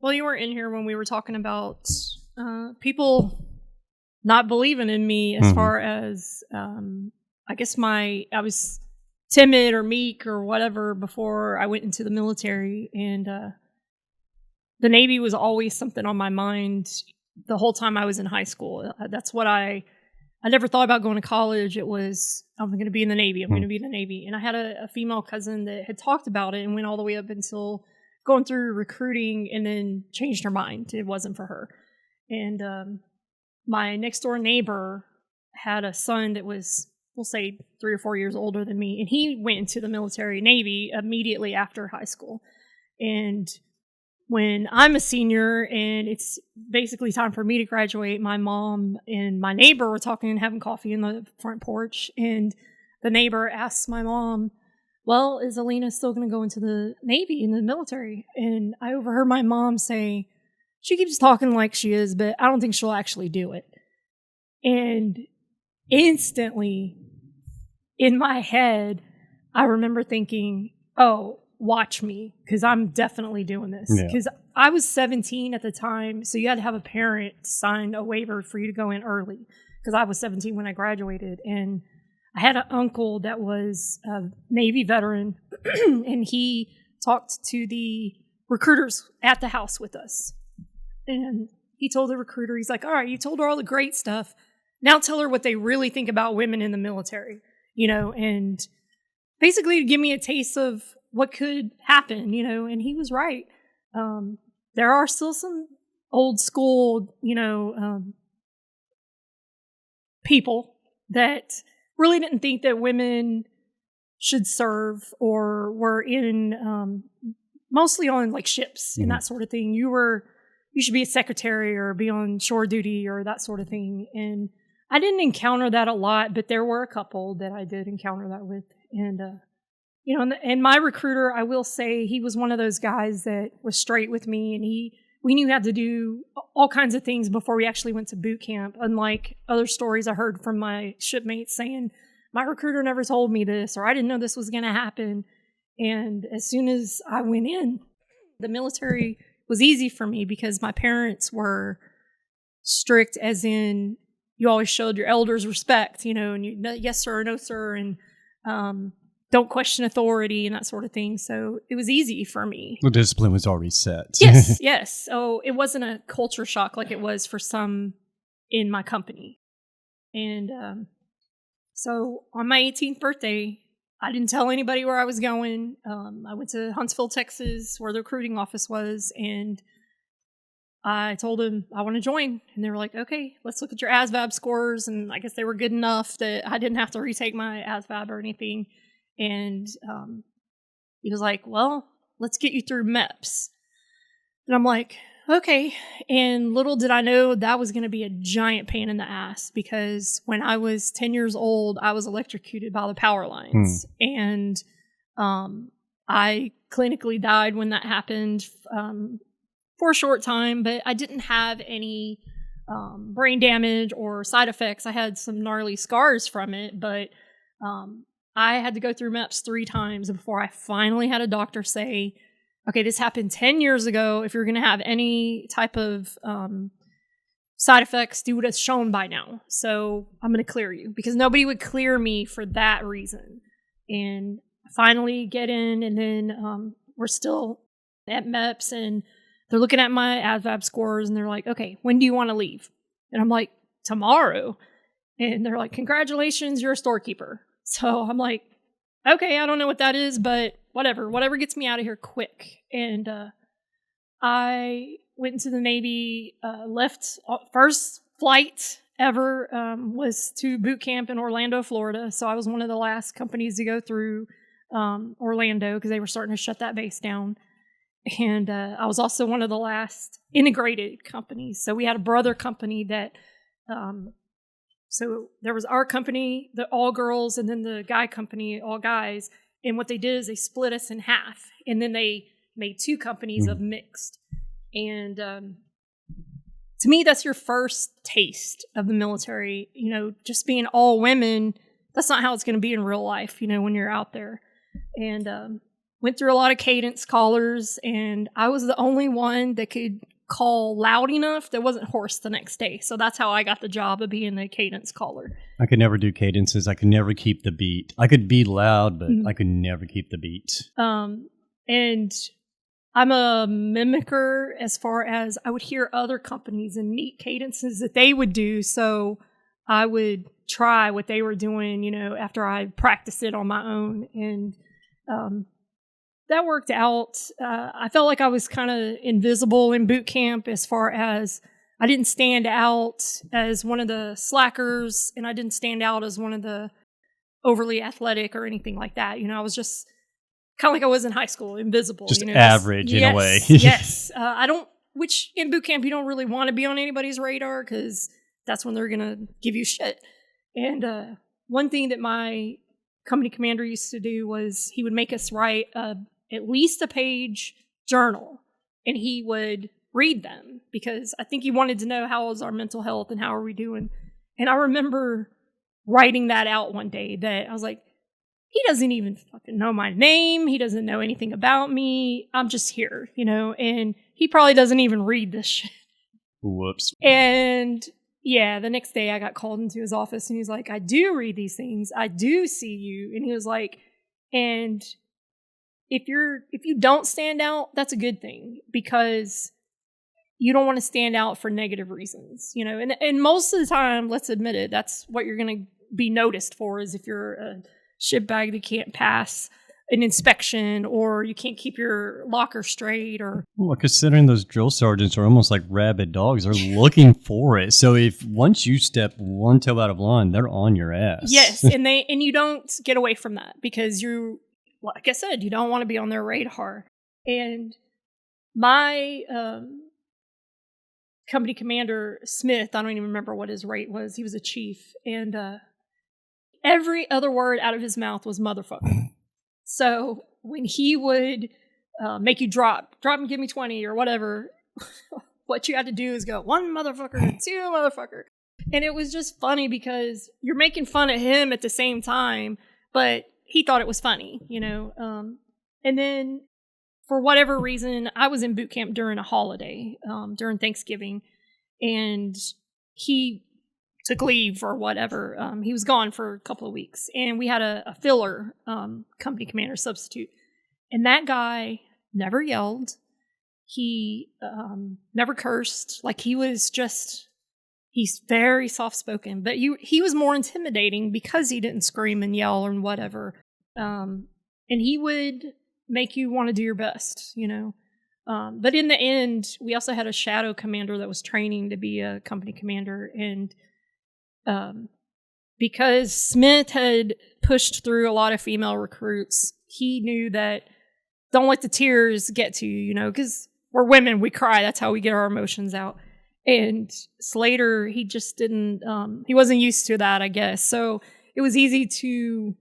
Well, you were in here when we were talking about people not believing in me as far as, I guess I was timid or meek or whatever before I went into the military. And the Navy was always something on my mind the whole time I was in high school. That's what I never thought about going to college. It was, I'm going to be in the Navy. I'm going to be in the Navy. And I had a female cousin that had talked about it and went all the way up until going through recruiting and then changed her mind. It wasn't for her. And my next door neighbor had a son that was, we'll say 3 or 4 years older than me. And he went into the military Navy immediately after high school. And when I'm a senior and it's basically time for me to graduate, my mom and my neighbor were talking and having coffee in the front porch. And the neighbor asks my mom, well, is Elina still going to go into the Navy, in the military? And I overheard my mom say, she keeps talking like she is, but I don't think she'll actually do it. And instantly in my head, I remember thinking, oh, watch me, because I'm definitely doing this. Because I was 17 at the time, so you had to have a parent sign a waiver for you to go in early, because I was 17 when I graduated. And I had an uncle that was a Navy veteran, and he talked to the recruiters at the house with us. And he told the recruiter, he's like, all right, you told her all the great stuff. Now tell her what they really think about women in the military, and basically to give me a taste of what could happen, and he was right. There are still some old school, people that really didn't think that women should serve or were in, mostly on like ships and that sort of thing. You should be a secretary or be on shore duty or that sort of thing. And I didn't encounter that a lot, but there were a couple that I did encounter that with. And, and my recruiter, I will say, he was one of those guys that was straight with me, and we knew how to do all kinds of things before we actually went to boot camp. Unlike other stories I heard from my shipmates saying, my recruiter never told me this, or I didn't know this was going to happen. And as soon as I went in, the military was easy for me because my parents were strict, as in you always showed your elders respect, and you, yes sir, no sir, and don't question authority and that sort of thing. So it was easy for me. The discipline was already set. Yes. So it wasn't a culture shock like it was for some in my company. And so on my 18th birthday, I didn't tell anybody where I was going. I went to Huntsville, Texas, where the recruiting office was, and I told them I want to join. And they were like, okay, let's look at your ASVAB scores. And I guess they were good enough that I didn't have to retake my ASVAB or anything. And he was like, well, let's get you through MEPS. And I'm like, okay. And little did I know that was going to be a giant pain in the ass, because when I was 10 years old, I was electrocuted by the power lines. And I clinically died when that happened for a short time, but I didn't have any brain damage or side effects. I had some gnarly scars from it, but I had to go through MEPS 3 times before I finally had a doctor say, okay, this happened 10 years ago. If you're going to have any type of side effects, do what it's shown by now. So I'm going to clear you, because nobody would clear me for that reason. And I finally get in, and then we're still at MEPS, and they're looking at my ASVAB scores, and they're like, okay, when do you want to leave? And I'm like, tomorrow. And they're like, congratulations, you're a storekeeper. So I'm like, okay, I don't know what that is, but whatever gets me out of here quick. And I went into the Navy, left, first flight ever was to boot camp in Orlando, Florida. So I was one of the last companies to go through Orlando, because they were starting to shut that base down. And I was also one of the last integrated companies. So we had a brother company that, so there was our company, the all girls, and then the guy company, all guys. And what they did is they split us in half. And then they made 2 companies of mixed. And to me, that's your first taste of the military. Just being all women, that's not how it's going to be in real life, when you're out there. And went through a lot of cadence callers, and I was the only one that could call loud enough that wasn't hoarse the next day. So that's how I got the job of being a cadence caller. I could never do cadences. I could never keep the beat. I could be loud, but I could never keep the beat. And I'm a mimicker as far as I would hear other companies and neat cadences that they would do. So I would try what they were doing, you know, after I practiced it on my own. And that worked out. I felt like I was kind of invisible in boot camp as far as I didn't stand out as one of the slackers, and I didn't stand out as one of the overly athletic or anything like that. You know, I was just kind of like I was in high school, invisible. Just you know, average in a way. Yes. Which in boot camp, you don't really want to be on anybody's radar because that's when they're going to give you shit. And one thing that my company commander used to do was he would make us write at least a page journal, and he would read them because I think he wanted to know how was our mental health and how are we doing. And I remember writing that out one day that I was like, he doesn't even fucking know my name. He doesn't know anything about me. I'm just here, you know, and he probably doesn't even read this shit. Whoops. And yeah, the next day I got called into his office and he's like, I do read these things. I do see you. And he was like, and if you don't stand out, that's a good thing because you don't want to stand out for negative reasons, you know, and most of the time, let's admit it, that's what you're going to be noticed for is if you're a shitbag that can't pass an inspection or you can't keep your locker straight or... Well, considering those drill sergeants are almost like rabid dogs, they're looking for it. So if once you step one toe out of line, they're on your ass. Yes, and you don't get away from that because you, like I said, you don't want to be on their radar. And my company commander, Smith, I don't even remember what his rate was. He was a chief. And every other word out of his mouth was motherfucker. So when he would make you drop and give me 20 or whatever, what you had to do is go, one motherfucker, two motherfucker. And it was just funny because you're making fun of him at the same time, but he thought it was funny, you know. And then for whatever reason, I was in boot camp during a holiday, during Thanksgiving, and he took leave or whatever. He was gone for a couple of weeks, and we had a filler company commander substitute. And that guy never yelled. He never cursed. Like he's very soft-spoken, but he was more intimidating because he didn't scream and yell and whatever. And he would make you want to do your best, you know. But in the end, we also had a shadow commander that was training to be a company commander. And because Smith had pushed through a lot of female recruits, he knew that don't let the tears get to you, you know, because we're women, we cry. That's how we get our emotions out. And Slater, he just didn't, he wasn't used to that, I guess. So it was easy to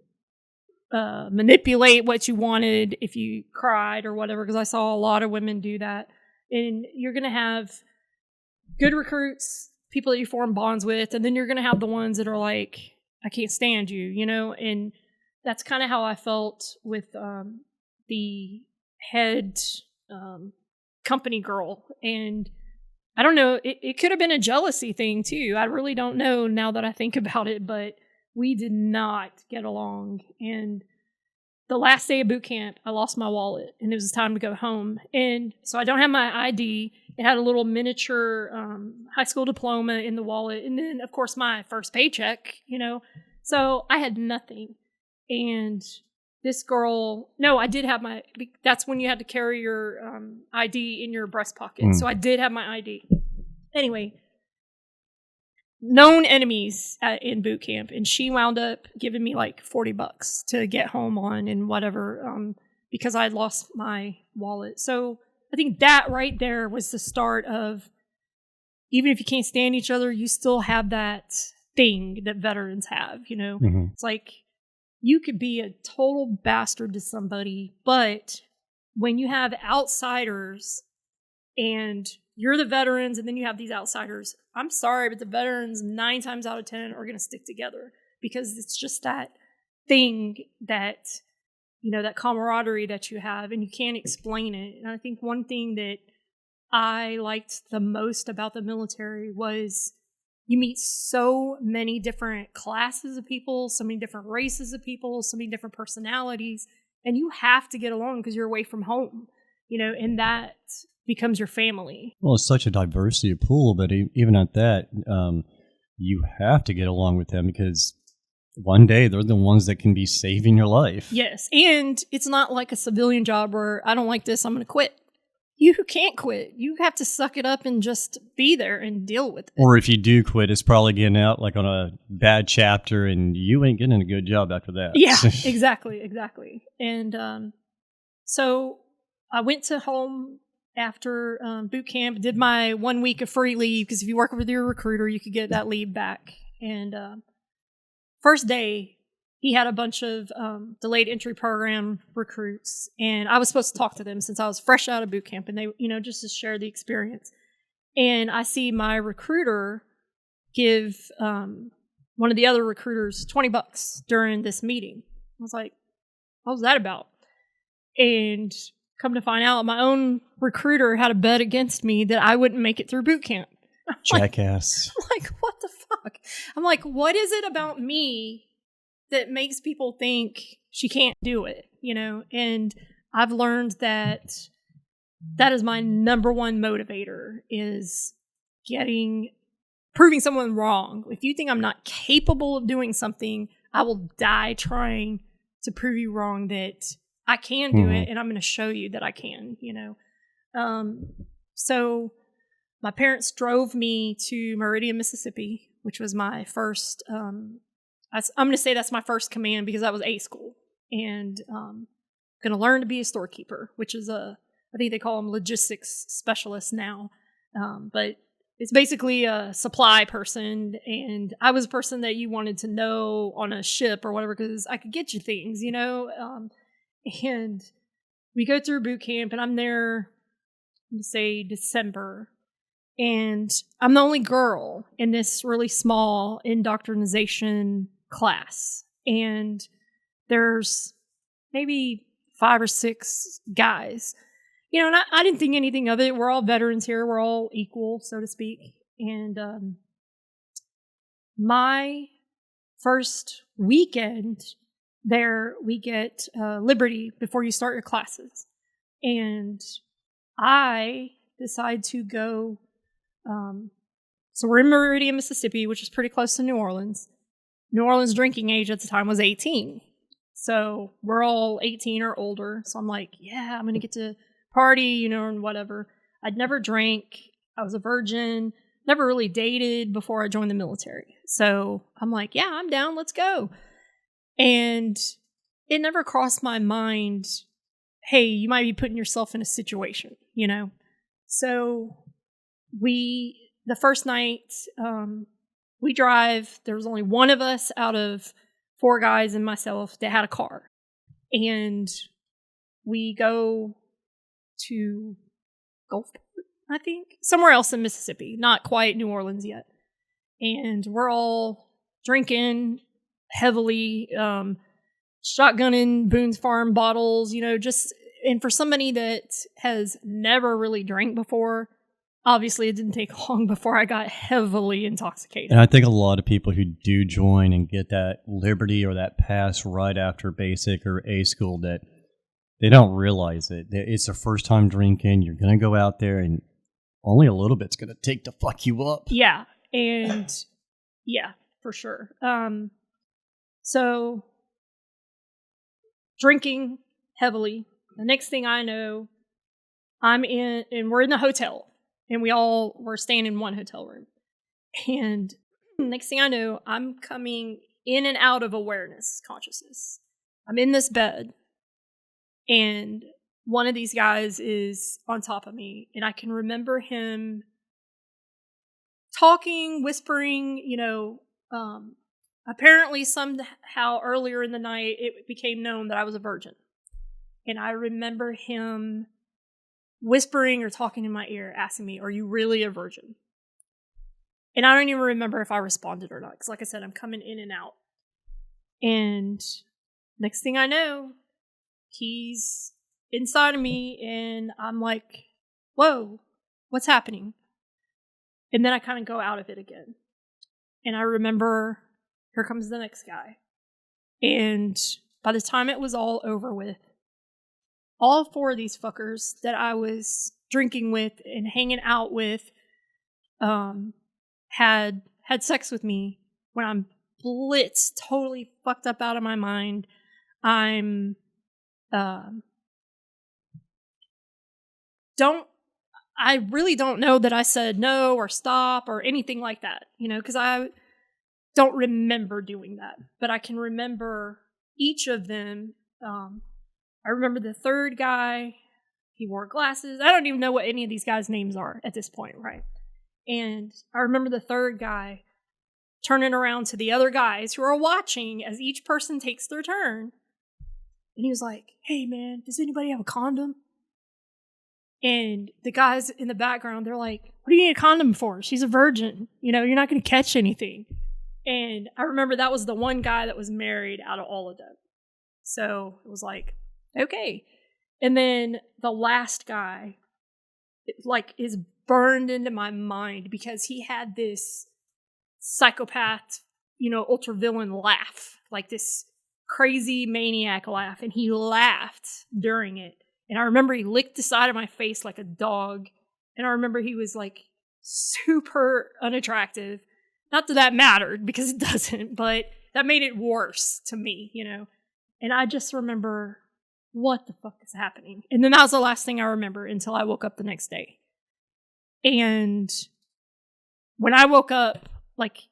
manipulate what you wanted if you cried or whatever, because I saw a lot of women do that. And you're going to have good recruits, people that you form bonds with, and then you're going to have the ones that are like, I can't stand you, you know? And that's kind of how I felt with the head company girl. And I don't know, it could have been a jealousy thing too. I really don't know now that I think about it, but we did not get along. And the last day of boot camp, I lost my wallet and it was time to go home. And so I don't have my ID. It had a little miniature high school diploma in the wallet. And then, of course, my first paycheck, you know. So I had nothing. And this girl, no, I did have that's when you had to carry your ID in your breast pocket. So I did have my ID. Anyway, known enemies in boot camp, and she wound up giving me like $40 to get home on and whatever, because I had lost my wallet. So I think that right there was the start of, even if you can't stand each other, you still have that thing that veterans have, you know. It's like you could be a total bastard to somebody, but when you have outsiders and you're the veterans and then you have these outsiders, I'm sorry, but the veterans 9 times out of 10 are going to stick together because it's just that thing that that camaraderie that you have, and you can't explain it. And I think one thing that I liked the most about the military was you meet so many different classes of people, so many different races of people, so many different personalities, and you have to get along because you're away from home, and that becomes your family. Well, it's such a diversity of pool, but even at that, you have to get along with them because one day they're the ones that can be saving your life. Yes, and it's not like a civilian job where I don't like this, I'm going to quit. You can't quit. You have to suck it up and just be there and deal with it. Or if you do quit, it's probably getting out like on a bad chapter and you ain't getting a good job after that. Yeah, exactly. And so I went to home after boot camp, did my 1 week of free leave, because if you work with your recruiter, you could get that leave back. And first day, he had a bunch of delayed entry program recruits, and I was supposed to talk to them since I was fresh out of boot camp, and they, just to share the experience. And I see my recruiter give one of the other recruiters $20 during this meeting. I was like, what was that about? And come to find out, my own recruiter had a bet against me that I wouldn't make it through boot camp. Jackass. I'm like, what the fuck? I'm like, what is it about me that makes people think she can't do it, And I've learned that is my number one motivator, is proving someone wrong. If you think I'm not capable of doing something, I will die trying to prove you wrong that I can do it, and I'm going to show you that I can, So my parents drove me to Meridian, Mississippi, which was my first I'm going to say that's my first command because that was A school, and going to learn to be a storekeeper, which is I think they call them logistics specialists now, but it's basically a supply person, and I was a person that you wanted to know on a ship or whatever because I could get you things, and we go through boot camp, and I'm there, say December, and I'm the only girl in this really small indoctrination class, and there's maybe 5 or 6 guys, and I didn't think anything of it. We're all veterans here. We're all equal, so to speak. And my first weekend there, we get Liberty before you start your classes, and I decide to go. So we're in Meridian, Mississippi, which is pretty close to New Orleans. New Orleans drinking age at the time was 18. So we're all 18 or older. So I'm like, yeah, I'm going to get to party, and whatever. I'd never drank. I was a virgin, never really dated before I joined the military. So I'm like, yeah, I'm down. Let's go. And it never crossed my mind, hey, you might be putting yourself in a situation, So the first night, we drive. There was only one of us out of 4 guys and myself that had a car. And we go to Gulfport, I think. Somewhere else in Mississippi. Not quite New Orleans yet. And we're all drinking heavily, shotgunning Boone's Farm bottles, and for somebody that has never really drank before, obviously it didn't take long before I got heavily intoxicated. And I think a lot of people who do join and get that Liberty or that pass right after basic or A school, that they don't realize it. It's their first time drinking. You're going to go out there and only a little bit's going to take to fuck you up. Yeah. And yeah, for sure. So drinking heavily. The next thing I know, we're in the hotel, and we're staying in one hotel room. And next thing I know, I'm coming in and out of awareness, consciousness. I'm in this bed, and one of these guys is on top of me, and I can remember him talking, whispering, apparently somehow earlier in the night, it became known that I was a virgin. And I remember him whispering or talking in my ear, asking me, are you really a virgin? And I don't even remember if I responded or not. Because like I said, I'm coming in and out. And next thing I know, he's inside of me, and I'm like, whoa, what's happening? And then I kind of go out of it again. And I remember, here comes the next guy. And by the time it was all over with, all 4 of these fuckers that I was drinking with and hanging out with had sex with me when I'm blitzed, totally fucked up out of my mind. I really don't know that I said no or stop or anything like that, because I don't remember doing that. But I can remember each of them. I remember the third guy, he wore glasses. I don't even know what any of these guys' names are at this point, right? And I remember the third guy turning around to the other guys who are watching as each person takes their turn. And he was like, hey man, does anybody have a condom? And the guys in the background, they're like, what do you need a condom for? She's a virgin. You're not going to catch anything. And I remember that was the one guy that was married out of all of them. So it was like, okay. And then the last guy, is burned into my mind because he had this psychopath, ultra-villain laugh, like this crazy maniac laugh. And he laughed during it. And I remember he licked the side of my face like a dog. And I remember he was like super unattractive. Not that mattered, because it doesn't, but that made it worse to me, And I just remember, what the fuck is happening? And then that was the last thing I remember until I woke up the next day. And when I woke up,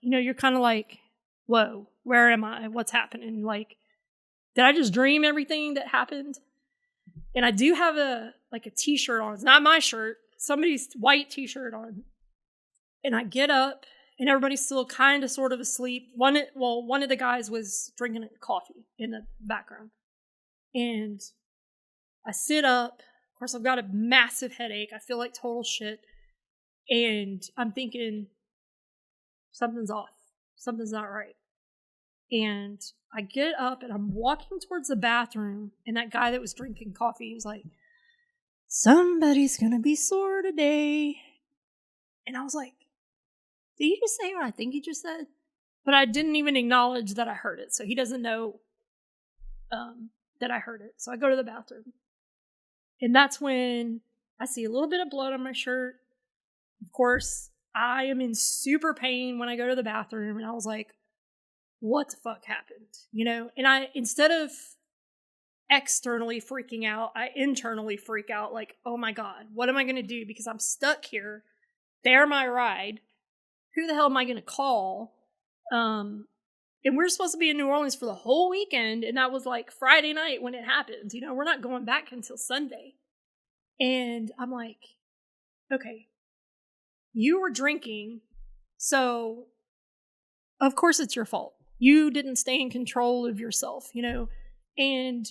you're kind of like, whoa, where am I? What's happening? Did I just dream everything that happened? And I do have a t-shirt on. It's not my shirt. Somebody's white t-shirt on. And I get up, and everybody's still kind of sort of asleep. One of the guys was drinking coffee in the background. And I sit up. Of course, I've got a massive headache. I feel like total shit. And I'm thinking, something's off. Something's not right. And I get up, and I'm walking towards the bathroom, and that guy that was drinking coffee, he was like, somebody's gonna be sore today. And I was like, did he just say what I think he just said? But I didn't even acknowledge that I heard it, so he doesn't know that I heard it. So I go to the bathroom. And that's when I see a little bit of blood on my shirt. Of course, I am in super pain when I go to the bathroom, and I was like, what the fuck happened? And I, instead of externally freaking out, I internally freak out, like, oh my God, what am I going to do? Because I'm stuck here. They're my ride. Who the hell am I going to call? And we're supposed to be in New Orleans for the whole weekend, and that was like Friday night when it happened. We're not going back until Sunday. And I'm like, okay, you were drinking, so of course it's your fault. You didn't stay in control of yourself, and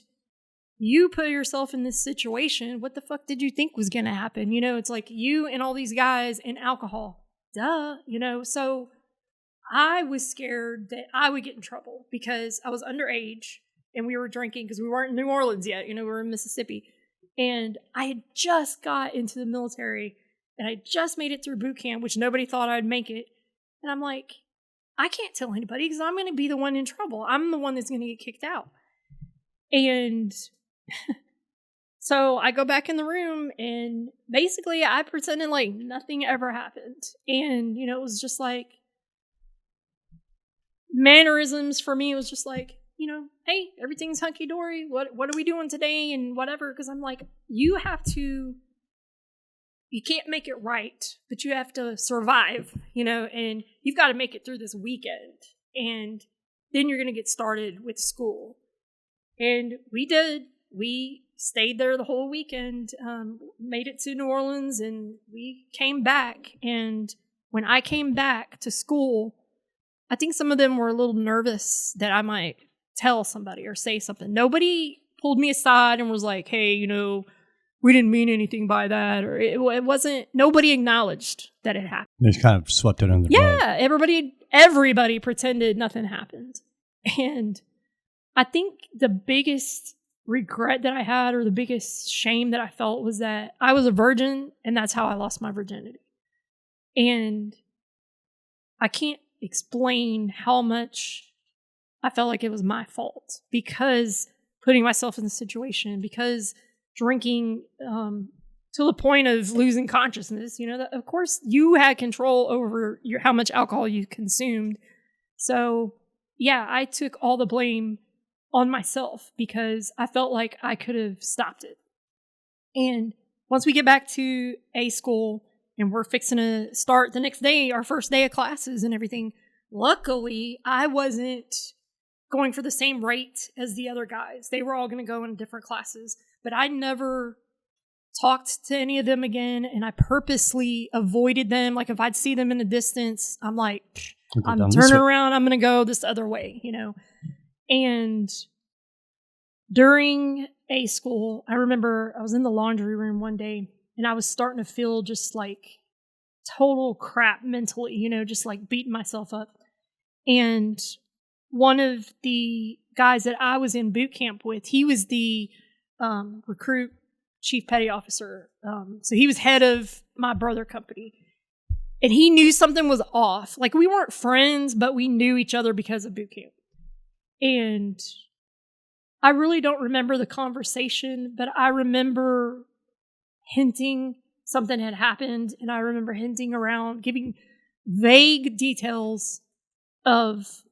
you put yourself in this situation. What the fuck did you think was going to happen? It's like you and all these guys and alcohol. Duh, so I was scared that I would get in trouble because I was underage and we were drinking because we weren't in New Orleans yet. We were in Mississippi. And I had just got into the military and I just made it through boot camp, which nobody thought I'd make it. And I'm like, I can't tell anybody because I'm going to be the one in trouble. I'm the one that's going to get kicked out. And so I go back in the room and basically I pretended like nothing ever happened. And, it was just like mannerisms for me. It was just like, hey, everything's hunky-dory. What are we doing today and whatever? Because I'm like, you can't make it right, but you have to survive, and you've got to make it through this weekend. And then you're going to get started with school. And we did. We stayed there the whole weekend, made it to New Orleans, and we came back. And when I came back to school, I think some of them were a little nervous that I might tell somebody or say something. Nobody pulled me aside and was like, hey, we didn't mean anything by that. Or it wasn't, nobody acknowledged that it happened. They just kind of swept it under the rug. Yeah, everybody pretended nothing happened. And I think the biggest regret that I had, or the biggest shame that I felt, was that I was a virgin and that's how I lost my virginity. And I can't explain how much I felt like it was my fault, because putting myself in the situation, because drinking to the point of losing consciousness, that of course you had control over how much alcohol you consumed. So yeah, I took all the blame on myself because I felt like I could have stopped it. And once we get back to A school and we're fixing to start the next day, our first day of classes and everything, luckily I wasn't going for the same rate as the other guys. They were all going to go in different classes, but I never talked to any of them again, and I purposely avoided them. Like if I'd see them in the distance, I'm like, I'm turning around, I'm going to go this other way, And during A school, I remember I was in the laundry room one day and I was starting to feel just like total crap mentally, just like beating myself up. And one of the guys that I was in boot camp with, he was the recruit chief petty officer. So he was head of my brother company. And he knew something was off. Like we weren't friends, but we knew each other because of boot camp. And I really don't remember the conversation, but I remember hinting something had happened. And I remember hinting around, giving vague details of,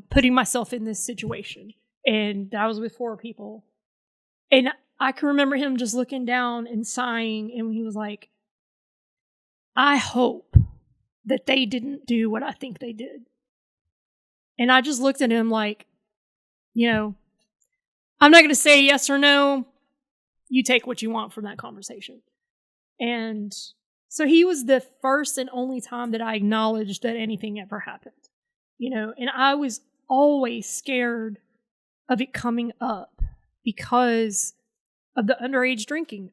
putting myself in this situation. And I was with 4 people. And I can remember him just looking down and sighing. And he was like, I hope that they didn't do what I think they did. And I just looked at him like, I'm not going to say yes or no. You take what you want from that conversation. And so he was the first and only time that I acknowledged that anything ever happened. And I was always scared of it coming up because of the underage drinking.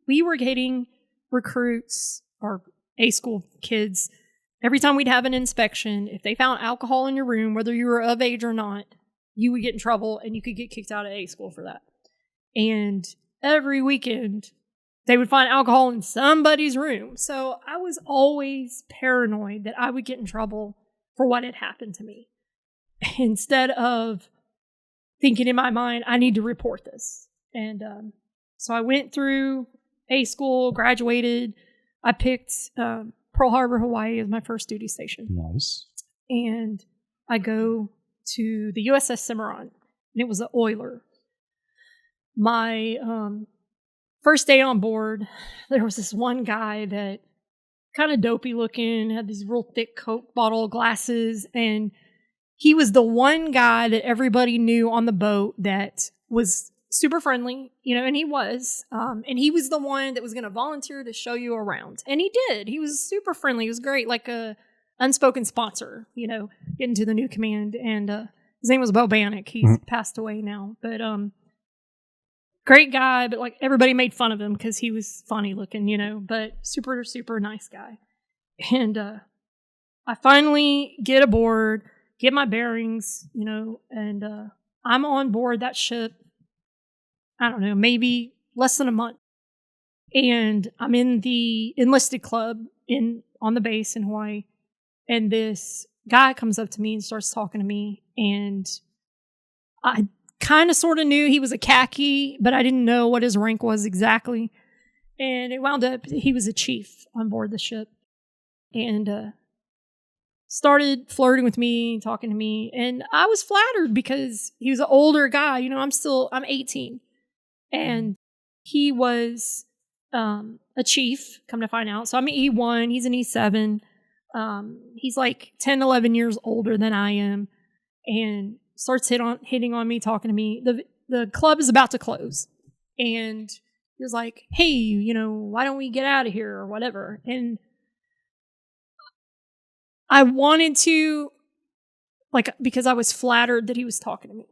We were getting recruits or A school kids. Every time we'd have an inspection, if they found alcohol in your room, whether you were of age or not, you would get in trouble and you could get kicked out of A school for that. And every weekend, they would find alcohol in somebody's room. So I was always paranoid that I would get in trouble for what had happened to me, instead of thinking in my mind, I need to report this. And so I went through A school, graduated. I picked Pearl Harbor, Hawaii as my first duty station. Nice. And I go to the USS Cimarron, and it was an oiler. My first day on board, there was this one guy that kind of dopey looking, had these real thick Coke bottle glasses, and he was the one guy that everybody knew on the boat that was super friendly, and he was. And he was the one that was going to volunteer to show you around. And he did. He was super friendly. He was great, like a unspoken sponsor, getting to the new command. And his name was Bo Bannock. He's passed away now. But great guy, but like everybody made fun of him because he was funny looking, but super, super nice guy. And I finally get aboard, get my bearings, and I'm on board that ship, I don't know, maybe less than a month. And I'm in the enlisted club on the base in Hawaii. And this guy comes up to me and starts talking to me. And I kind of sort of knew he was a khaki, but I didn't know what his rank was exactly. And it wound up, he was a chief on board the ship. And started flirting with me, talking to me. And I was flattered because he was an older guy. I'm 18. And he was a chief, come to find out. So I'm an E1, he's an E7. He's like 10, 11 years older than I am. And starts hitting on me, talking to me. The club is about to close. And he was like, hey, why don't we get out of here or whatever. And I wanted to, because I was flattered that he was talking to me.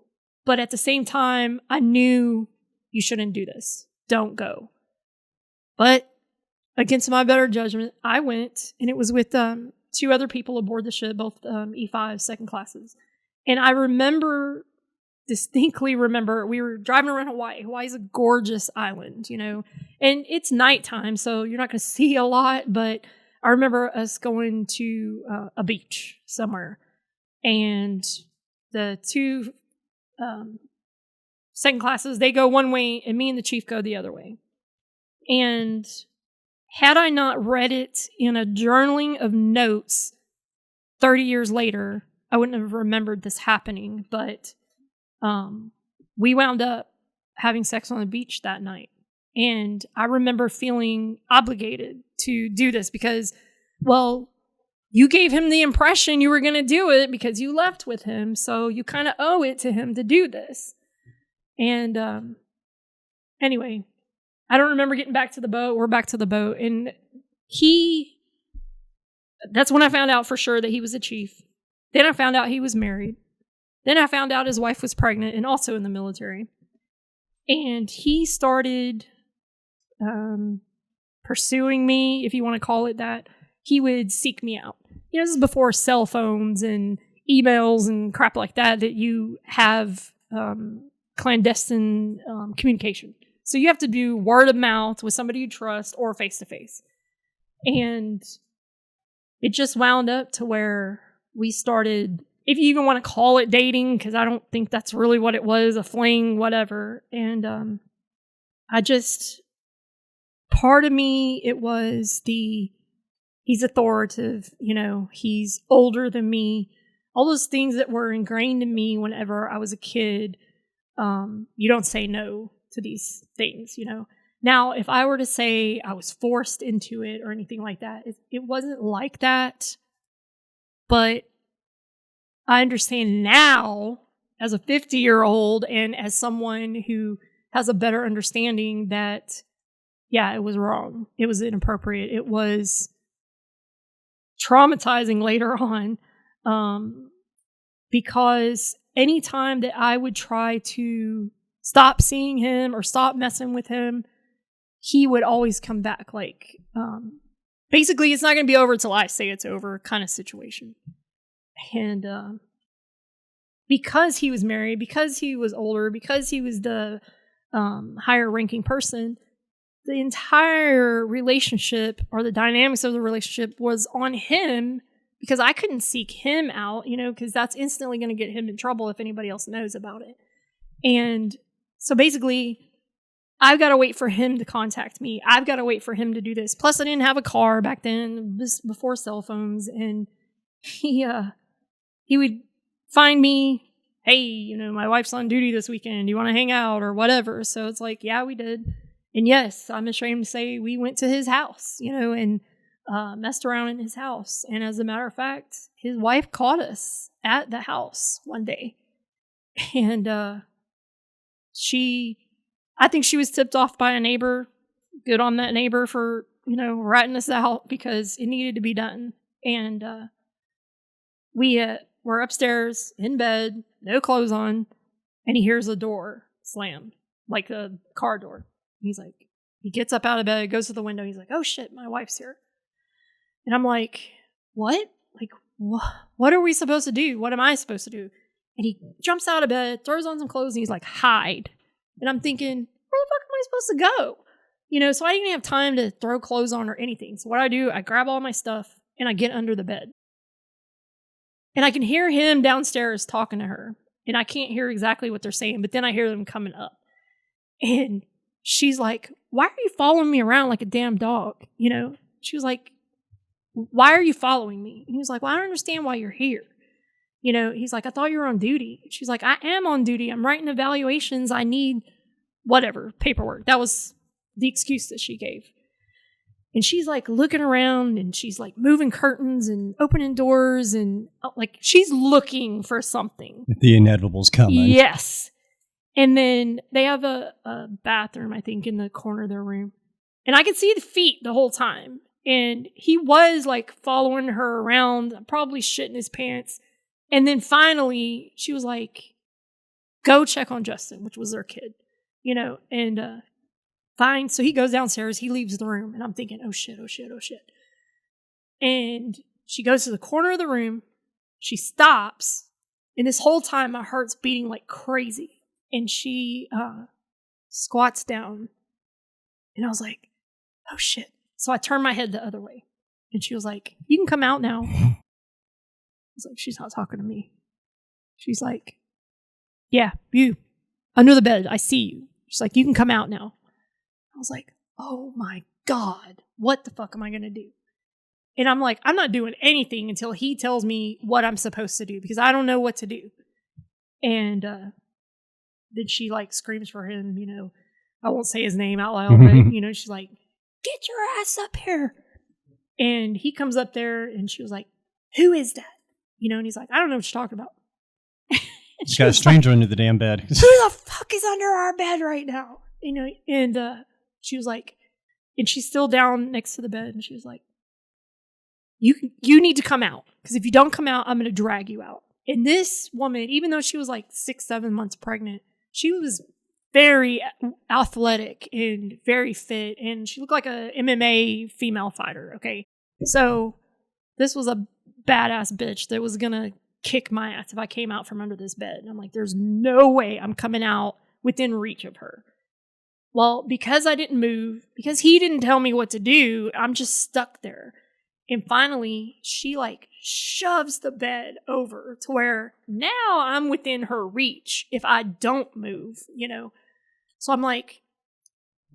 But at the same time, I knew you shouldn't do this. Don't go. But against my better judgment, I went, and it was with 2 other people aboard the ship, both E5 second classes. And I remember distinctly remember we were driving around Hawaii. Hawaii's a gorgeous island, you know, and it's nighttime, so you're not going to see a lot. But I remember us going to a beach somewhere, and the two second classes, they go one way, and me and the chief go the other way. And had I not read it in a journaling of notes 30 years later, I wouldn't have remembered this happening. But we wound up having sex on the beach that night. And I remember feeling obligated to do this because, well, you gave him the impression you were going to do it because you left with him. So you kind of owe it to him to do this. And anyway, I don't remember getting back to the boat. We're back to the boat. And that's when I found out for sure that he was a chief. Then I found out he was married. Then I found out his wife was pregnant and also in the military. And he started pursuing me, if you want to call it that. He would seek me out. You know, this is before cell phones and emails and crap like that you have clandestine communication. So you have to do word of mouth with somebody you trust or face-to-face. And it just wound up to where we started, if you even want to call it dating, because I don't think that's really what it was, a fling, whatever. And part of me, it was he's authoritative, you know, he's older than me. All those things that were ingrained in me whenever I was a kid, you don't say no to these things, you know. Now, if I were to say I was forced into it or anything like that, it wasn't like that. But I understand now, as a 50-year-old and as someone who has a better understanding, that, yeah, it was wrong. It was inappropriate. It was traumatizing later on, because anytime that I would try to stop seeing him or stop messing with him, he would always come back. Like, basically, it's not going to be over till I say it's over kind of situation. And because he was married, because he was older, because he was the higher ranking person, the entire relationship or the dynamics of the relationship was on him, because I couldn't seek him out, you know, because that's instantly going to get him in trouble if anybody else knows about it. And so basically, I've got to wait for him to contact me. I've got to wait for him to do this. Plus, I didn't have a car back then, this before cell phones. And he would find me, hey, you know, my wife's on duty this weekend. Do you want to hang out or whatever? So it's like, yeah, we did. And yes, I'm ashamed to say we went to his house, you know, and messed around in his house. And as a matter of fact, his wife caught us at the house one day. And I think she was tipped off by a neighbor. Good on that neighbor for, you know, ratting us out, because it needed to be done. And we were upstairs in bed, no clothes on, and he hears a door slam, like a car door. He's like, he gets up out of bed, goes to the window. He's like, oh shit, my wife's here. And I'm like, what? Like, what are we supposed to do? What am I supposed to do? And he jumps out of bed, throws on some clothes, and he's like, hide. And I'm thinking, where the fuck am I supposed to go? You know, so I didn't have time to throw clothes on or anything. So what I do, I grab all my stuff and I get under the bed. And I can hear him downstairs talking to her. And I can't hear exactly what they're saying, but then I hear them coming up. And she's like, why are you following me around like a damn dog? You know, she was like, why are you following me? And he was like, well, I don't understand why you're here. You know, he's like, I thought you were on duty. She's like, I am on duty. I'm writing evaluations. I need whatever, paperwork. That was the excuse that she gave. And she's like looking around and she's like moving curtains and opening doors and like she's looking for something. The inevitable's coming. Yes. And then they have a bathroom, I think, in the corner of their room. And I could see the feet the whole time. And he was like following her around, probably shitting his pants. And then finally, she was like, go check on Justin, which was their kid, you know, and fine. So he goes downstairs, he leaves the room, and I'm thinking, oh shit, oh shit, oh shit. And she goes to the corner of the room, she stops, And this whole time, my heart's beating like crazy. And she squats down. And I was like, oh, shit. So I turned my head the other way. And she was like, you can come out now. I was like, she's not talking to me. She's like, yeah, you. Under the bed, I see you. She's like, you can come out now. I was like, oh my God, what the fuck am I going to do? And I'm like, I'm not doing anything until he tells me what I'm supposed to do because I don't know what to do. And then she like screams for him, you know, I won't say his name out loud, but you know, she's like, get your ass up here. And he comes up there and she was like, who is that? You know, and he's like, I don't know what you're talking about. She's got a stranger under the damn bed. Who the fuck is under our bed right now? You know, and she was like, and she's still down next to the bed, and she was like, you need to come out, because if you don't come out, I'm going to drag you out. And this woman, even though she was like 6-7 months pregnant, she was very athletic and very fit, and she looked like a MMA female fighter, okay? So this was a badass bitch that was going to kick my ass if I came out from under this bed. And I'm like, there's no way I'm coming out within reach of her. Well, because I didn't move, because he didn't tell me what to do, I'm just stuck there. And finally, she like shoves the bed over to where now I'm within her reach if I don't move, you know. So I'm like,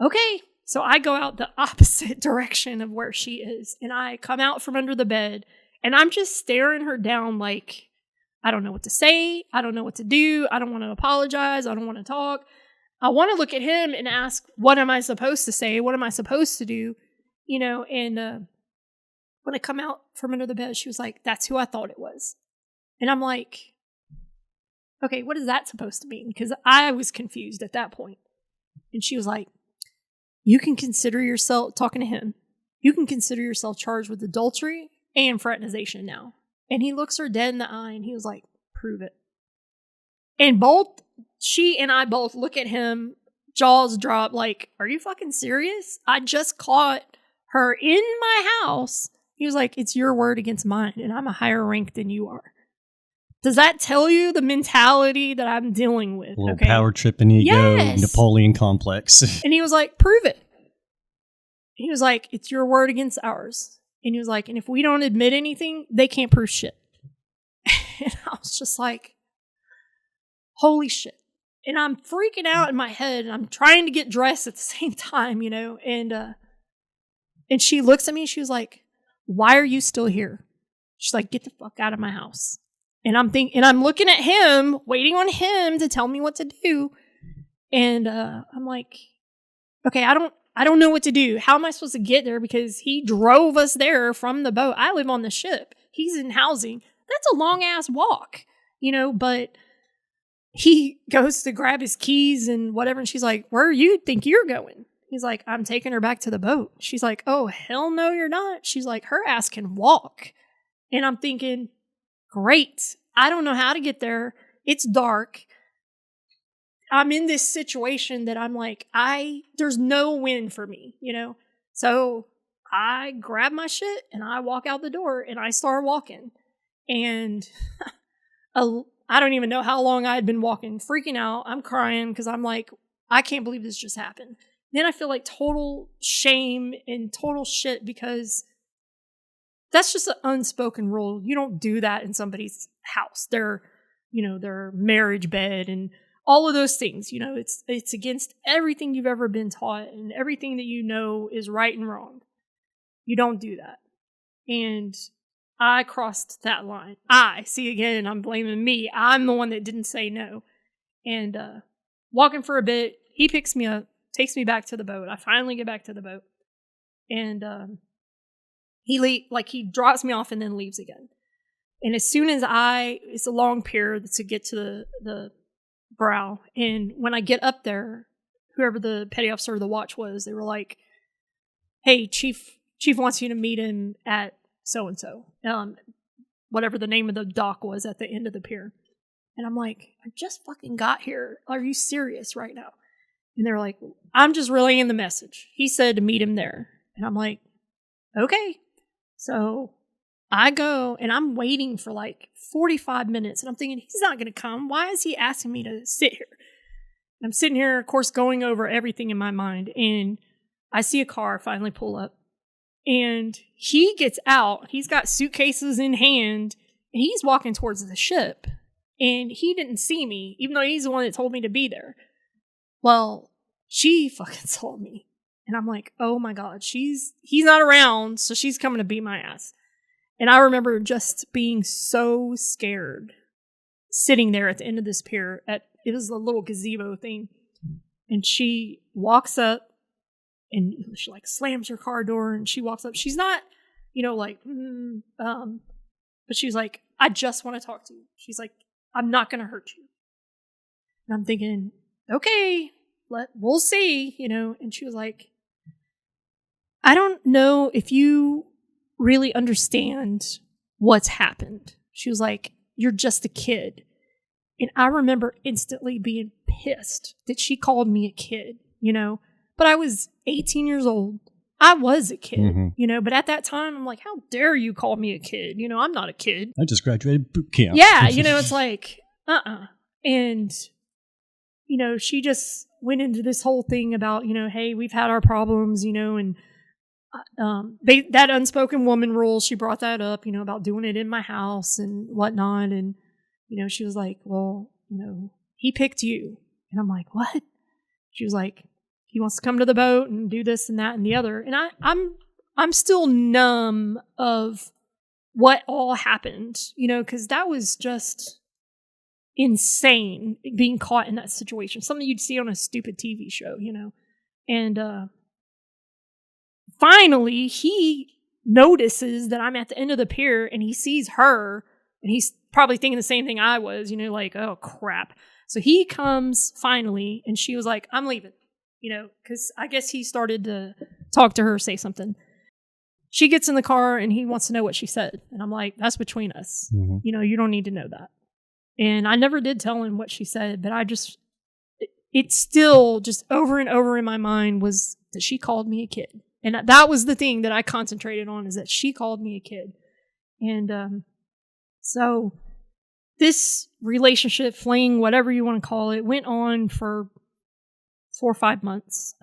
okay. So I go out the opposite direction of where she is. And I come out from under the bed and I'm just staring her down like, I don't know what to say. I don't know what to do. I don't want to apologize. I don't want to talk. I want to look at him and ask, what am I supposed to say? What am I supposed to do? You know, and when I come out from under the bed, she was like, that's who I thought it was. And I'm like, okay, what is that supposed to mean? Because I was confused at that point. And she was like, you can consider yourself, talking to him, you can consider yourself charged with adultery and fraternization now. And he looks her dead in the eye and he was like, prove it. And both she and I both look at him, jaws drop, like, are you fucking serious? I just caught her in my house. He was like, it's your word against mine, and I'm a higher rank than you are. Does that tell you the mentality that I'm dealing with? A little power trip and ego, yes. Napoleon complex. And he was like, prove it. He was like, it's your word against ours. And he was like, and if we don't admit anything, they can't prove shit. And I was just like, holy shit. And I'm freaking out in my head, and I'm trying to get dressed at the same time, you know. And she looks at me, and she was like, why are you still here? She's like, get the fuck out of my house. And I'm looking at him, waiting on him to tell me what to do. And I'm like, okay, I don't know what to do. How am I supposed to get there? Because he drove us there from the boat. I live on the ship. He's in housing. That's a long ass walk, you know, but he goes to grab his keys and whatever. And she's like, where do you think you're going? He's like, I'm taking her back to the boat. She's like, oh, hell no, you're not. She's like, her ass can walk. And I'm thinking, great. I don't know how to get there. It's dark. I'm in this situation that I'm like, there's no win for me, you know? So I grab my shit and I walk out the door and I start walking. And I don't even know how long I had been walking, freaking out. I'm crying because I'm like, I can't believe this just happened. Then I feel like total shame and total shit because that's just an unspoken rule. You don't do that in somebody's house. Their marriage bed and all of those things. You know, it's against everything you've ever been taught and everything that you know is right and wrong. You don't do that. And I crossed that line. Again, I'm blaming me. I'm the one that didn't say no. And walking for a bit, he picks me up, takes me back to the boat. I finally get back to the boat. And he drops me off and then leaves again. And as soon as it's a long pier to get to the brow. And when I get up there, whoever the petty officer of the watch was, they were like, hey, Chief wants you to meet him at so-and-so. Whatever the name of the dock was at the end of the pier. And I'm like, I just fucking got here. Are you serious right now? And they're like, I'm just relaying the message. He said to meet him there. And I'm like, okay. So I go and I'm waiting for like 45 minutes and I'm thinking, he's not going to come. Why is he asking me to sit here? And I'm sitting here, of course, going over everything in my mind. And I see a car finally pull up and he gets out. He's got suitcases in hand and he's walking towards the ship. And he didn't see me, even though he's the one that told me to be there. Well, she fucking saw me. And I'm like, oh my God, he's not around, so she's coming to beat my ass. And I remember just being so scared, sitting there at the end of this pier. It was a little gazebo thing. And she walks up and she like slams her car door and she walks up. She's not, but she's like, I just want to talk to you. She's like, I'm not going to hurt you. And I'm thinking, okay, we'll see, And she was like, I don't know if you really understand what's happened. She was like, you're just a kid. And I remember instantly being pissed that she called me a kid, But I was 18 years old. I was a kid, But at that time, I'm like, how dare you call me a kid? I'm not a kid. I just graduated boot camp. Yeah, it's like, And, she just went into this whole thing about, hey, we've had our problems, and that unspoken woman rule, she brought that up, about doing it in my house and whatnot. And, she was like, well, he picked you. And I'm like, what? She was like, he wants to come to the boat and do this and that and the other. And I'm still numb of what all happened, because that was just insane being caught in that situation. Something you'd see on a stupid TV show, And finally, he notices that I'm at the end of the pier and he sees her and he's probably thinking the same thing I was, like, oh crap. So he comes finally and she was like, I'm leaving, because I guess he started to talk to her, say something. She gets in the car and he wants to know what she said. And I'm like, that's between us. You don't need to know that. And I never did tell him what she said, but it still just over and over in my mind was that she called me a kid. And that was the thing that I concentrated on, is that she called me a kid. And so this relationship, fling, whatever you want to call it, went on for 4 or 5 months.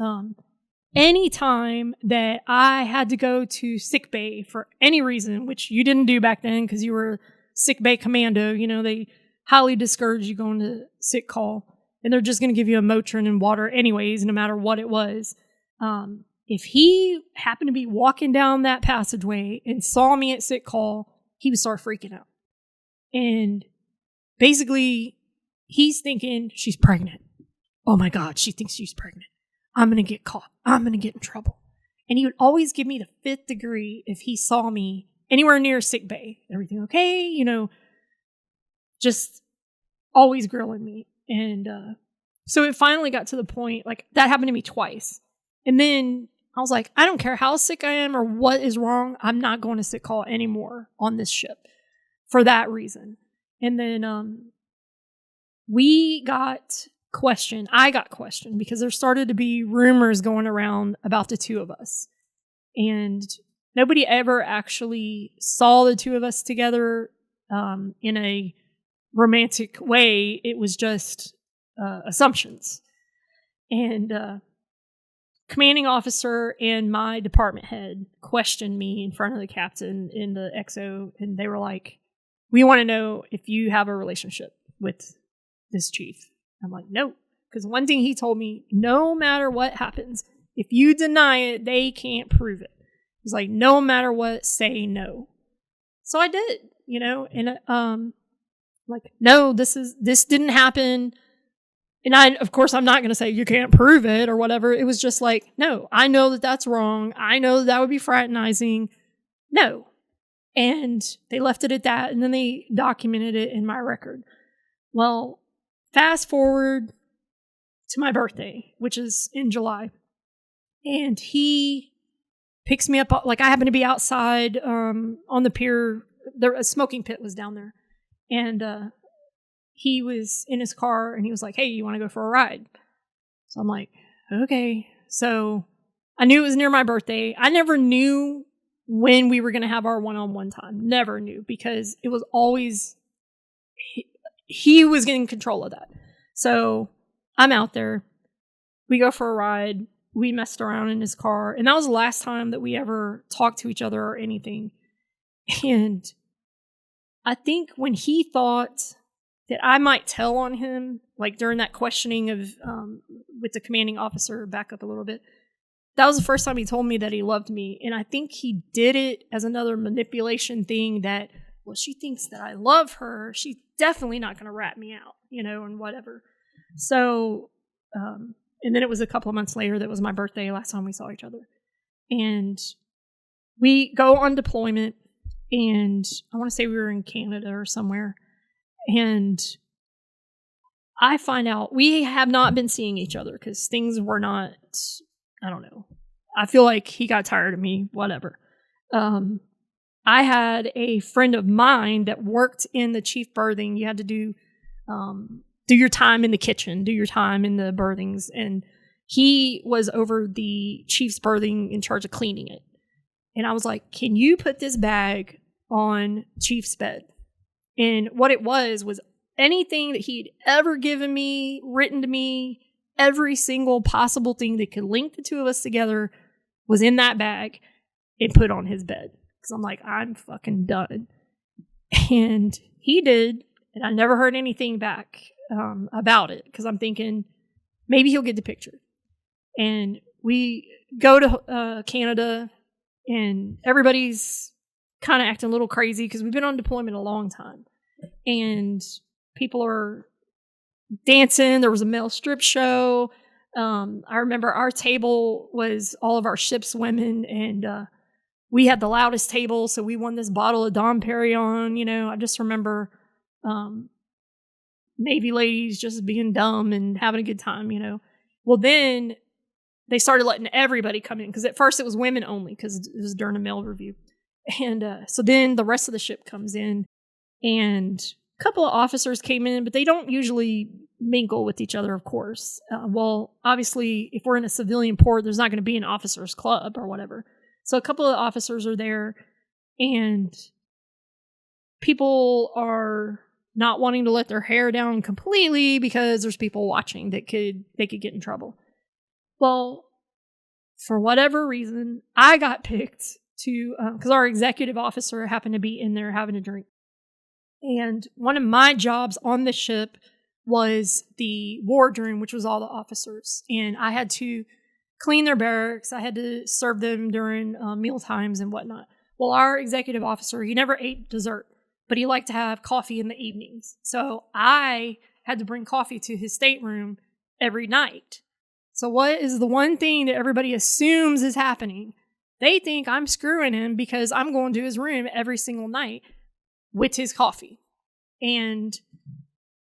Anytime that I had to go to sick bay for any reason, which you didn't do back then because you were sick bay commando, they highly discourage you going to sick call. And they're just going to give you a Motrin and water anyways, no matter what it was. If he happened to be walking down that passageway and saw me at sick call, he would start freaking out. And basically, he's thinking, she's pregnant. Oh my God, she thinks she's pregnant. I'm going to get caught. I'm going to get in trouble. And he would always give me the 5th degree if he saw me anywhere near sick bay. Everything okay? Just always grilling me. And so it finally got to the point, like, that happened to me twice. And then I was like, I don't care how sick I am or what is wrong. I'm not going to sick call anymore on this ship for that reason. And then we got questioned. I got questioned because there started to be rumors going around about the two of us. And nobody ever actually saw the two of us together in a romantic way. It was just assumptions. And commanding officer and my department head questioned me in front of the captain in the XO, and they were like, we want to know if you have a relationship with this chief. I'm like, no. Because one thing he told me, no matter what happens, if you deny it, they can't prove it. He's like, no matter what, say no. So I did, and like, no, this didn't happen. And I'm not going to say you can't prove it or whatever. It was just like, no, I know that that's wrong. I know that would be fraternizing. No. And they left it at that. And then they documented it in my record. Well, fast forward to my birthday, which is in July. And he picks me up. Like, I happen to be outside on the pier. A smoking pit was down there. And he was in his car and he was like, hey, you want to go for a ride? So I'm like, okay. So I knew it was near my birthday. I never knew when we were going to have our one-on-one time. Never knew, because it was always, he was getting control of that. So I'm out there. We go for a ride. We messed around in his car. And that was the last time that we ever talked to each other or anything. And I think when he thought that I might tell on him, like during that questioning of with the commanding officer, back up a little bit, that was the first time he told me that he loved me. And I think he did it as another manipulation thing that, well, she thinks that I love her. She's definitely not going to rat me out, and whatever. So, and then it was a couple of months later, that was my birthday, last time we saw each other. And we go on deployment, and I want to say we were in Canada or somewhere. And I find out we have not been seeing each other because things were not, I don't know. I feel like he got tired of me, whatever. I had a friend of mine that worked in the chief berthing. You had to do your time in the kitchen, do your time in the berthings. And he was over the chief's berthing, in charge of cleaning it. And I was like, can you put this bag on chief's bed? And what it was anything that he'd ever given me, written to me, every single possible thing that could link the two of us together was in that bag and put on his bed. Because I'm like, I'm fucking done. And he did. And I never heard anything back about it, because I'm thinking maybe he'll get the picture. And we go to Canada, and everybody's kind of acting a little crazy because we've been on deployment a long time. And people are dancing. There was a male strip show. I remember our table was all of our ship's women, and we had the loudest table, so we won this bottle of Dom Perignon. I just remember Navy ladies just being dumb and having a good time. Well, then they started letting everybody come in, because at first it was women only, because it was during a male review. And so then the rest of the ship comes in, and a couple of officers came in, but they don't usually mingle with each other, of course. Well, obviously, if we're in a civilian port, there's not going to be an officers club or whatever. So a couple of officers are there, and people are not wanting to let their hair down completely because there's people watching that they could get in trouble. Well, for whatever reason, I got picked to, because our executive officer happened to be in there having a drink. And one of my jobs on the ship was the wardroom, which was all the officers. And I had to clean their barracks. I had to serve them during meal times and whatnot. Well, our executive officer, he never ate dessert, but he liked to have coffee in the evenings. So I had to bring coffee to his stateroom every night. So what is the one thing that everybody assumes is happening? They think I'm screwing him because I'm going to his room every single night with his coffee. And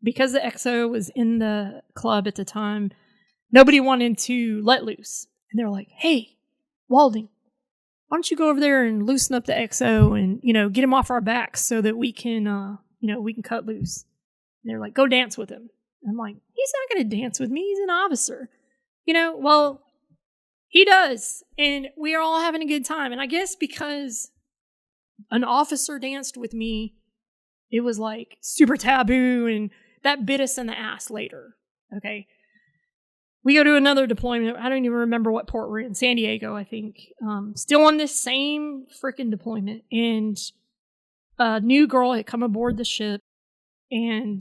because the XO was in the club at the time, nobody wanted to let loose. And they're like, hey, Walding, why don't you go over there and loosen up the XO and, get him off our backs so that we can, we can cut loose. And they're like, go dance with him. And I'm like, he's not going to dance with me. He's an officer. Well, he does. And we are all having a good time. And I guess because an officer danced with me, it was like super taboo, and that bit us in the ass later. Okay. We go to another deployment. I don't even remember what port we're in. San Diego, I think. Still on this same freaking deployment. And a new girl had come aboard the ship, and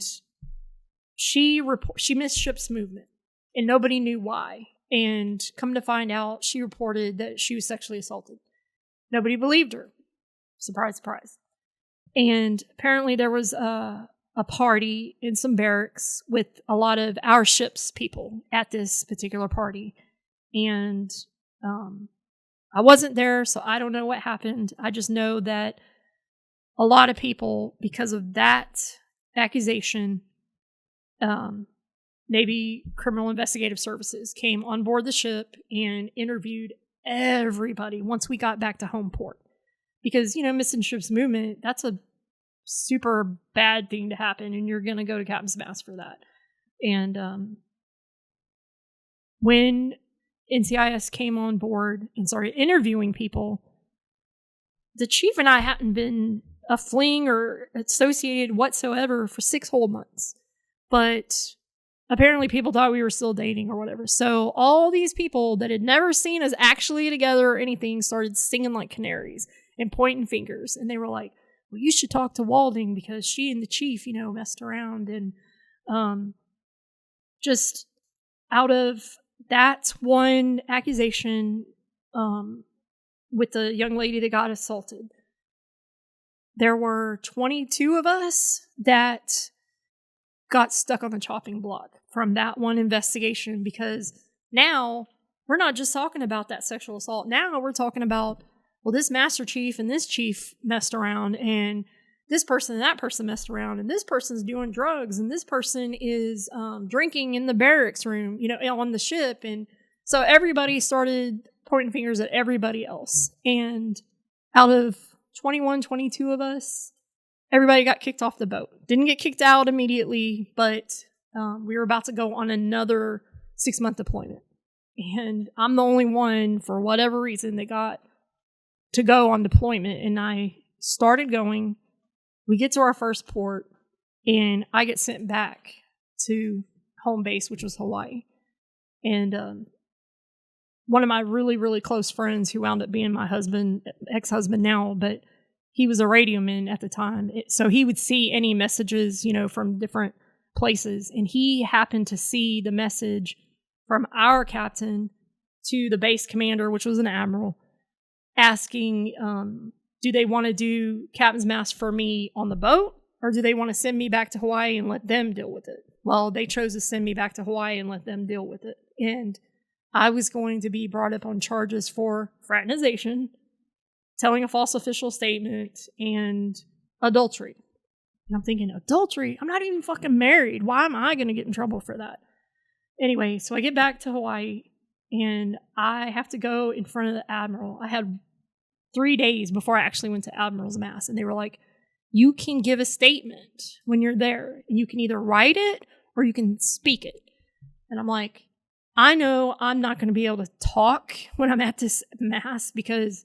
she missed ship's movement, and nobody knew why. And come to find out, she reported that she was sexually assaulted. Nobody believed her. Surprise, surprise. And apparently there was a party in some barracks with a lot of our ship's people at this particular party. And I wasn't there, so I don't know what happened. I just know that a lot of people, because of that accusation, Navy Criminal Investigative Services came on board the ship and interviewed everybody once we got back to home port. Because, missing ship's movement, that's a super bad thing to happen, and you're going to go to Captain's Mast for that. And when NCIS came on board and started interviewing people, the chief and I hadn't been a fling or associated whatsoever for 6 whole months. But apparently people thought we were still dating or whatever. So all these people that had never seen us actually together or anything started singing like canaries and pointing fingers. And they were like, well, you should talk to Walding because she and the chief, messed around. And just out of that one accusation with the young lady that got assaulted, there were 22 of us that got stuck on the chopping block from that one investigation, because now we're not just talking about that sexual assault. Now we're talking about, well, this master chief and this chief messed around, and this person and that person messed around, and this person's doing drugs, and this person is drinking in the barracks room, on the ship. And so everybody started pointing fingers at everybody else. And out of 21, 22 of us, everybody got kicked off the boat. Didn't get kicked out immediately, but we were about to go on another 6-month deployment. And I'm the only one, for whatever reason, that got to go on deployment. And I started going. We get to our first port, and I get sent back to home base, which was Hawaii. And one of my really, really close friends, who wound up being my ex-husband now, but he was a radioman at the time. So he would see any messages, from different places. And he happened to see the message from our captain to the base commander, which was an admiral, asking, do they want to do captain's mast for me on the boat, or do they want to send me back to Hawaii and let them deal with it? Well, they chose to send me back to Hawaii and let them deal with it. And I was going to be brought up on charges for fraternization, telling a false official statement, and adultery. And I'm thinking, adultery? I'm not even fucking married. Why am I going to get in trouble for that? Anyway, so I get back to Hawaii, and I have to go in front of the admiral. I had 3 days before I actually went to Admiral's Mass, and they were like, you can give a statement when you're there, and you can either write it or you can speak it. And I'm like, I know I'm not going to be able to talk when I'm at this Mass because,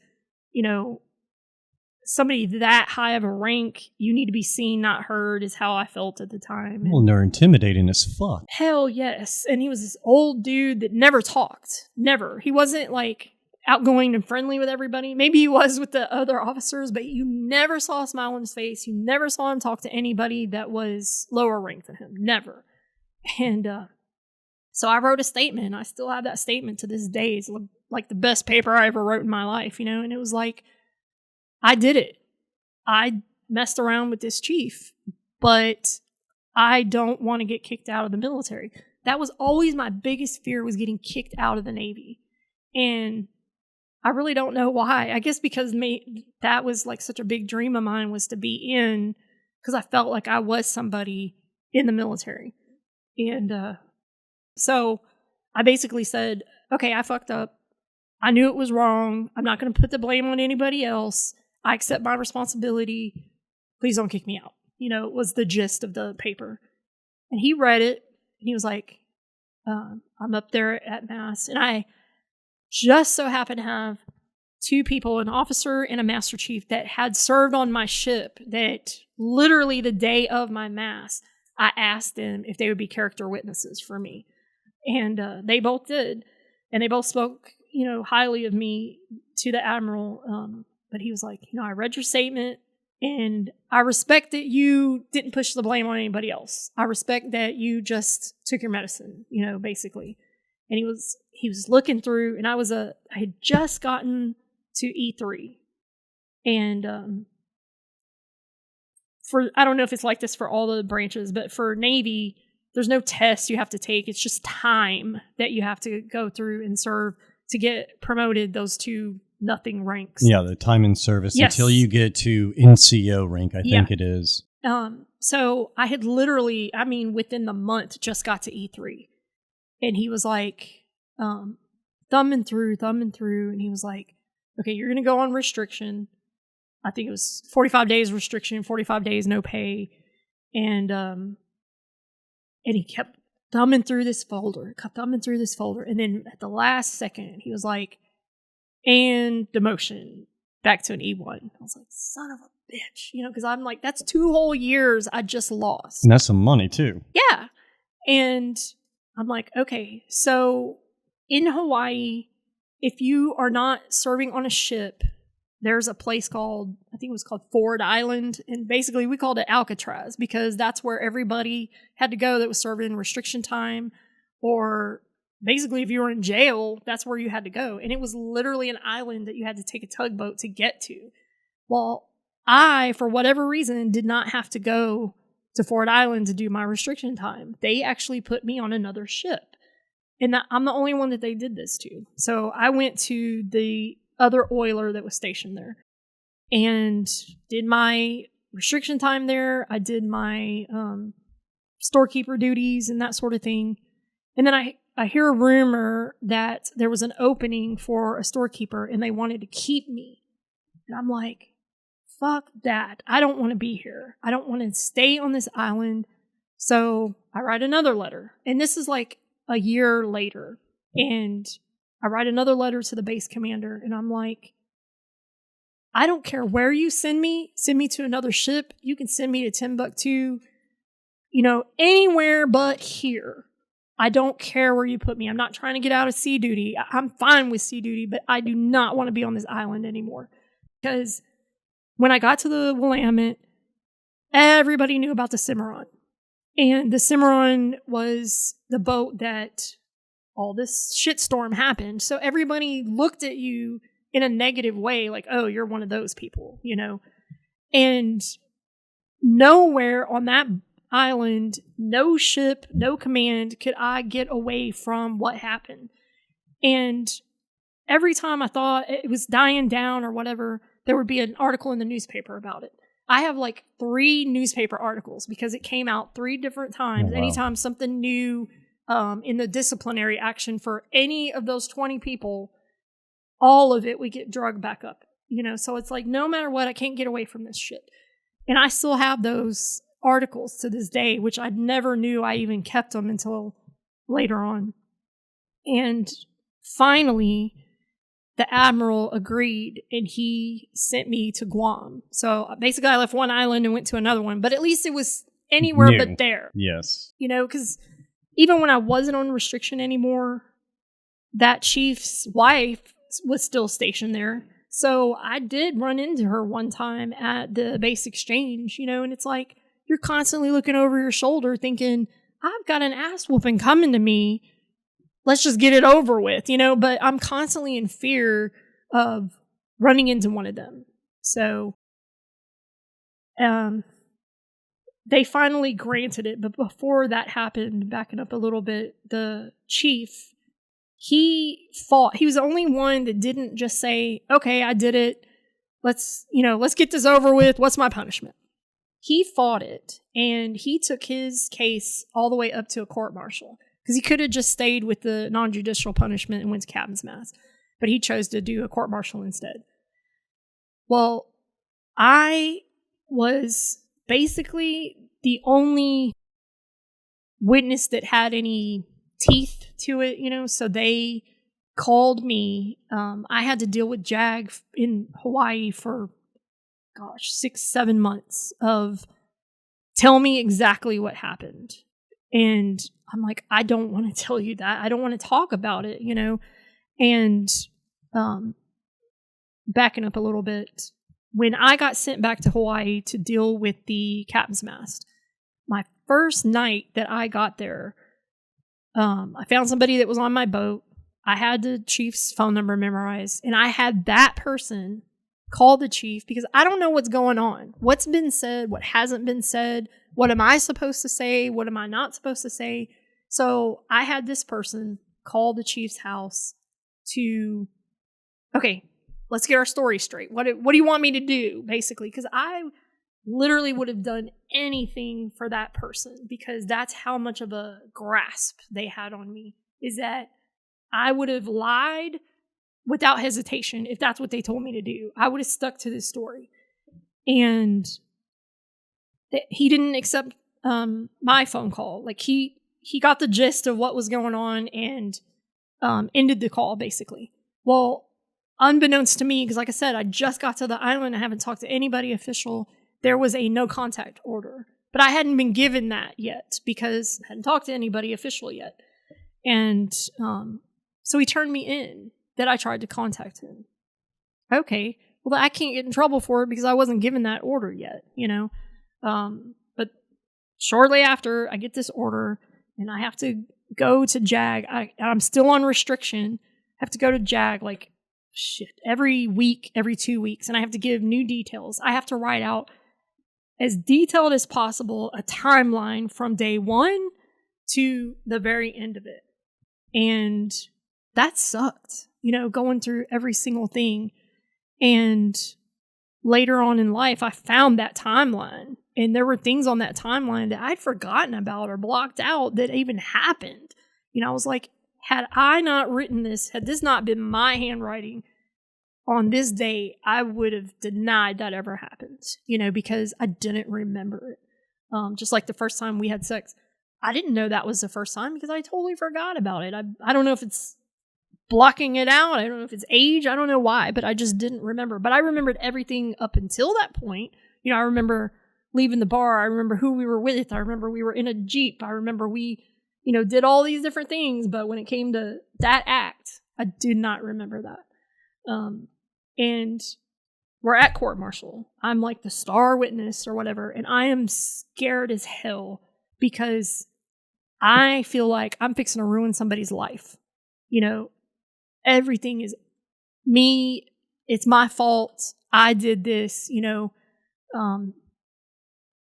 somebody that high of a rank, you need to be seen, not heard, is how I felt at the time. Well, and they're intimidating as fuck. Hell yes. And he was this old dude that never talked. Never. He wasn't like outgoing and friendly with everybody. Maybe he was with the other officers, but you never saw a smile on his face. You never saw him talk to anybody that was lower ranked than him. Never. And so I wrote a statement. I still have that statement to this day. It's like the best paper I ever wrote in my life, and it was like, I did it. I messed around with this chief, but I don't want to get kicked out of the military. That was always my biggest fear, was getting kicked out of the Navy. And I really don't know why. I guess because that was like such a big dream of mine, was to be in, because I felt like I was somebody in the military. And so I basically said, okay, I fucked up. I knew it was wrong. I'm not going to put the blame on anybody else. I accept my responsibility. Please don't kick me out. Was the gist of the paper. And he read it, and he was like, I'm up there at Mass. And I just so happened to have 2 people, an officer and a master chief, that had served on my ship, that literally the day of my Mass, I asked them if they would be character witnesses for me. And they both did. And they both spoke, highly of me to the admiral. But he was like, I read your statement, and I respect that you didn't push the blame on anybody else. I respect that you just took your medicine, basically. And he was looking through, and I had just gotten to E3. And I don't know if it's like this for all the branches, but for Navy, there's no test you have to take. It's just time that you have to go through and serve to get promoted those 2 nothing ranks. Yeah, the time in service, yes, until you get to NCO rank, I think it is. So I had literally, within the month, just got to E3. And he was like, thumbing through, and he was like, okay, you're going to go on restriction. I think it was 45 days restriction, 45 days no pay. And he kept thumbing through this folder. And then at the last second, he was like, and demotion. back to an E1. I was like, son of a bitch, because I'm like, that's 2 whole years I just lost. And that's some money too. Yeah. And I'm like, okay, so in Hawaii, if you are not serving on a ship, there's a place called, I think it was called Ford Island. And basically we called it Alcatraz because that's where everybody had to go that was serving restriction time, or basically if you were in jail, that's where you had to go. And it was literally an island that you had to take a tugboat to get to. Well, I, for whatever reason, did not have to go to Ford Island to do my restriction time. They actually put me on another ship. And I'm the only one that they did this to. So I went to the other oiler that was stationed there and did my restriction time there. I did my storekeeper duties and that sort of thing. And then I hear a rumor that there was an opening for a storekeeper and they wanted to keep me. And I'm like, fuck that. I don't want to be here. I don't want to stay on this island. So I write another letter. And this is like a year later. And I write another letter to the base commander. And I'm like, I don't care where you send me to another ship. You can send me to Timbuktu, anywhere but here. I don't care where you put me. I'm not trying to get out of sea duty. I'm fine with sea duty, but I do not want to be on this island anymore. Because when I got to the Willamette, everybody knew about the Cimarron. And the Cimarron was the boat that all this shitstorm happened. So everybody looked at you in a negative way, like, oh, you're one of those people, And nowhere on that island, no ship, no command could I get away from what happened. And every time I thought it was dying down or whatever, there would be an article in the newspaper about it. I have like 3 newspaper articles because it came out 3 different times. Oh, wow. Anytime something new in the disciplinary action for any of those 20 people, all of it would get drugged back up. So it's like, no matter what, I can't get away from this shit. And I still have those articles to this day, which I never knew I even kept them until later on. And finally, the admiral agreed and he sent me to Guam. So basically I left one island and went to another one, but at least it was anywhere New. but there. Yes. Because even when I wasn't on restriction anymore, that chief's wife was still stationed there. So I did run into her one time at the base exchange, and it's like, you're constantly looking over your shoulder thinking, I've got an ass whooping coming to me. Let's just get it over with, but I'm constantly in fear of running into one of them. So, they finally granted it. But before that happened, backing up a little bit, the chief, he fought. He was the only one that didn't just say, okay, I did it. Let's get this over with. What's my punishment? He fought it, and he took his case all the way up to a court-martial. Because he could have just stayed with the non-judicial punishment and went to captain's mast. But he chose to do a court-martial instead. Well, I was basically the only witness that had any teeth to it, so they called me. I had to deal with JAG in Hawaii for, 6-7 months of tell me exactly what happened. And I'm like, I don't want to tell you that. I don't want to talk about it, And backing up a little bit, when I got sent back to Hawaii to deal with the captain's mast, my first night that I got there, I found somebody that was on my boat. I had the chief's phone number memorized, and I had that person call the chief because I don't know what's going on. What's been said, what hasn't been said, what am I supposed to say, what am I not supposed to say? So I had this person call the chief's house to, okay, let's get our story straight. What do you want me to do, basically? Because I literally would have done anything for that person because that's how much of a grasp they had on me, is that I would have lied without hesitation if that's what they told me to do. I would have stuck to this story. And he didn't accept my phone call. Like he got the gist of what was going on and ended the call, basically. Well, unbeknownst to me, because like I said, I just got to the island. I haven't talked to anybody official. There was a no contact order, but I hadn't been given that yet because I hadn't talked to anybody official yet. And so he turned me in that I tried to contact him. Okay, well, I can't get in trouble for it because I wasn't given that order yet, But shortly after, I get this order and I have to go to JAG. I'm still on restriction. I have to go to JAG every week, every 2 weeks, and I have to give new details. I have to write out as detailed as possible a timeline from day one to the very end of it. And that sucked, going through every single thing. And later on in life, I found that timeline. And there were things on that timeline that I'd forgotten about or blocked out that even happened. I was like, had I not written this, had this not been my handwriting on this day, I would have denied that ever happened, because I didn't remember it. Just like the first time we had sex, I didn't know that was the first time because I totally forgot about it. I don't know if it's blocking it out. I don't know if it's age. I don't know why, but I just didn't remember. But I remembered everything up until that point. I remember leaving the bar. I remember who we were with. I remember we were in a Jeep. I remember we, did all these different things. But when it came to that act, I did not remember that. And we're at court martial. I'm like the star witness or whatever. And I am scared as hell because I feel like I'm fixing to ruin somebody's life. Everything is me. It's my fault. I did this,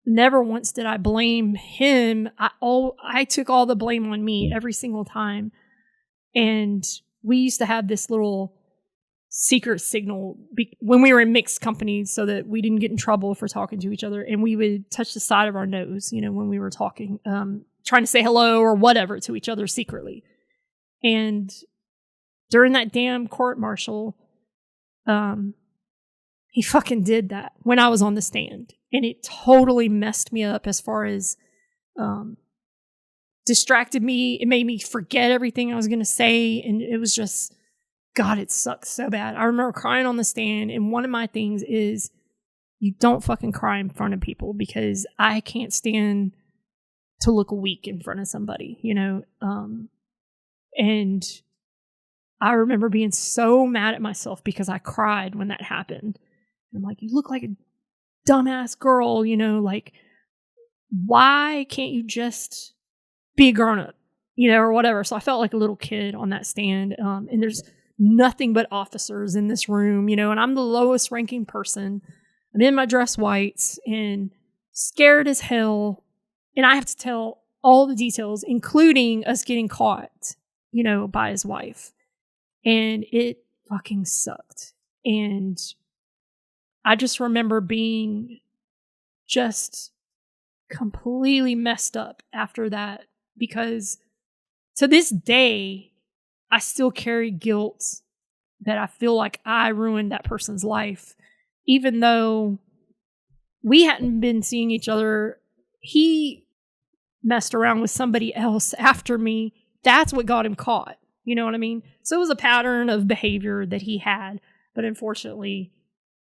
never once did I blame him. I took all the blame on me every single time. And we used to have this little secret signal when we were in mixed companies so that we didn't get in trouble for talking to each other. And we would touch the side of our nose, when we were talking, trying to say hello or whatever to each other secretly. And during that damn court martial, he fucking did that when I was on the stand. And it totally messed me up as far as distracted me. It made me forget everything I was going to say. And it was just, God, it sucks so bad. I remember crying on the stand. And one of my things is you don't fucking cry in front of people because I can't stand to look weak in front of somebody, and I remember being so mad at myself because I cried when that happened. I'm like, you look like a dumbass girl, why can't you just be a grown up, or whatever. So I felt like a little kid on that stand. And there's nothing but officers in this room, and I'm the lowest ranking person. I'm in my dress whites and scared as hell. And I have to tell all the details, including us getting caught, by his wife. And it fucking sucked. And I just remember being just completely messed up after that because to this day, I still carry guilt that I feel like I ruined that person's life. Even though we hadn't been seeing each other, he messed around with somebody else after me. That's what got him caught. You know what I mean? So it was a pattern of behavior that he had. But unfortunately,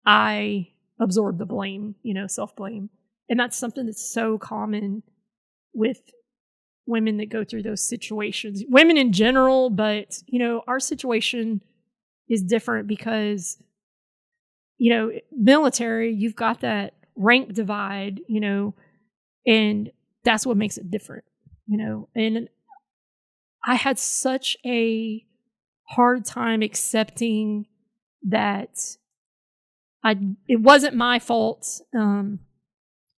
I absorbed the blame, self-blame. And that's something that's so common with women that go through those situations. Women in general, but, our situation is different because, military, you've got that rank divide, and that's what makes it different, And I had such a hard time accepting that it wasn't my fault.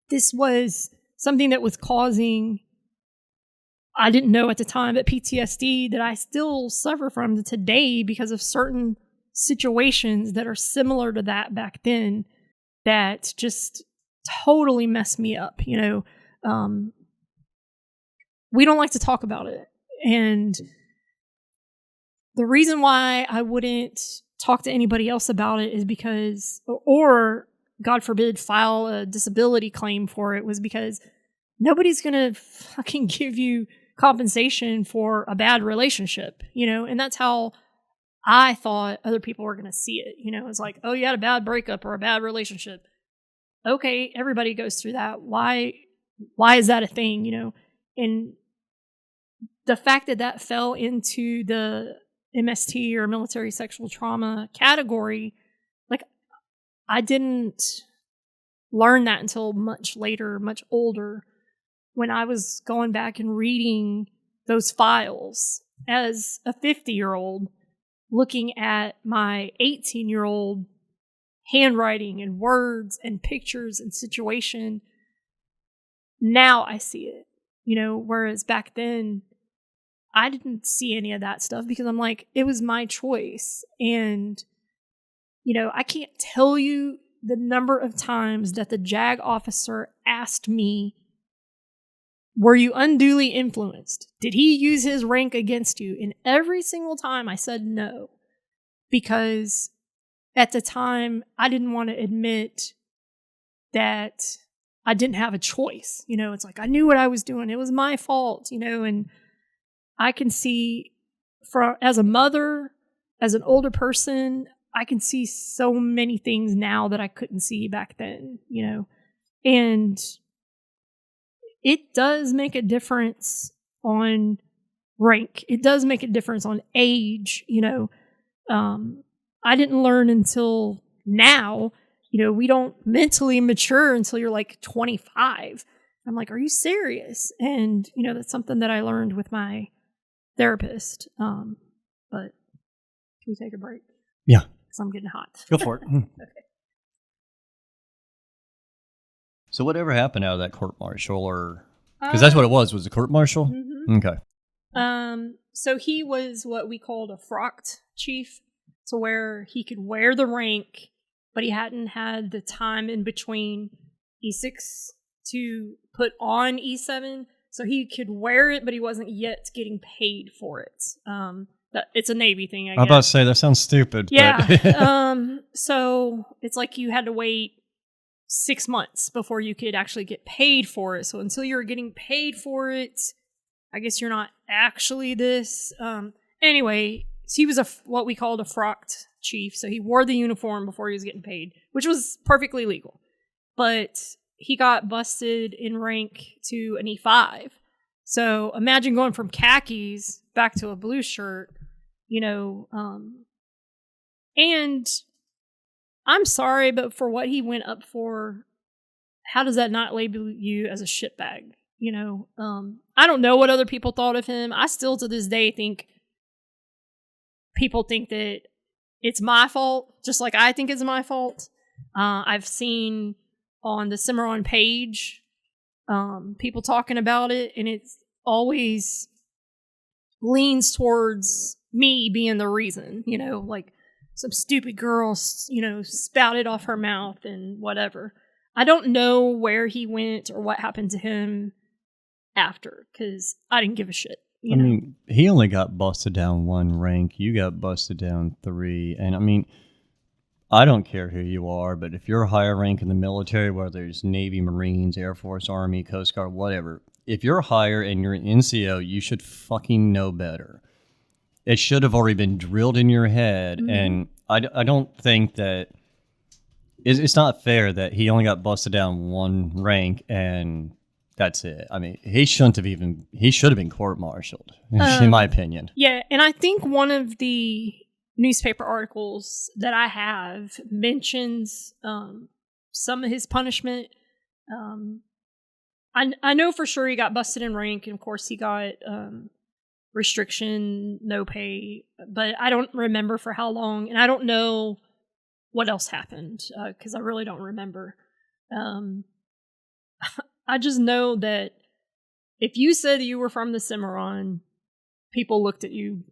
This was something that was causing, I didn't know at the time, but PTSD that I still suffer from today because of certain situations that are similar to that back then that just totally messed me up. We don't like to talk about it. And the reason why I wouldn't talk to anybody else about it is because, or God forbid, file a disability claim for it, was because nobody's going to fucking give you compensation for a bad relationship, and that's how I thought other people were going to see it. You know, it's like, oh, you had a bad breakup or a bad relationship. Okay, everybody goes through that. Why is that a thing, you know? And the fact that that fell into the MST or military sexual trauma category, like, I didn't learn that until much later, much older, when I was going back and reading those files as a 50-year-old, looking at my 18-year-old handwriting and words and pictures and situation. Now I see it, you know, whereas back then I didn't see any of that stuff because I'm like, it was my choice. And, you know, I can't tell you the number of times that the JAG officer asked me, were you unduly influenced? Did he use his rank against you? And every single time I said no, because at the time I didn't want to admit that I didn't have a choice. You know, it's like I knew what I was doing. It was my fault, you know, and I can see as a mother, as an older person, I can see so many things now that I couldn't see back then, you know, and it does make a difference on rank. It does make a difference on age, you know. I didn't learn until now, you know, we don't mentally mature until you're like 25. I'm like, are you serious? And, you know, that's something that I learned with my therapist. But can we take a break? Yeah. Because I'm getting hot. Go for it. Okay. So whatever happened out of that court-martial, or because that's what it was a court-martial? Mm-hmm. Okay. So he was what we called a frocked chief, to where he could wear the rank, but he hadn't had the time in between E6 to put on E7. So he could wear it, but he wasn't yet getting paid for it. It's a Navy thing, I guess. I'm about to say, that sounds stupid. Yeah. But So it's like you had to wait 6 months before you could actually get paid for it. So until you're getting paid for it, I guess you're not actually this. Anyway, so he was what we called a frocked chief. So he wore the uniform before he was getting paid, which was perfectly legal. But he got busted in rank to an E5. So imagine going from khakis back to a blue shirt, you know. And I'm sorry, but for what he went up for, how does that not label you as a shitbag? You know, I don't know what other people thought of him. I still to this day think people think that it's my fault, just like I think it's my fault. I've seen on the Cimarron page people talking about it, and it's always leans towards me being the reason, you know, like some stupid girl, you know, spouted off her mouth and whatever. I don't know where he went or what happened to him after, because I didn't give a shit. I mean, he only got busted down 1 rank. You got busted down 3. And I mean, I don't care who you are, but if you're a higher rank in the military, whether it's Navy, Marines, Air Force, Army, Coast Guard, whatever, if you're higher and you're an NCO, you should fucking know better. It should have already been drilled in your head. Mm-hmm. And I don't think that it's not fair that he only got busted down 1 rank and that's it. I mean, he should have been court-martialed, in my opinion. Yeah, and I think one of the newspaper articles that I have mentions some of his punishment. I know for sure he got busted in rank, and of course he got restriction, no pay, but I don't remember for how long, and I don't know what else happened, because I really don't remember. I just know that if you said you were from the Cimarron, people looked at you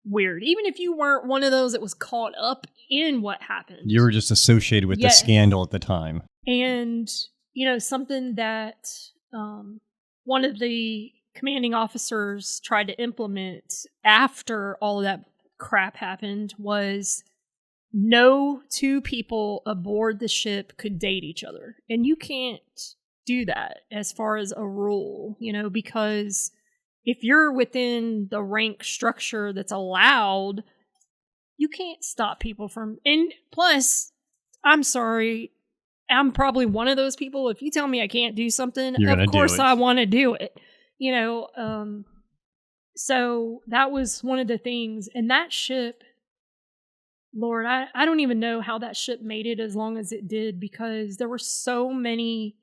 weird. Even if you weren't one of those that was caught up in what happened. You were just associated with the scandal at the time. And, you know, something that one of the commanding officers tried to implement after all of that crap happened was no 2 people aboard the ship could date each other. And you can't do that as far as a rule, you know, because if you're within the rank structure that's allowed, you can't stop people from, and plus, I'm sorry, I'm probably one of those people. If you tell me I can't do something, of course I want to do it. You know, so that was one of the things. And that ship, Lord, I don't even know how that ship made it as long as it did, because there were so many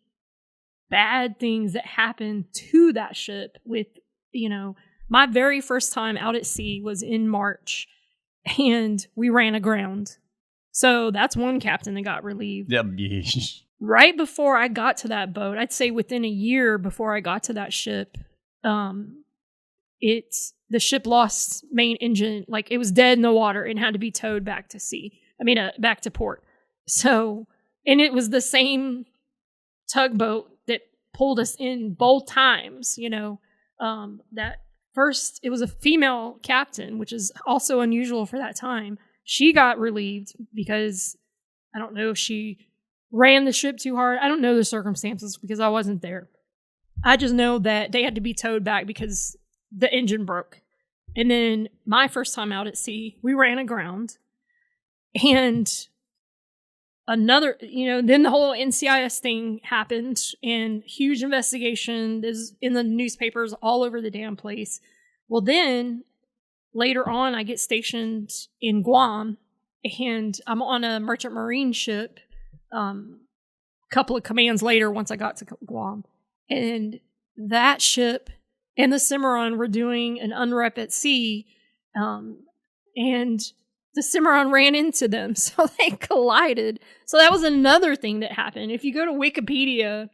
bad things that happened to that ship with, you know, my very first time out at sea was in March, and we ran aground. So that's one captain that got relieved. Yep. Right before I got to that boat, I'd say within a year before I got to that ship, the ship lost main engine. Like, it was dead in the water and had to be towed back to sea. Back to port. So, and it was the same tugboat that pulled us in both times, you know. That first, it was a female captain, which is also unusual for that time. She got relieved because I don't know if she ran the ship too hard. I don't know the circumstances because I wasn't there. I just know that they had to be towed back because the engine broke. And then my first time out at sea, we ran aground. And another, you know, then the whole NCIS thing happened, and huge investigation. There's in the newspapers all over the damn place. Well, then later on, I get stationed in Guam, and I'm on a merchant marine ship. A couple of commands later, once I got to Guam, and that ship and the Cimarron were doing an unrep at sea, and the Cimarron ran into them, so they collided. So that was another thing that happened. If you go to Wikipedia,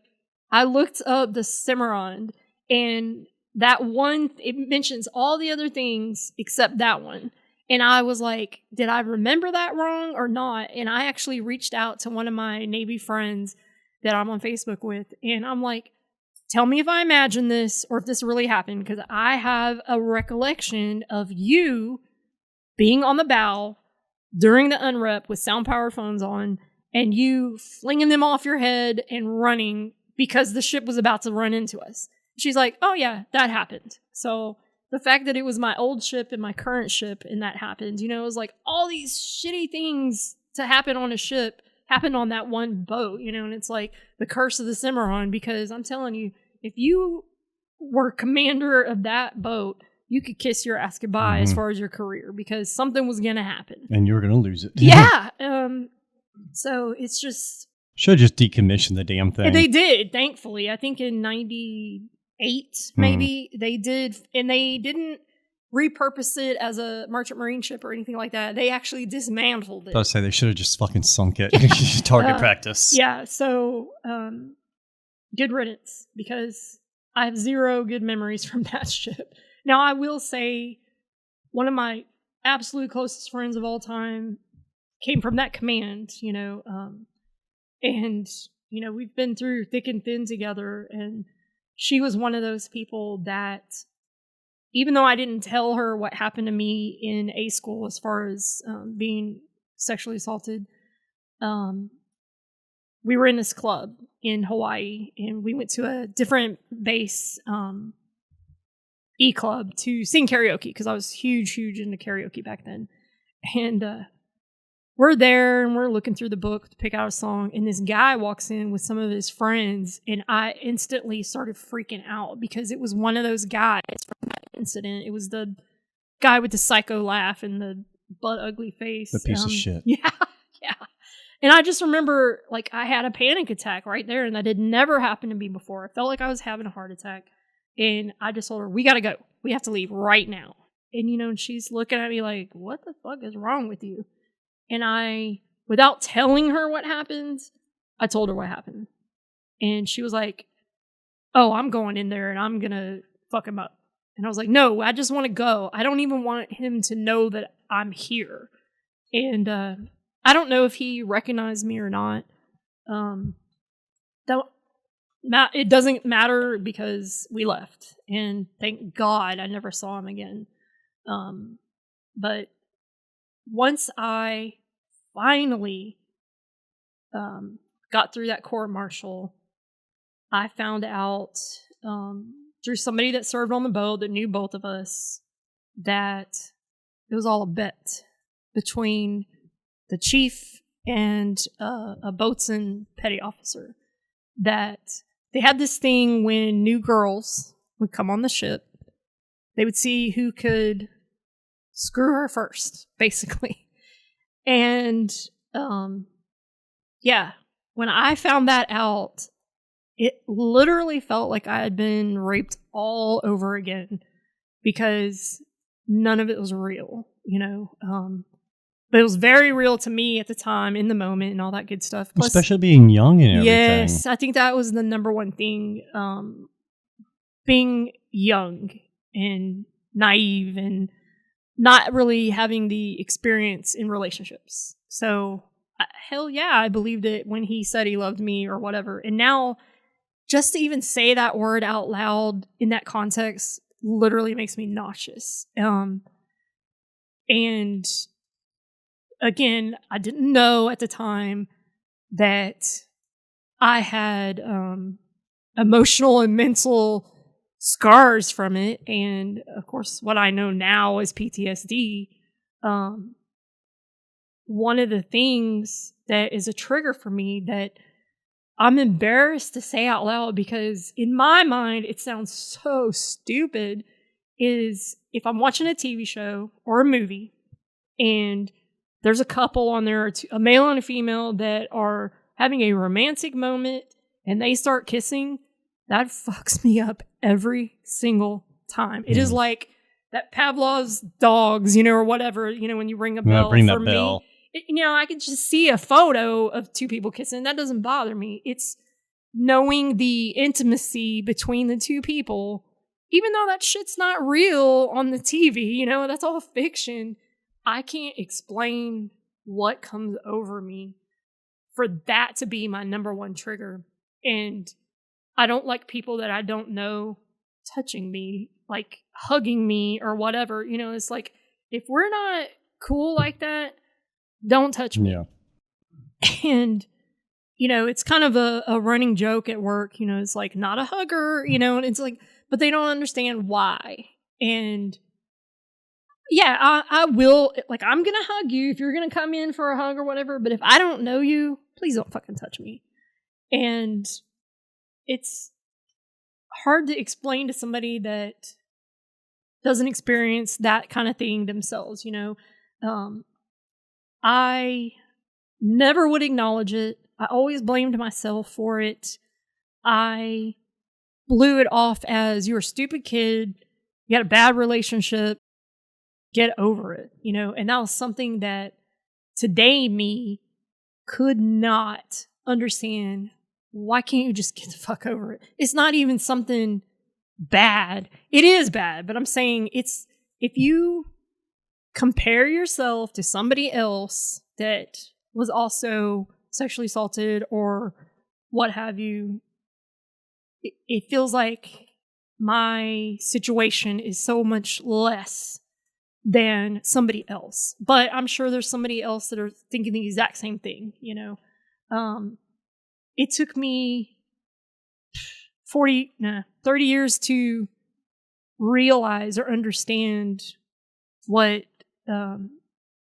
I looked up the Cimarron, and that one, it mentions all the other things except that one. And I was like, did I remember that wrong or not? And I actually reached out to one of my Navy friends that I'm on Facebook with, and I'm like, tell me if I imagine this or if this really happened, because I have a recollection of you being on the bow during the unrep with sound-powered phones on, and you flinging them off your head and running because the ship was about to run into us. She's like, oh yeah, that happened. So the fact that it was my old ship and my current ship and that happened, you know, it was like all these shitty things to happen on a ship happened on that one boat, you know, and it's like the curse of the Cimarron, because I'm telling you, if you were commander of that boat, you could kiss your ass goodbye as far as your career, because something was going to happen. And you were going to lose it. Yeah. So it's just... Should have just decommissioned the damn thing. They did, thankfully. I think in 98, maybe, they did. And they didn't repurpose it as a merchant marine ship or anything like that. They actually dismantled it. I was say they should have just fucking sunk it. Target practice. Yeah, so good riddance, because I have zero good memories from that ship. Now, I will say one of my absolute closest friends of all time came from that command, you know, and, you know, we've been through thick and thin together, and she was one of those people that, even though I didn't tell her what happened to me in A school as far as being sexually assaulted, we were in this club in Hawaii, and we went to a different base E-club to sing karaoke, because I was huge into karaoke back then. And we're there, and we're looking through the book to pick out a song, and this guy walks in with some of his friends, and I instantly started freaking out, because it was one of those guys from that incident. It was the guy with the psycho laugh and the butt ugly face. The piece of shit. Yeah. And I just remember, like, I had a panic attack right there, and that had never happened to me before. I felt like I was having a heart attack. And I just told her, we got to go. We have to leave right now. And, you know, she's looking at me like, what the fuck is wrong with you? And I, without telling her what happened, I told her what happened. And she was like, oh, I'm going in there and I'm going to fuck him up. And I was like, no, I just want to go. I don't even want him to know that I'm here. And I don't know if he recognized me or not. It doesn't matter, because we left, and thank God I never saw him again. But once I finally got through that court-martial, I found out through somebody that served on the boat that knew both of us that it was all a bet between the chief and a boatswain petty officer. That they had this thing when new girls would come on the ship, they would see who could screw her first, basically. And yeah, when I found that out, it literally felt like I had been raped all over again, because none of it was real, but it was very real to me at the time, in the moment, and all that good stuff. Plus, especially being young and everything. Yes, I think that was the number one thing. Being young and naive and not really having the experience in relationships. So, hell yeah, I believed it when he said he loved me or whatever. And now, just to even say that word out loud in that context literally makes me nauseous. And again, I didn't know at the time that I had emotional and mental scars from it. And of course, what I know now is PTSD. One of the things that is a trigger for me that I'm embarrassed to say out loud, because in my mind, it sounds so stupid, is if I'm watching a TV show or a movie and there's a couple on there, a male and a female, that are having a romantic moment and they start kissing, that fucks me up every single time. It is like that Pavlov's dogs, or whatever, when you ring a bell. Ring for that me, bell. I could just see a photo of two people kissing. That doesn't bother me. It's knowing the intimacy between the two people, even though that shit's not real on the TV, that's all fiction. I can't explain what comes over me for that to be my number one trigger. And I don't like people that I don't know touching me, like hugging me or whatever. It's like, if we're not cool like that, don't touch me. Yeah. And, it's kind of a running joke at work, it's like, not a hugger, and it's like, but they don't understand why. And yeah, I will, like, I'm going to hug you if you're going to come in for a hug or whatever. But if I don't know you, please don't fucking touch me. And it's hard to explain to somebody that doesn't experience that kind of thing themselves, I never would acknowledge it. I always blamed myself for it. I blew it off as, you're a stupid kid, you had a bad relationship, get over it, and that was something that today me could not understand. Why can't you just get the fuck over it? It's not even something bad. It is bad, but I'm saying it's, if you compare yourself to somebody else that was also sexually assaulted or what have you, it feels like my situation is so much less than somebody else. But I'm sure there's somebody else that are thinking the exact same thing, It took me 30 years to realize or understand what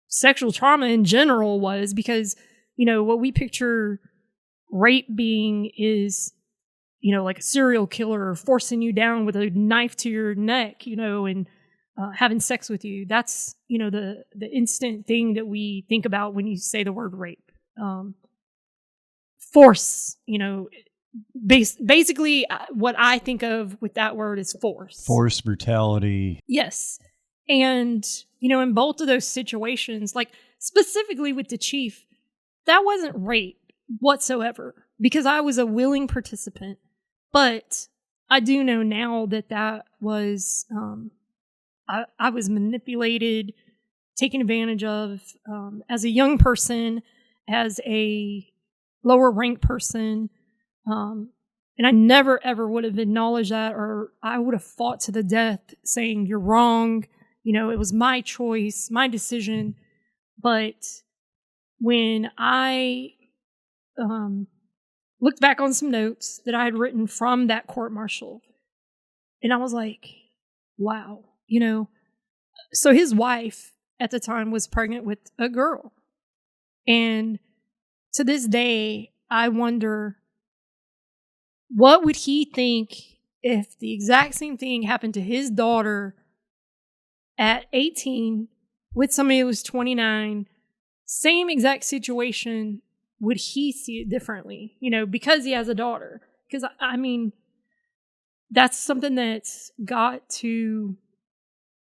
sexual trauma in general was, because, what we picture rape being is, like a serial killer forcing you down with a knife to your neck, and having sex with you. That's, the instant thing that we think about when you say the word rape. Force, basically what I think of with that word is force. Force, brutality. Yes. And, in both of those situations, like specifically with the chief, that wasn't rape whatsoever, because I was a willing participant. But I do know now that was, I was manipulated, taken advantage of, as a young person, as a lower ranked person. And I never ever would have acknowledged that, or I would have fought to the death saying, you're wrong. It was my choice, my decision. But when I looked back on some notes that I had written from that court martial, and I was like, wow, So his wife, at the time was pregnant with a girl. And to this day, I wonder, what would he think if the exact same thing happened to his daughter at 18 with somebody who was 29, same exact situation? Would he see it differently, because he has a daughter? Because, I mean, that's something that's got to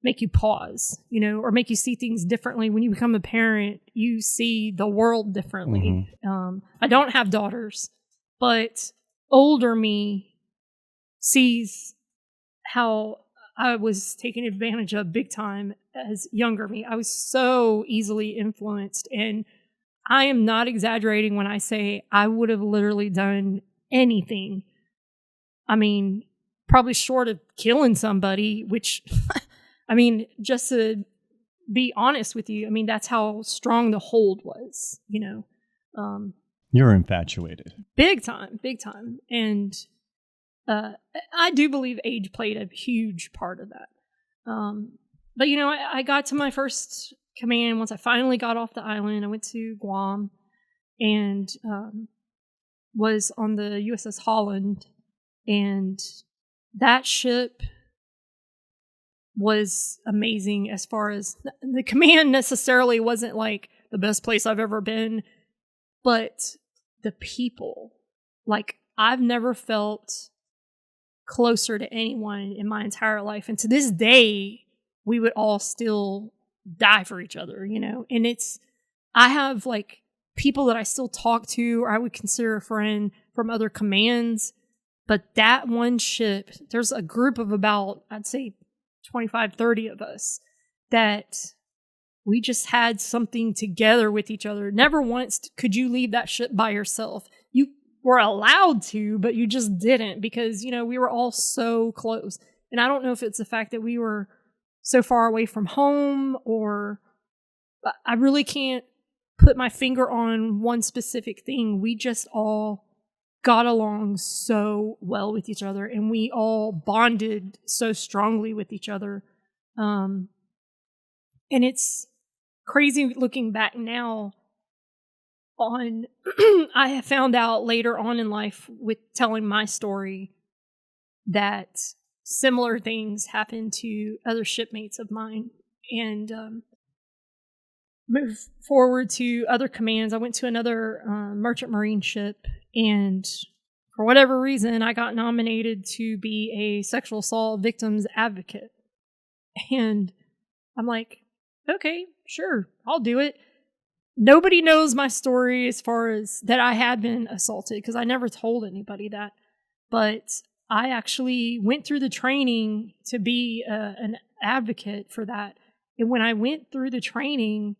make you pause, or make you see things differently. When you become a parent, you see the world differently. Mm-hmm. I don't have daughters, but older me sees how I was taken advantage of big time as younger me. I was so easily influenced, and I am not exaggerating when I say I would have literally done anything. I mean, probably short of killing somebody, which, I mean, just to be honest with you, I mean, that's how strong the hold was, You're infatuated. Big time. And I do believe age played a huge part of that. But, I got to my first command once I finally got off the island. I went to Guam and was on the USS Holland. And that ship was amazing. As far as the command necessarily wasn't like the best place I've ever been, but the people, like, I've never felt closer to anyone in my entire life. And to this day, we would all still die for each other, and I have like people that I still talk to, or I would consider a friend from other commands. But that one ship, there's a group of about, I'd say 25, 30 of us that we just had something together with each other. Never once could you leave that ship by yourself. You were allowed to, but you just didn't, because, we were all so close. And I don't know if it's the fact that we were so far away from home, or I really can't put my finger on one specific thing. We just all got along so well with each other, and we all bonded so strongly with each other. And it's crazy looking back now on, I have found out later on in life with telling my story that similar things happened to other shipmates of mine. And move forward to other commands. I went to another merchant marine ship, and for whatever reason, I got nominated to be a sexual assault victims advocate. And I'm like, okay, sure, I'll do it. Nobody knows my story as far as that I had been assaulted, because I never told anybody that. But I actually went through the training to be an advocate for that. And when I went through the training,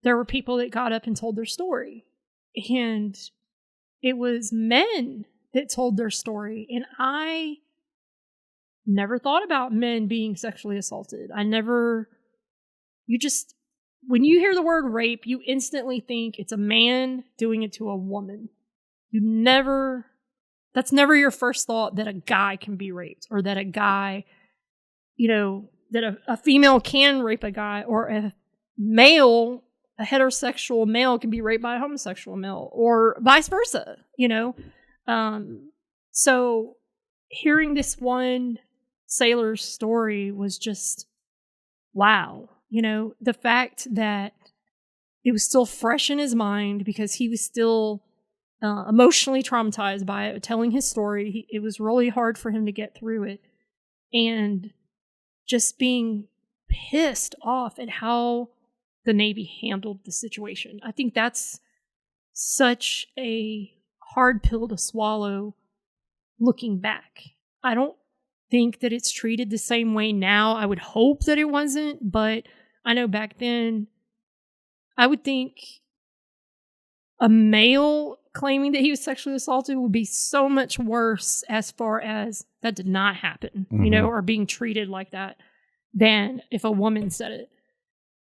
there were people that got up and told their story. And it was men that told their story. And I never thought about men being sexually assaulted. When you hear the word rape, you instantly think it's a man doing it to a woman. That's never your first thought, that a guy can be raped, or that a guy, that a female can rape a guy, or a heterosexual male can be raped by a homosexual male, or vice versa, So hearing this one sailor's story was just, wow. The fact that it was still fresh in his mind, because he was still emotionally traumatized by it, telling his story. It was really hard for him to get through it. And just being pissed off at how the Navy handled the situation. I think that's such a hard pill to swallow looking back. I don't think that it's treated the same way now. I would hope that it wasn't, but I know back then, I would think a male claiming that he was sexually assaulted would be so much worse, as far as that did not happen, or being treated like that, than if a woman said it.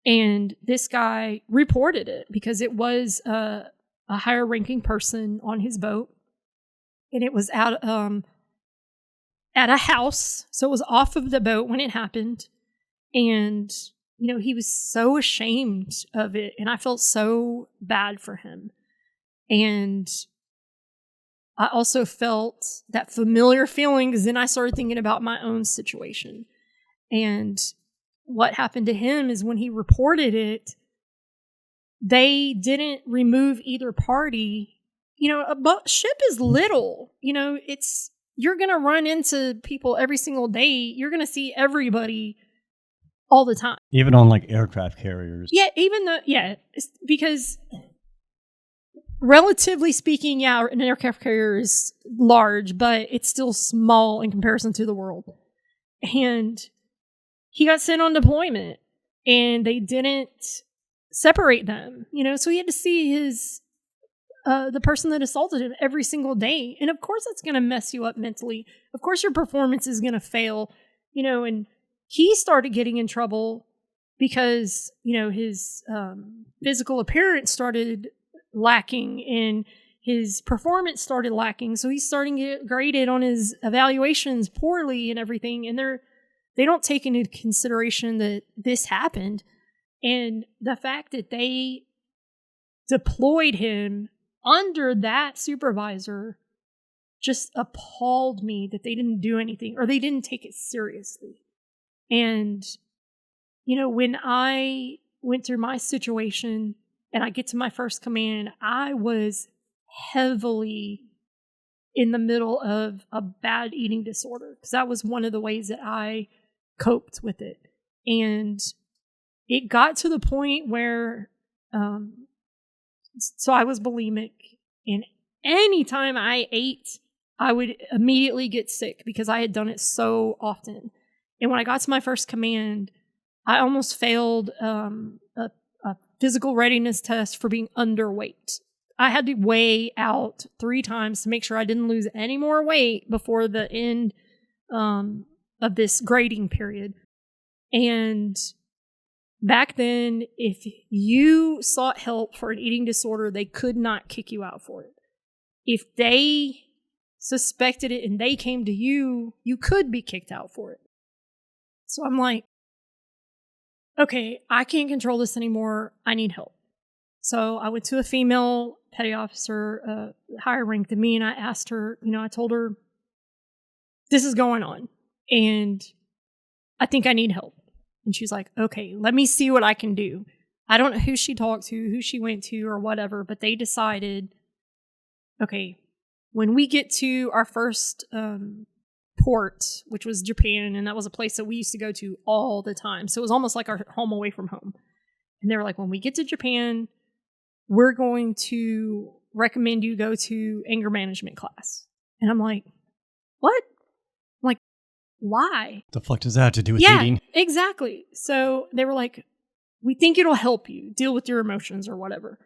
And this guy reported it because it was a higher ranking person on his boat. And it was at a house. So it was off of the boat when it happened. And he was so ashamed of it, and I felt so bad for him. And I also felt that familiar feeling, because then I started thinking about my own situation. And what happened to him is when he reported it, they didn't remove either party. A ship is little. You're going to run into people every single day. You're going to see everybody all the time. Even on like aircraft carriers. Yeah, because relatively speaking, an aircraft carrier is large, but it's still small in comparison to the world. And he got sent on deployment, and they didn't separate them, so he had to see the person that assaulted him every single day. And of course that's going to mess you up mentally. Of course your performance is going to fail, and he started getting in trouble because, his physical appearance started lacking and his performance started lacking. So he's starting to get graded on his evaluations poorly and everything. And they don't take into consideration that this happened. And the fact that they deployed him under that supervisor just appalled me, that they didn't do anything or they didn't take it seriously. And, when I went through my situation and I get to my first command, I was heavily in the middle of a bad eating disorder, because that was one of the ways that I coped with it. And it got to the point where, so I was bulimic, and anytime I ate, I would immediately get sick because I had done it so often. And when I got to my first command, I almost failed a physical readiness test for being underweight. I had to weigh out 3 times to make sure I didn't lose any more weight before the end of this grading period. And back then, if you sought help for an eating disorder, they could not kick you out for it. If they suspected it and they came to you, you could be kicked out for it. So I'm like, okay, I can't control this anymore. I need help. So I went to a female petty officer, higher rank than me, and I asked her, I told her, this is going on, and I think I need help. And she's like, okay, let me see what I can do. I don't know who she talked to, who she went to, or whatever, but they decided, okay, when we get to our first port, which was Japan, and that was a place that we used to go to all the time. So it was almost like our home away from home. And they were like, when we get to Japan, we're going to recommend you go to anger management class. And I'm like, what? I'm like, why? The fuck does that have to do with eating? Exactly. So they were like, we think it'll help you deal with your emotions or whatever.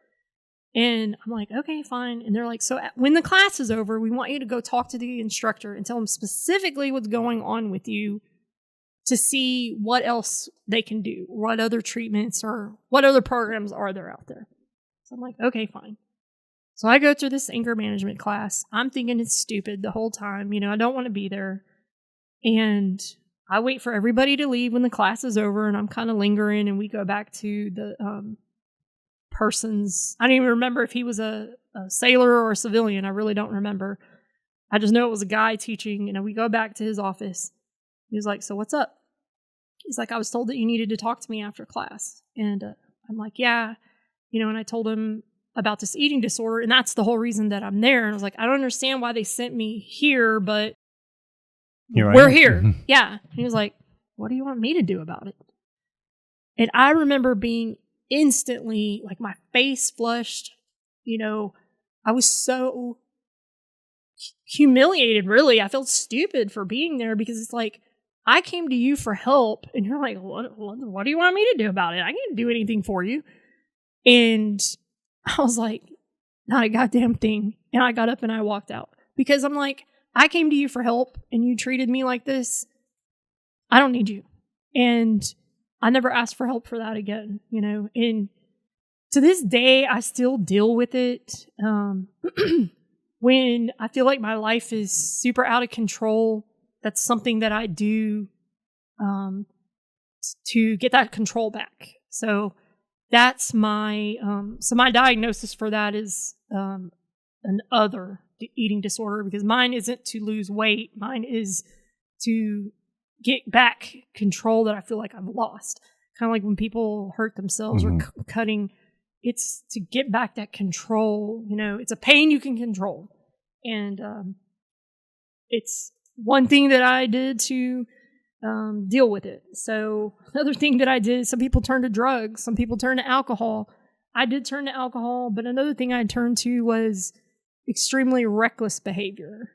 And I'm like, okay, fine. And they're like, so when the class is over, we want you to go talk to the instructor and tell them specifically what's going on with you to see what else they can do, what other treatments or what other programs are there out there. So I'm like, okay, fine. So I go through this anger management class. I'm thinking it's stupid the whole time. I don't want to be there. And I wait for everybody to leave when the class is over, and I'm kind of lingering, and we go back to the person's, I don't even remember if he was a sailor or a civilian. I really don't remember. I just know it was a guy teaching, and we go back to his office. He was like, so what's up? He's like, I was told that you needed to talk to me after class. And I'm like, yeah. And I told him about this eating disorder, and that's the whole reason that I'm there. And I was like, I don't understand why they sent me here, but we're here. Mm-hmm. Yeah. And he was like, what do you want me to do about it? And I remember being instantly, like, my face flushed. I was so humiliated, really. I felt stupid for being there, because it's like, I came to you for help, and you're like, what do you want me to do about it? I can't do anything for you. And I was like, not a goddamn thing. And I got up and I walked out, because I'm like, I came to you for help and you treated me like this. I don't need you. And I never asked for help for that again, and to this day, I still deal with it. When I feel like my life is super out of control, that's something that I do to get that control back. So that's my my diagnosis for that is an other eating disorder, because mine isn't to lose weight. Mine is to get back control that I feel like I've lost. Kind of like when people hurt themselves or cutting, it's to get back that control. It's a pain you can control. And it's one thing that I did to deal with it. So another thing that I did, some people turn to drugs, some people turn to alcohol. I did turn to alcohol, but another thing I turned to was extremely reckless behavior.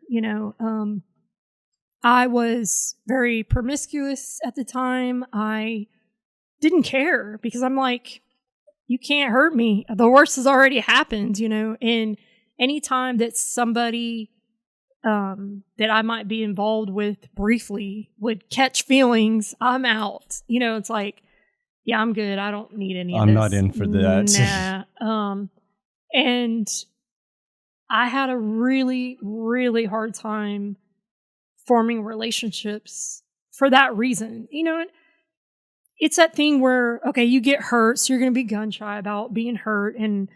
I was very promiscuous at the time. I didn't care because I'm like, you can't hurt me. The worst has already happened, and anytime that somebody that I might be involved with briefly would catch feelings, I'm out. It's like, yeah, I'm good. I don't need any of this. I'm not in for that. Nah. And I had a really, really hard time forming relationships for that reason. It's that thing where, okay, you get hurt, so you're going to be gun shy about being hurt. And,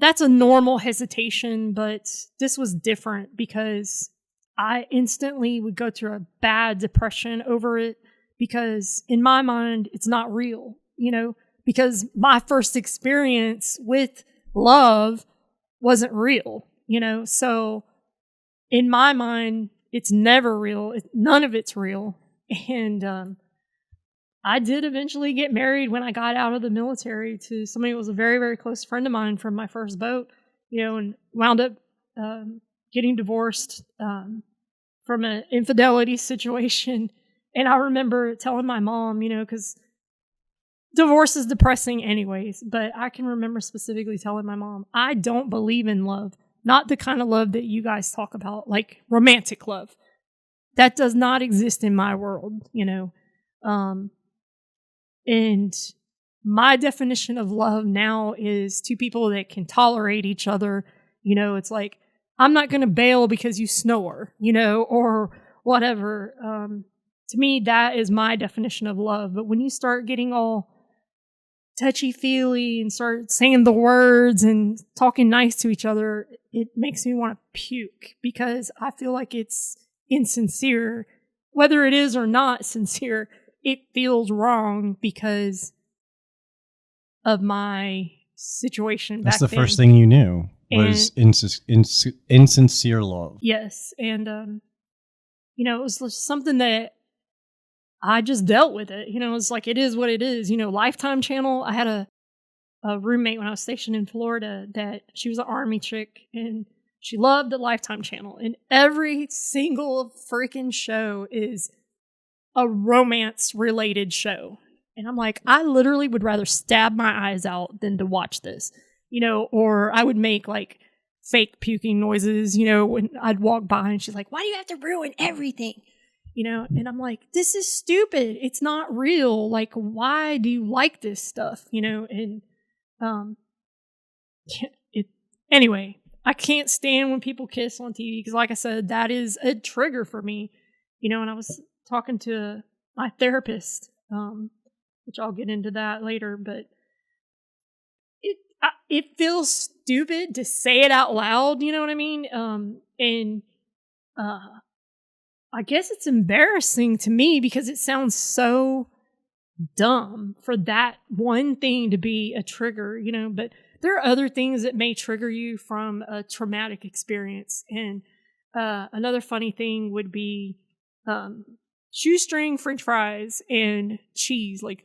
that's a normal hesitation, but this was different because I instantly would go through a bad depression over it because in my mind, it's not real, because my first experience with love wasn't real, so in my mind, it's never real. None of it's real. And I did eventually get married when I got out of the military to somebody who was a very, very close friend of mine from my first boat, and wound up getting divorced from an infidelity situation. And I remember telling my mom, because divorce is depressing anyways, but I can remember specifically telling my mom, I don't believe in love. Not the kind of love that you guys talk about, like romantic love. That does not exist in my world, and my definition of love now is two people that can tolerate each other. It's like, I'm not going to bail because you snore, or whatever. To me, that is my definition of love. But when you start getting all touchy-feely and start saying the words and talking nice to each other, it makes me want to puke because I feel like it's insincere. Whether it is or not sincere, it feels wrong because of my situation back then. That's the first thing you knew was insincere love. Yes. And, it was just something that I just dealt with it. It's like, it is what it is. Lifetime Channel, I had a roommate when I was stationed in Florida that she was an Army chick and she loved the Lifetime Channel. And every single freaking show is a romance-related show. And I'm like, I literally would rather stab my eyes out than to watch this. Or I would make like fake puking noises, when I'd walk by and she's like, why do you have to ruin everything? And I'm like, this is stupid. It's not real. Like, why do you like this stuff? And anyway, I can't stand when people kiss on TV because, like I said, that is a trigger for me. And I was talking to my therapist, which I'll get into that later, but it feels stupid to say it out loud, you know what I mean? And I guess it's embarrassing to me because it sounds so dumb for that one thing to be a trigger, but there are other things that may trigger you from a traumatic experience. And another funny thing would be shoestring French fries and cheese, like,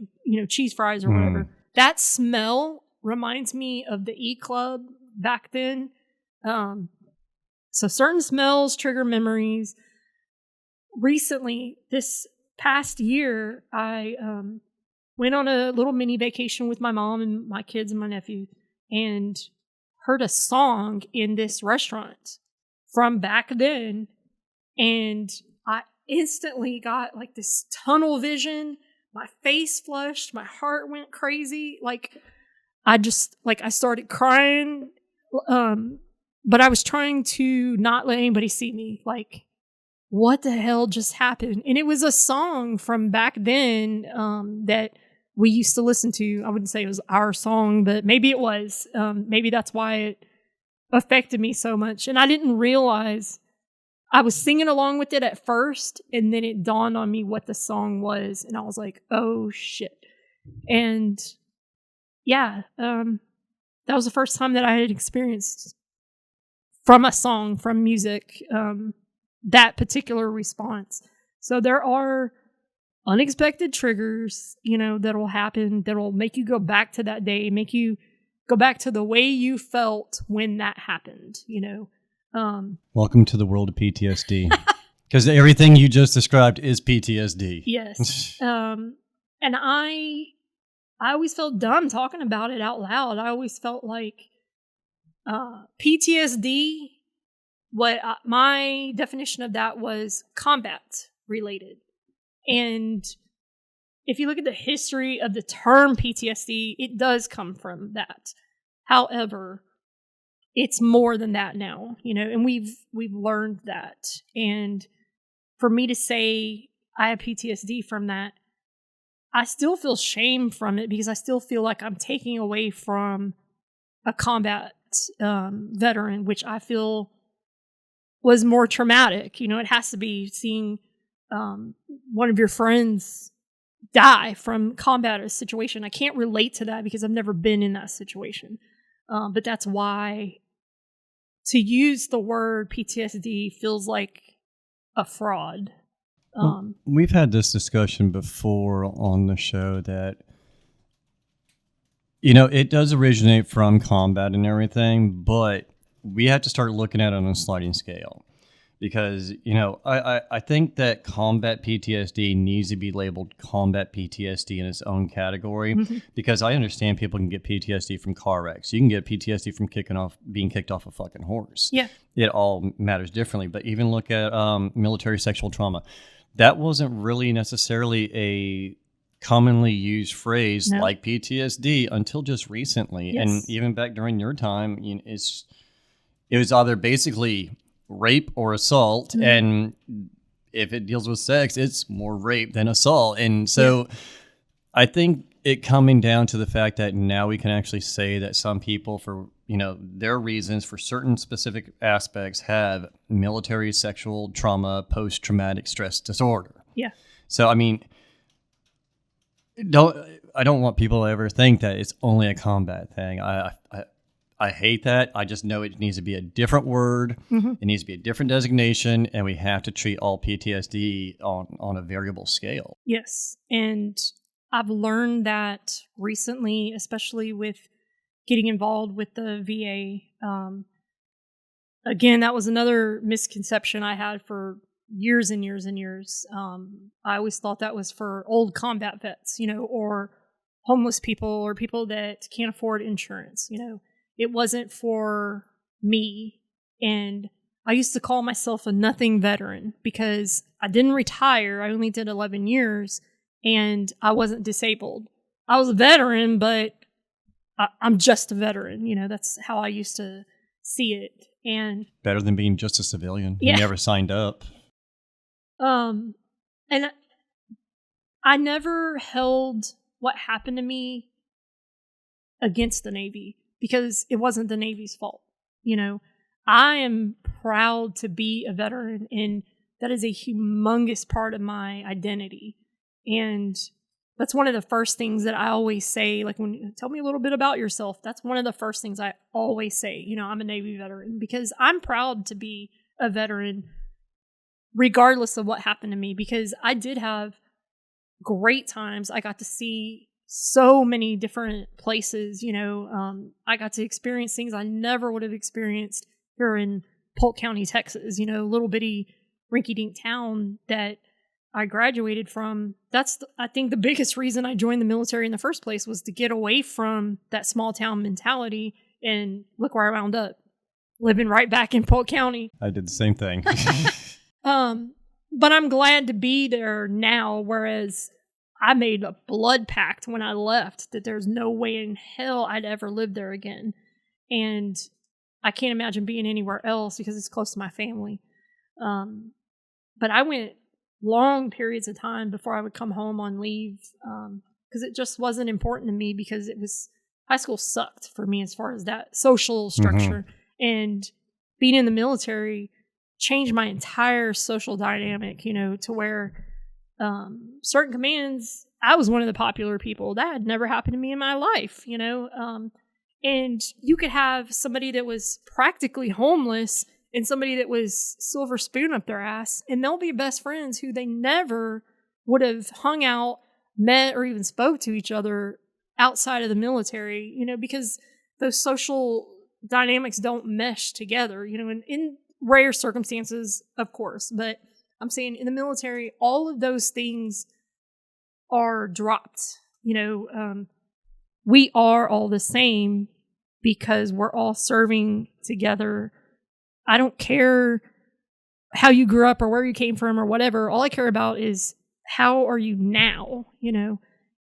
cheese fries or whatever. That smell reminds me of the E Club back then. So certain smells trigger memories. Recently, this past year, I went on a little mini vacation with my mom and my kids and my nephew and heard a song in this restaurant from back then. And I instantly got like this tunnel vision. My face flushed. My heart went crazy. I started crying. But I was trying to not let anybody see me. what the hell just happened? And it was a song from back then that we used to listen to. I wouldn't say it was our song, but maybe it was. Maybe that's why it affected me so much. And I didn't realize I was singing along with it at first, and then it dawned on me what the song was, and I was like, oh shit. And yeah, that was the first time that I had experienced from a song, from music, that particular response. So there are unexpected triggers, that'll happen, that'll make you go back to that day, make you go back to the way you felt when that happened, Welcome to the world of PTSD. Because everything you just described is PTSD. Yes. And I always felt dumb talking about it out loud. I always felt like PTSD, my definition of that was combat related. And if you look at the history of the term PTSD, it does come from that. However, it's more than that now, and we've learned that. And for me to say I have PTSD from that, I still feel shame from it because I still feel like I'm taking away from a combat veteran, which I feel was more traumatic. It has to be seeing one of your friends die from combat situation. I can't relate to that because I've never been in that situation. But that's why to use the word PTSD feels like a fraud. We've had this discussion before on the show that, it does originate from combat and everything, but we have to start looking at it on a sliding scale. Because, I think that combat PTSD needs to be labeled combat PTSD in its own category. Mm-hmm. Because I understand people can get PTSD from car wrecks. You can get PTSD from being kicked off a fucking horse. Yeah. It all matters differently. But even look at military sexual trauma. That wasn't really necessarily a commonly used phrase like PTSD until just recently. Yes. And even back during your time, it was either basically rape or assault, mm-hmm. and if it deals with sex, it's more rape than assault. And so I think it coming down to the fact that now we can actually say that some people, for their reasons for certain specific aspects, have military sexual trauma, post-traumatic stress disorder. Yeah. So I mean, I don't want people to ever think that it's only a combat thing. I hate that. I just know it needs to be a different word. Mm-hmm. It needs to be a different designation, and we have to treat all PTSD on a variable scale. Yes, and I've learned that recently, especially with getting involved with the VA. Again, that was another misconception I had for years and years and years. I always thought that was for old combat vets, or homeless people or people that can't afford insurance, It wasn't for me. And I used to call myself a nothing veteran because I didn't retire. I only did 11 years and I wasn't disabled. I was a veteran, but I'm just a veteran. That's how I used to see it. And better than being just a civilian. Yeah. You never signed up. And I never held what happened to me against the Navy, because it wasn't the Navy's fault. I am proud to be a veteran, and that is a humongous part of my identity. And that's one of the first things that I always say, like when you tell me a little bit about yourself, that's one of the first things I always say, I'm a Navy veteran, because I'm proud to be a veteran regardless of what happened to me, because I did have great times. I got to see so many different places, I got to experience things I never would have experienced here in Polk County, Texas, little bitty rinky-dink town that I graduated from. That's, I think, the biggest reason I joined the military in the first place, was to get away from that small town mentality, and look where I wound up, living right back in Polk County. I did the same thing. But I'm glad to be there now, whereas I made a blood pact when I left that there's no way in hell I'd ever live there again. And I can't imagine being anywhere else because it's close to my family. But But I went long periods of time before I would come home on leave because it just wasn't important to me because high school sucked for me as far as that social structure. And being in the military changed my entire social dynamic, to where certain commands, I was one of the popular people. That had never happened to me in my life, and you could have somebody that was practically homeless and somebody that was silver spoon up their ass, and they'll be best friends who they never would have hung out, met, or even spoke to each other outside of the military, because those social dynamics don't mesh together, in rare circumstances, of course. But I'm saying in the military, all of those things are dropped. We are all the same because we're all serving together. I don't care how you grew up or where you came from or whatever. All I care about is how are you now,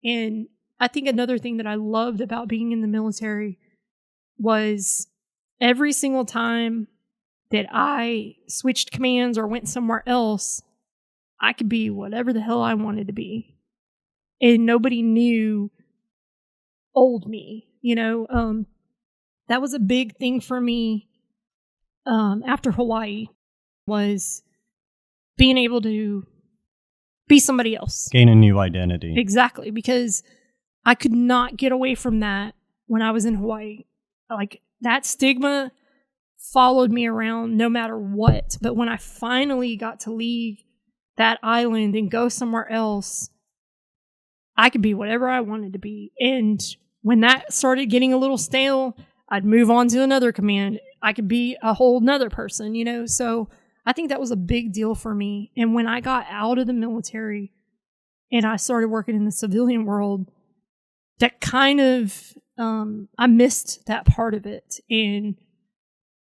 And I think another thing that I loved about being in the military was every single time that I switched commands or went somewhere else, I could be whatever the hell I wanted to be. And nobody knew old me, That was a big thing for me after Hawaii, was being able to be somebody else. Gain a new identity. Exactly, because I could not get away from that when I was in Hawaii. Like, that stigma followed me around no matter what. But when I finally got to leave that island and go somewhere else, I could be whatever I wanted to be. And when that started getting a little stale, I'd move on to another command. I could be a whole nother person, So I think that was a big deal for me. And when I got out of the military and I started working in the civilian world, that kind of, I missed that part of it. And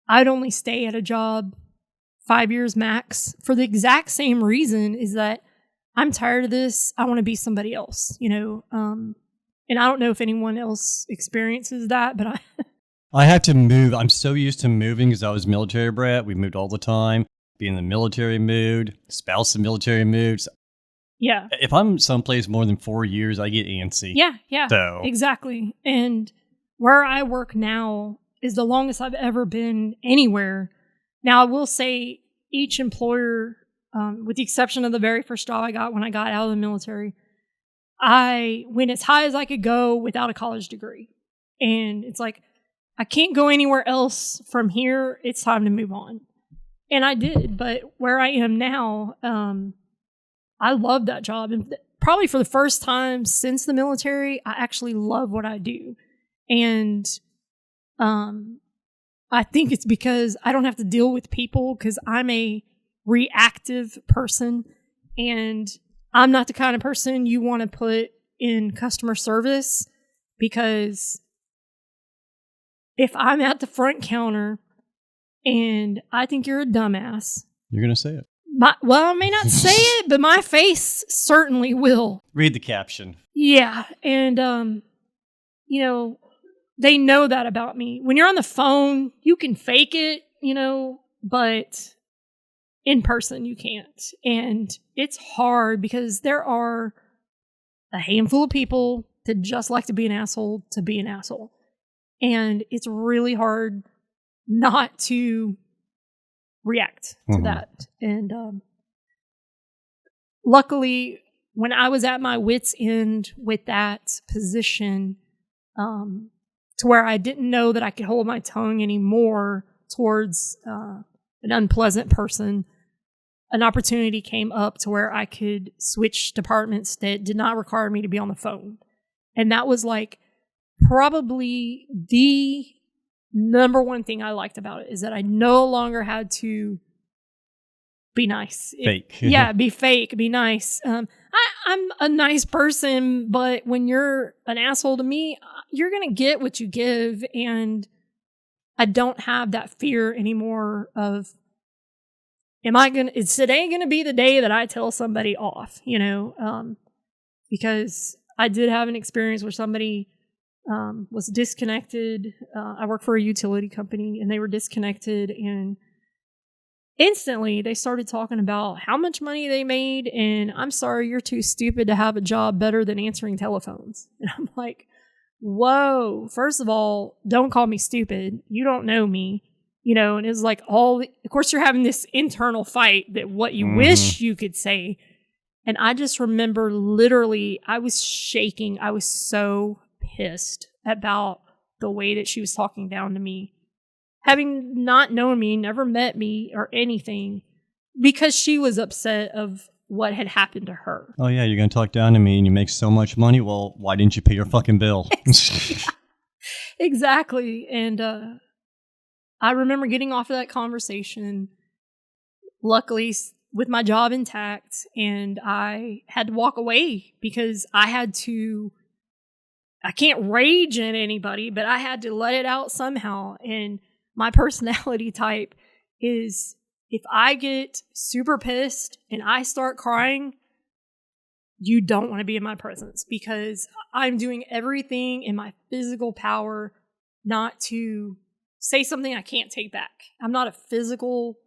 I'd only stay at a job 5 years max for the exact same reason, is that I'm tired of this. I want to be somebody else, and I don't know if anyone else experiences that, but I have to move. I'm so used to moving because I was military brat. We moved all the time. Be in the military mood, spouse in military moods. Yeah. If I'm someplace more than 4 years, I get antsy. Yeah. So. Exactly. And where I work now is the longest I've ever been anywhere. Now, I will say each employer, with the exception of the very first job I got when I got out of the military, I went as high as I could go without a college degree. And it's like, I can't go anywhere else from here. It's time to move on. And I did. But where I am now, I love that job. And probably for the first time since the military, I actually love what I do. And I think it's because I don't have to deal with people, because I'm a reactive person. And I'm not the kind of person you want to put in customer service, because if I'm at the front counter and I think you're a dumbass, you're going to say it. Well, I may not say it, but my face certainly will. Read the caption. Yeah. And, they know that about me. When you're on the phone, you can fake it, but in person you can't. And it's hard because there are a handful of people that just like to be an asshole to be an asshole. And it's really hard not to react to that. And luckily, when I was at my wit's end with that position, to where I didn't know that I could hold my tongue anymore towards an unpleasant person, an opportunity came up to where I could switch departments that did not require me to be on the phone. And that was like probably the number one thing I liked about it, is that I no longer had to be nice. Fake. Be fake, be nice. I'm a nice person, but when you're an asshole to me, you're going to get what you give. And I don't have that fear anymore of, is today going to be the day that I tell somebody off, because I did have an experience where somebody was disconnected. I work for a utility company, and they were disconnected, and instantly they started talking about how much money they made, and I'm sorry, you're too stupid to have a job better than answering telephones. And I'm like, whoa, first of all, don't call me stupid. You don't know me. And it was like of course you're having this internal fight that what you wish you could say. And I just remember literally, I was shaking. I was so pissed about the way that she was talking down to me. Having not known me, never met me or anything, because she was upset of what had happened to her. Oh, yeah, you're going to talk down to me and you make so much money? Well, why didn't you pay your fucking bill? Exactly. And I remember getting off of that conversation, luckily with my job intact, and I had to walk away because I can't rage at anybody, but I had to let it out somehow. And my personality type is, if I get super pissed and I start crying, you don't want to be in my presence, because I'm doing everything in my physical power not to say something I can't take back. I'm not a physical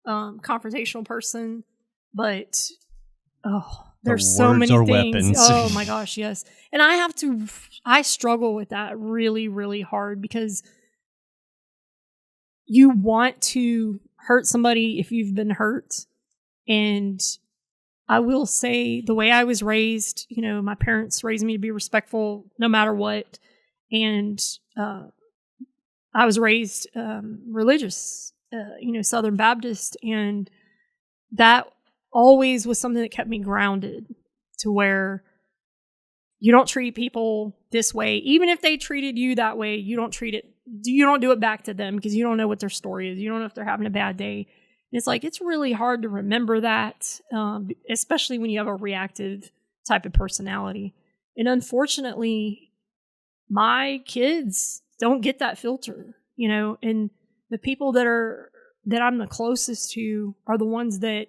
confrontational person, but there's so many things. Weapons. Oh my gosh, yes. And I struggle with that really, really hard, because you want to hurt somebody if you've been hurt. And I will say, the way I was raised, my parents raised me to be respectful no matter what. And I was raised religious, Southern Baptist, and that always was something that kept me grounded, to where you don't treat people this way. Even if they treated you that way, you don't do it back to them, because you don't know what their story is. You don't know if they're having a bad day. And it's like, it's really hard to remember that, especially when you have a reactive type of personality. And unfortunately, my kids don't get that filter, and the people that I'm the closest to are the ones that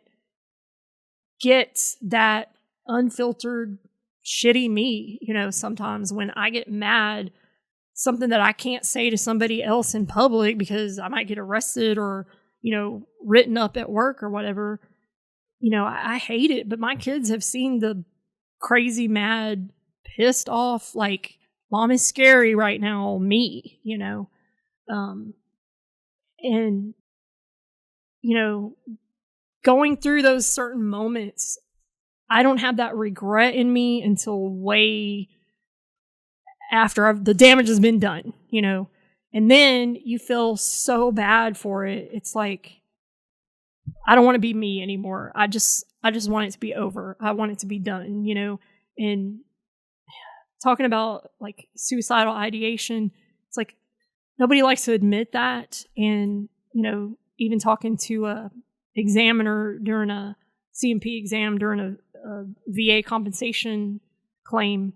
get that unfiltered shitty me. Sometimes when I get mad, something that I can't say to somebody else in public because I might get arrested or, written up at work or whatever, I hate it. But my kids have seen the crazy, mad, pissed off, like, mom is scary right now, me, and, going through those certain moments, I don't have that regret in me until way after the damage has been done, and then you feel so bad for it. It's like, I don't want to be me anymore. I just want it to be over. I want it to be done, and talking about like suicidal ideation, it's like nobody likes to admit that. And, even talking to a examiner during a CMP exam, during a VA compensation claim,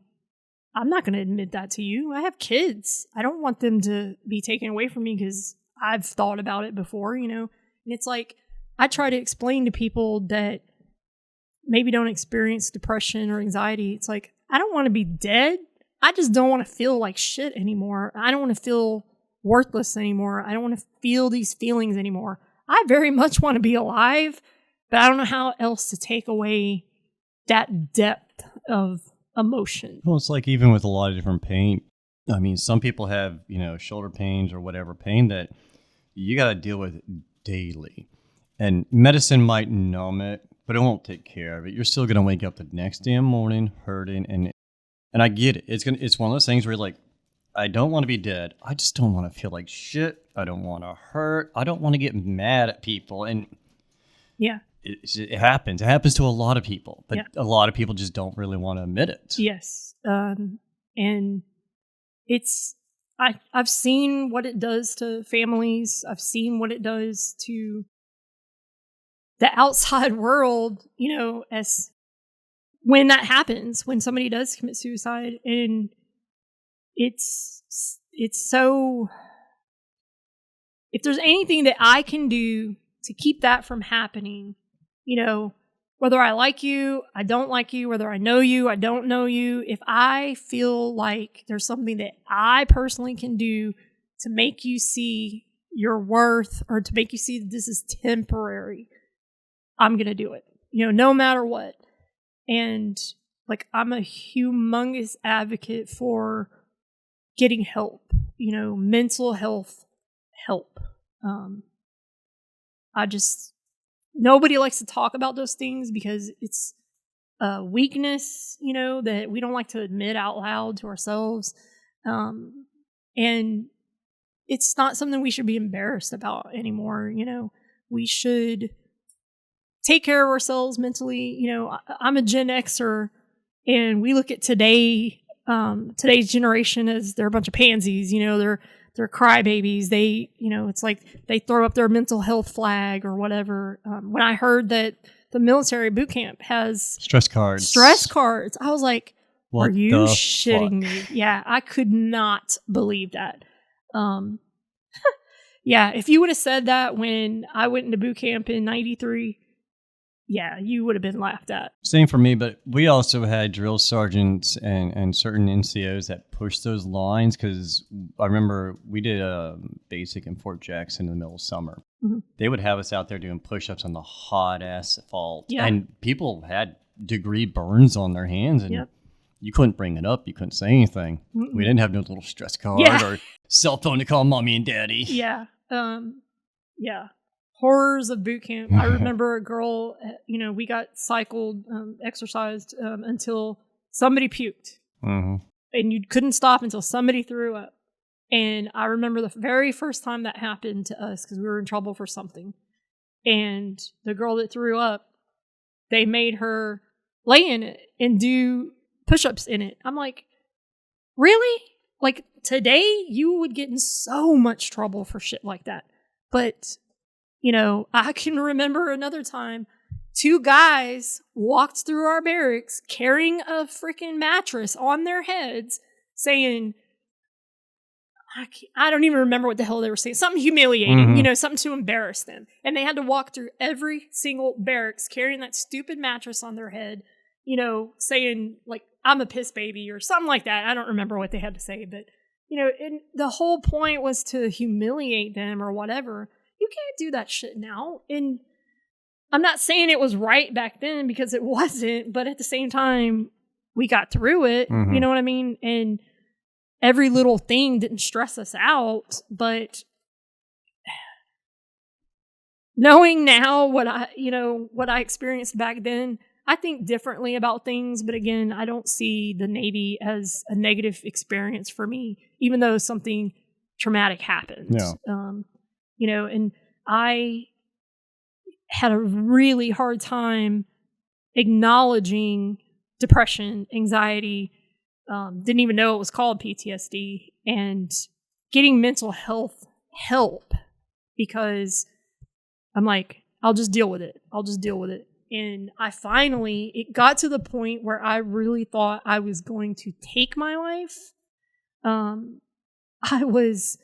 I'm not going to admit that to you. I have kids. I don't want them to be taken away from me because I've thought about it before, and it's like, I try to explain to people that maybe don't experience depression or anxiety. It's like, I don't want to be dead. I just don't want to feel like shit anymore. I don't want to feel worthless anymore. I don't want to feel these feelings anymore. I very much want to be alive, but I don't know how else to take away that depth of emotion. Well, it's like even with a lot of different pain. I mean, some people have, shoulder pains or whatever pain that you got to deal with daily. And medicine might numb it, but it won't take care of it. You're still going to wake up the next damn morning hurting. And I get it. It's one of those things where you're like, I don't want to be dead. I just don't want to feel like shit. I don't want to hurt. I don't want to get mad at people. And yeah, it happens. It happens to a lot of people, but a lot of people just don't really want to admit it. Yes. And it's, I've seen what it does to families. I've seen what it does to the outside world, as when that happens, when somebody does commit suicide. And it's so, if there's anything that I can do to keep that from happening, whether I like you, I don't like you, whether I know you, I don't know you, if I feel like there's something that I personally can do to make you see your worth or to make you see that this is temporary, I'm going to do it, no matter what. And like, I'm a humongous advocate for getting help, mental health help. Nobody likes to talk about those things because it's a weakness, that we don't like to admit out loud to ourselves. And it's not something we should be embarrassed about anymore. We should take care of ourselves mentally. I'm a Gen Xer, and we look at today's generation as they're a bunch of pansies. They're crybabies. They, it's like they throw up their mental health flag or whatever. When I heard that the military boot camp has stress cards, I was like, what are you shitting fuck? me? Yeah, I could not believe that. Yeah, if you would have said that when I went into boot camp in 93, yeah, you would have been laughed at. Same for me, but we also had drill sergeants and certain NCOs that pushed those lines, because I remember we did a basic in Fort Jackson in the middle of summer. Mm-hmm. They would have us out there doing push-ups on the hot asphalt, and people had degree burns on their hands, and you couldn't bring it up. You couldn't say anything. Mm-mm. We didn't have no little stress card or cell phone to call mommy and daddy. Yeah. Yeah. Horrors of boot camp. I remember a girl, we got cycled, exercised until somebody puked. Mm-hmm. And you couldn't stop until somebody threw up. And I remember the very first time that happened to us, because we were in trouble for something. And the girl that threw up, they made her lay in it and do push-ups in it. I'm like, really? Like, today you would get in so much trouble for shit like that. But I can remember another time 2 guys walked through our barracks carrying a freaking mattress on their heads saying, I don't even remember what the hell they were saying. Something humiliating, something to embarrass them. And they had to walk through every single barracks carrying that stupid mattress on their head, saying like, I'm a piss baby or something like that. I don't remember what they had to say, but and the whole point was to humiliate them or whatever. You can't do that shit now. And I'm not saying it was right back then, because it wasn't, but at the same time, we got through it. Mm-hmm. You know what I mean? And every little thing didn't stress us out, but knowing now what I experienced back then, I think differently about things. But again, I don't see the Navy as a negative experience for me, even though something traumatic happened. Yeah. And I had a really hard time acknowledging depression, anxiety, didn't even know it was called PTSD, and getting mental health help, because I'm like, I'll just deal with it. And it got to the point where I really thought I was going to take my life. I was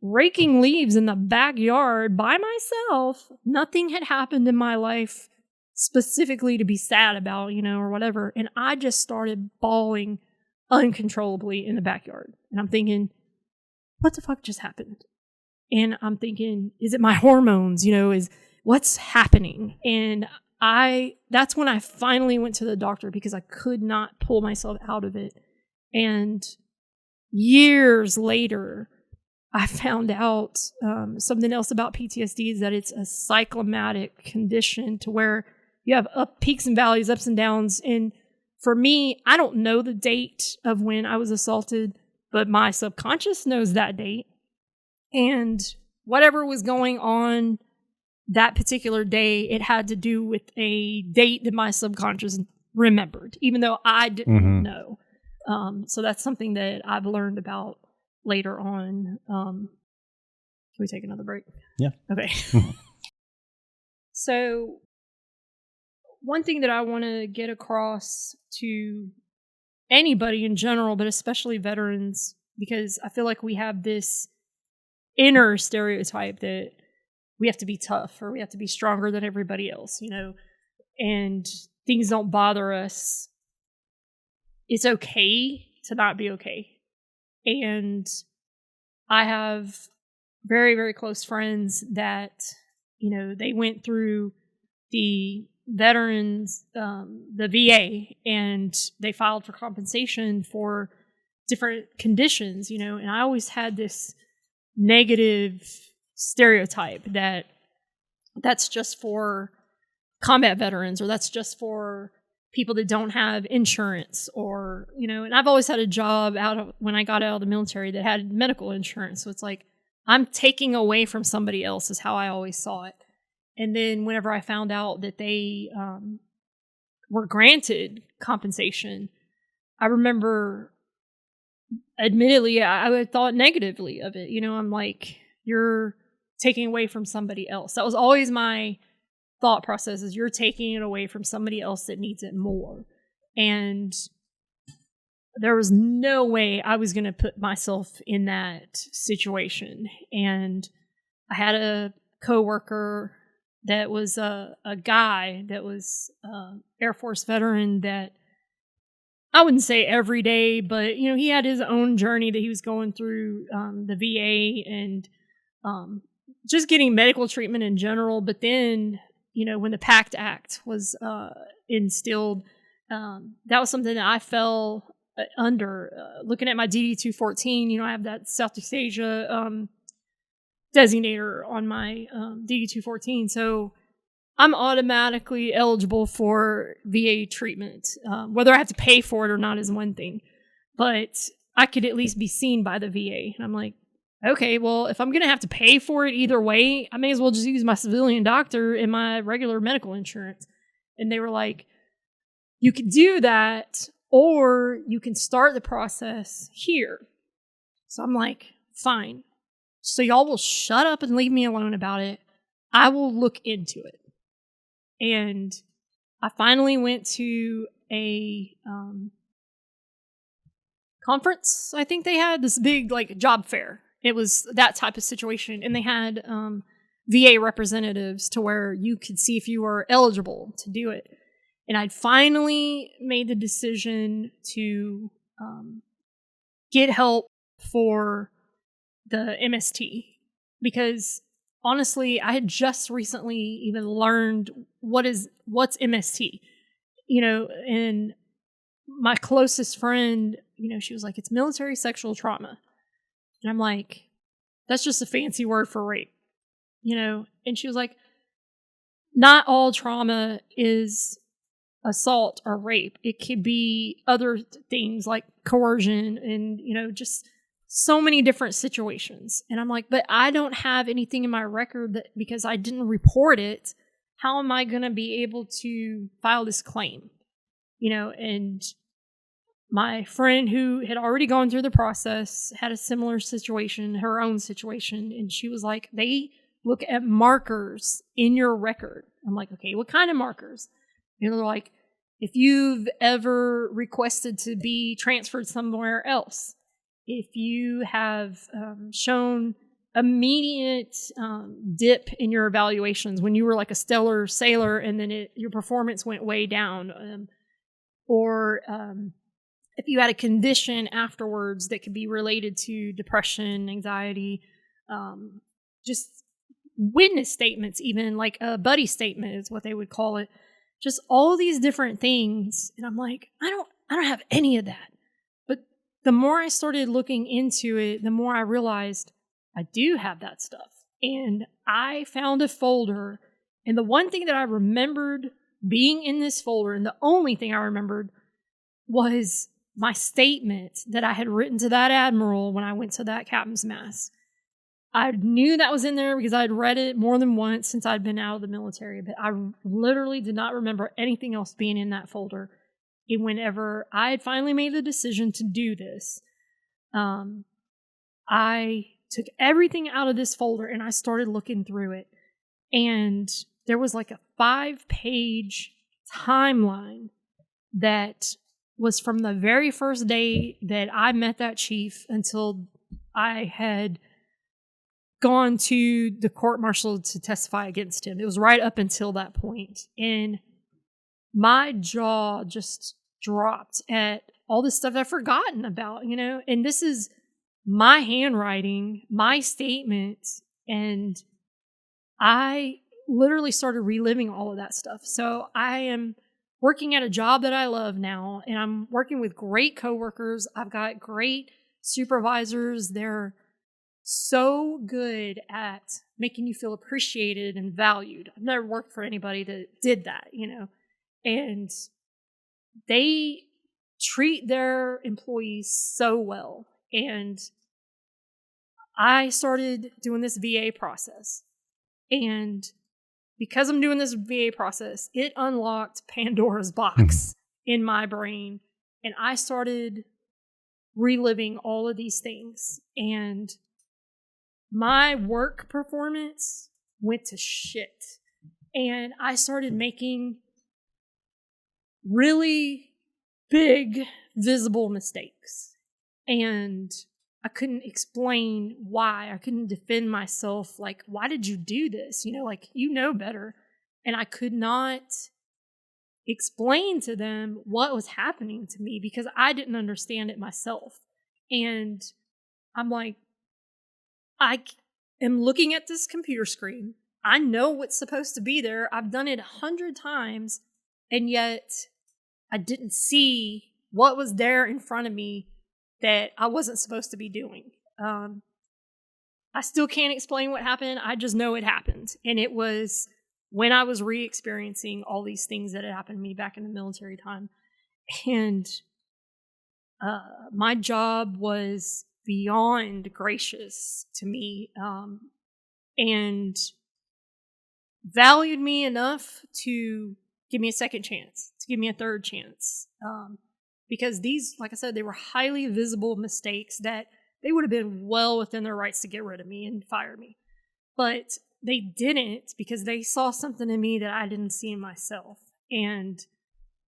raking leaves in the backyard by myself. Nothing had happened in my life specifically to be sad about, or whatever. And I just started bawling uncontrollably in the backyard. And I'm thinking, what the fuck just happened? And I'm thinking, is it my hormones? Is what's happening? And that's when I finally went to the doctor, because I could not pull myself out of it. And years later, I found out something else about PTSD, is that it's a cyclomatic condition, to where you have peaks and valleys, ups and downs. And for me, I don't know the date of when I was assaulted, but my subconscious knows that date. And whatever was going on that particular day, it had to do with a date that my subconscious remembered, even though I didn't know. So that's something that I've learned about later on. Can we take another break? Yeah. Okay. So one thing that I want to get across to anybody in general, but especially veterans, because I feel like we have this inner stereotype that we have to be tough, or we have to be stronger than everybody else, and things don't bother us. It's okay to not be okay. And I have very, very close friends that, they went through the veterans, the VA, and they filed for compensation for different conditions, and I always had this negative stereotype that that's just for combat veterans, or that's just for people that don't have insurance, or, and I've always had a job when I got out of the military that had medical insurance. So it's like, I'm taking away from somebody else is how I always saw it. And then whenever I found out that they were granted compensation, I remember, admittedly, I thought negatively of it. I'm like, you're taking away from somebody else. That was always my thought process, is you're taking it away from somebody else that needs it more. And there was no way I was going to put myself in that situation. And I had a coworker that was a guy that was Air Force veteran that I wouldn't say every day, but, he had his own journey that he was going through, the VA and just getting medical treatment in general. But then, when the PACT Act was instilled, that was something that I fell under. Looking at my DD-214, I have that Southeast Asia designator on my DD-214. So I'm automatically eligible for VA treatment. Whether I have to pay for it or not is one thing, but I could at least be seen by the VA. And I'm like, okay, well, if I'm going to have to pay for it either way, I may as well just use my civilian doctor and my regular medical insurance. And they were like, you could do that, or you can start the process here. So I'm like, fine. So y'all will shut up and leave me alone about it. I will look into it. And I finally went to a conference. I think they had this big job fair. It was that type of situation. And they had VA representatives to where you could see if you were eligible to do it. And I'd finally made the decision to get help for the MST, because honestly, I had just recently even learned what's MST, and my closest friend, she was like, it's military sexual trauma. And I'm like, that's just a fancy word for rape, and she was like, not all trauma is assault or rape. It could be other things like coercion and, just so many different situations. And I'm like, but I don't have anything in my record that, because I didn't report it, how am I going to be able to file this claim? And my friend who had already gone through the process had a similar situation, her own situation. And she was like, they look at markers in your record. I'm like, okay, what kind of markers? And they're like, if you've ever requested to be transferred somewhere else, if you have shown immediate dip in your evaluations when you were like a stellar sailor and then your performance went way down, or if you had a condition afterwards that could be related to depression, anxiety, just witness statements, even like a buddy statement is what they would call it. Just all these different things. And I'm like, I don't have any of that. But the more I started looking into it, the more I realized I do have that stuff. And I found a folder. And the one thing that I remembered being in this folder, and the only thing I remembered, was my statement that I had written to that admiral when I went to that captain's mass. I knew that was in there because I'd read it more than once since I'd been out of the military, but I literally did not remember anything else being in that folder. And whenever I had finally made the decision to do this, I took everything out of this folder and I started looking through it. And there was like a 5-page timeline that was from the very first day that I met that chief until I had gone to the court-martial to testify against him. It was right up until that point. And my jaw just dropped at all this stuff I've forgotten about, and this is my handwriting, my statements, and I literally started reliving all of that stuff. So I am working at a job that I love now, and I'm working with great coworkers. I've got great supervisors. They're so good at making you feel appreciated and valued. I've never worked for anybody that did that, and they treat their employees so well. And I started doing this VA process. And because I'm doing this VA process, it unlocked Pandora's box in my brain. And I started reliving all of these things. And my work performance went to shit. And I started making really big, visible mistakes. And I couldn't explain why. I couldn't defend myself. Like, why did you do this? You know better. And I could not explain to them what was happening to me because I didn't understand it myself. And I'm like, I am looking at this computer screen. I know what's supposed to be there. I've done it 100 times. And yet I didn't see what was there in front of me that I wasn't supposed to be doing. I still can't explain what happened. I just know it happened. And it was when I was re-experiencing all these things that had happened to me back in the military time. And my job was beyond gracious to me and valued me enough to give me a second chance, to give me a third chance. Because these, like I said, they were highly visible mistakes that they would have been well within their rights to get rid of me and fire me. But they didn't because they saw something in me that I didn't see in myself. And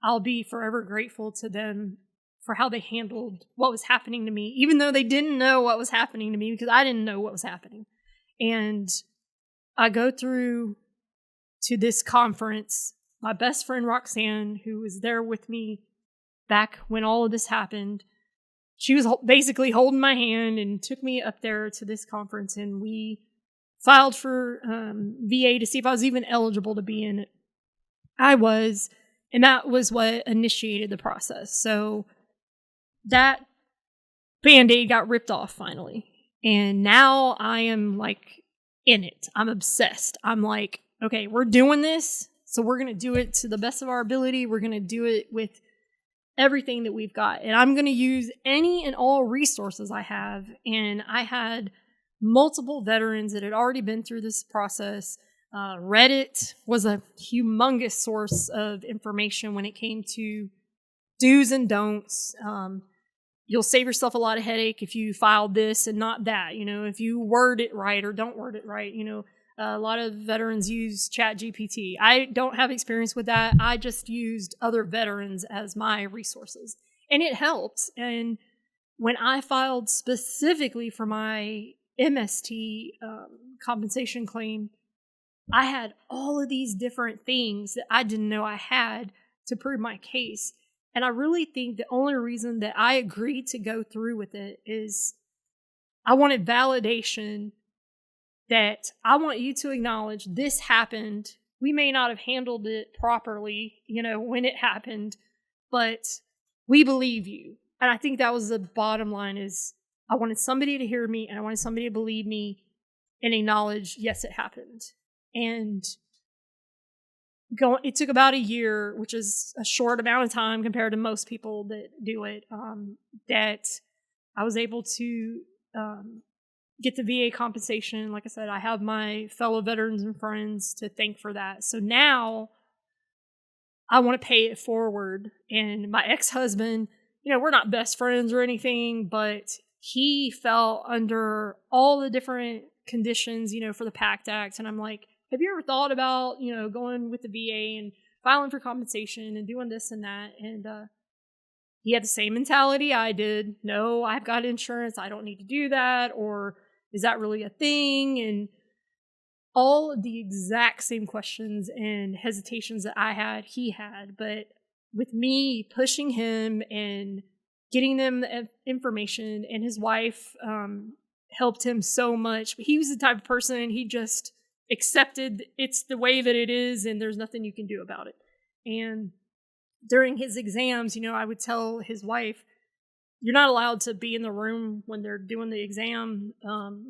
I'll be forever grateful to them for how they handled what was happening to me, even though they didn't know what was happening to me because I didn't know what was happening. And I go through to this conference. My best friend Roxanne, who was there with me back when all of this happened, she was basically holding my hand and took me up there to this conference, and we filed for VA to see if I was even eligible to be in it. I was, and that was what initiated the process. So that Band-Aid got ripped off finally, and now I am like in it. I'm obsessed. I'm like, okay, we're doing this, so we're going to do it to the best of our ability. We're going to do it with everything that we've got. And I'm going to use any and all resources I have. And I had multiple veterans that had already been through this process. Reddit was a humongous source of information when it came to do's and don'ts. You'll save yourself a lot of headache if you filed this and not that. If you word it right or don't word it right. A lot of veterans use ChatGPT. I don't have experience with that. I just used other veterans as my resources. And it helped. And when I filed specifically for my MST compensation claim, I had all of these different things that I didn't know I had to prove my case. And I really think the only reason that I agreed to go through with it is I wanted validation that I want you to acknowledge this happened. We may not have handled it properly, when it happened, but we believe you. And I think that was the bottom line is I wanted somebody to hear me and I wanted somebody to believe me and acknowledge, yes, it happened. And it took about a year, which is a short amount of time compared to most people that do it, that I was able to get the VA compensation. Like I said, I have my fellow veterans and friends to thank for that. So now I want to pay it forward. And my ex-husband, we're not best friends or anything, but he fell under all the different conditions, for the PACT Act. And I'm like, have you ever thought about, going with the VA and filing for compensation and doing this and that? And he had the same mentality I did. No, I've got insurance. I don't need to do that. Or is that really a thing? And all of the exact same questions and hesitations that I had, he had. But with me pushing him and getting them the information, and his wife helped him so much. But he was the type of person, he just accepted it's the way that it is and there's nothing you can do about it. And during his exams, I would tell his wife, you're not allowed to be in the room when they're doing the exam,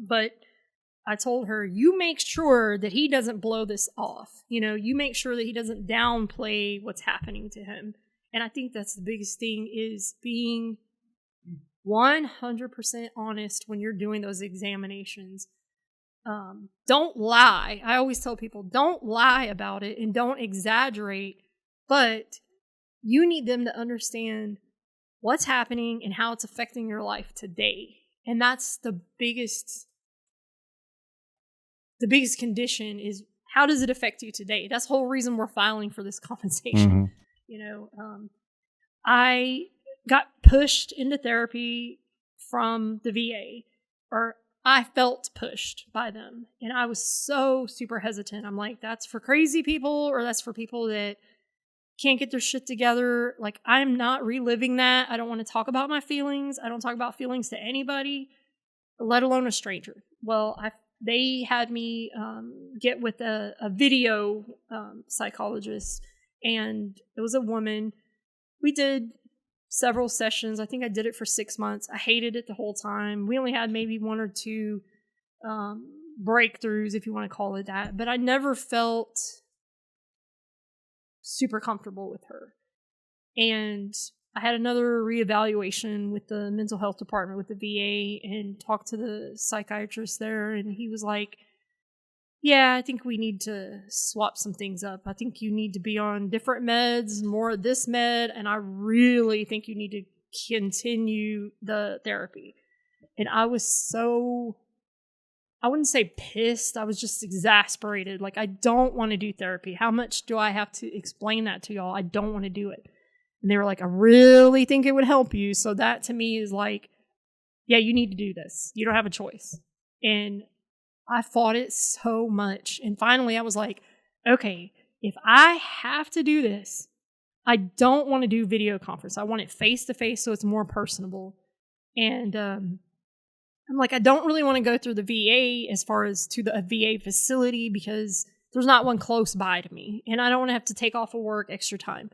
but I told her, you make sure that he doesn't blow this off. You make sure that he doesn't downplay what's happening to him. And I think that's the biggest thing, is being 100% honest when you're doing those examinations. Don't lie. I always tell people, don't lie about it and don't exaggerate, but you need them to understand what's happening and how it's affecting your life today. And that's the biggest condition, is how does it affect you today? That's the whole reason we're filing for this compensation. I got pushed into therapy from the VA, or I felt pushed by them. And I was so super hesitant. I'm like, that's for crazy people, or that's for people that can't get their shit together. Like, I'm not reliving that. I don't want to talk about my feelings. I don't talk about feelings to anybody, let alone a stranger. Well, they had me get with a video psychologist, and it was a woman. We did several sessions. I think I did it for 6 months. I hated it the whole time. We only had maybe 1 or 2 breakthroughs, if you want to call it that. But I never felt super comfortable with her. And I had another reevaluation with the mental health department with the VA, and talked to the psychiatrist there, and he was like, yeah, I think we need to swap some things up. I think you need to be on different meds, more of this med, and I really think you need to continue the therapy. And I was so, I wouldn't say pissed, I was just exasperated. Like, I don't want to do therapy. How much do I have to explain that to y'all? I don't want to do it. And they were like, I really think it would help you. So that to me is like, yeah, you need to do this. You don't have a choice. And I fought it so much. And finally I was like, okay, if I have to do this, I don't want to do video conference. I want it face to face so it's more personable. And I'm like, I don't really want to go through the VA as far as to the VA facility, because there's not one close by to me. And I don't want to have to take off of work extra time.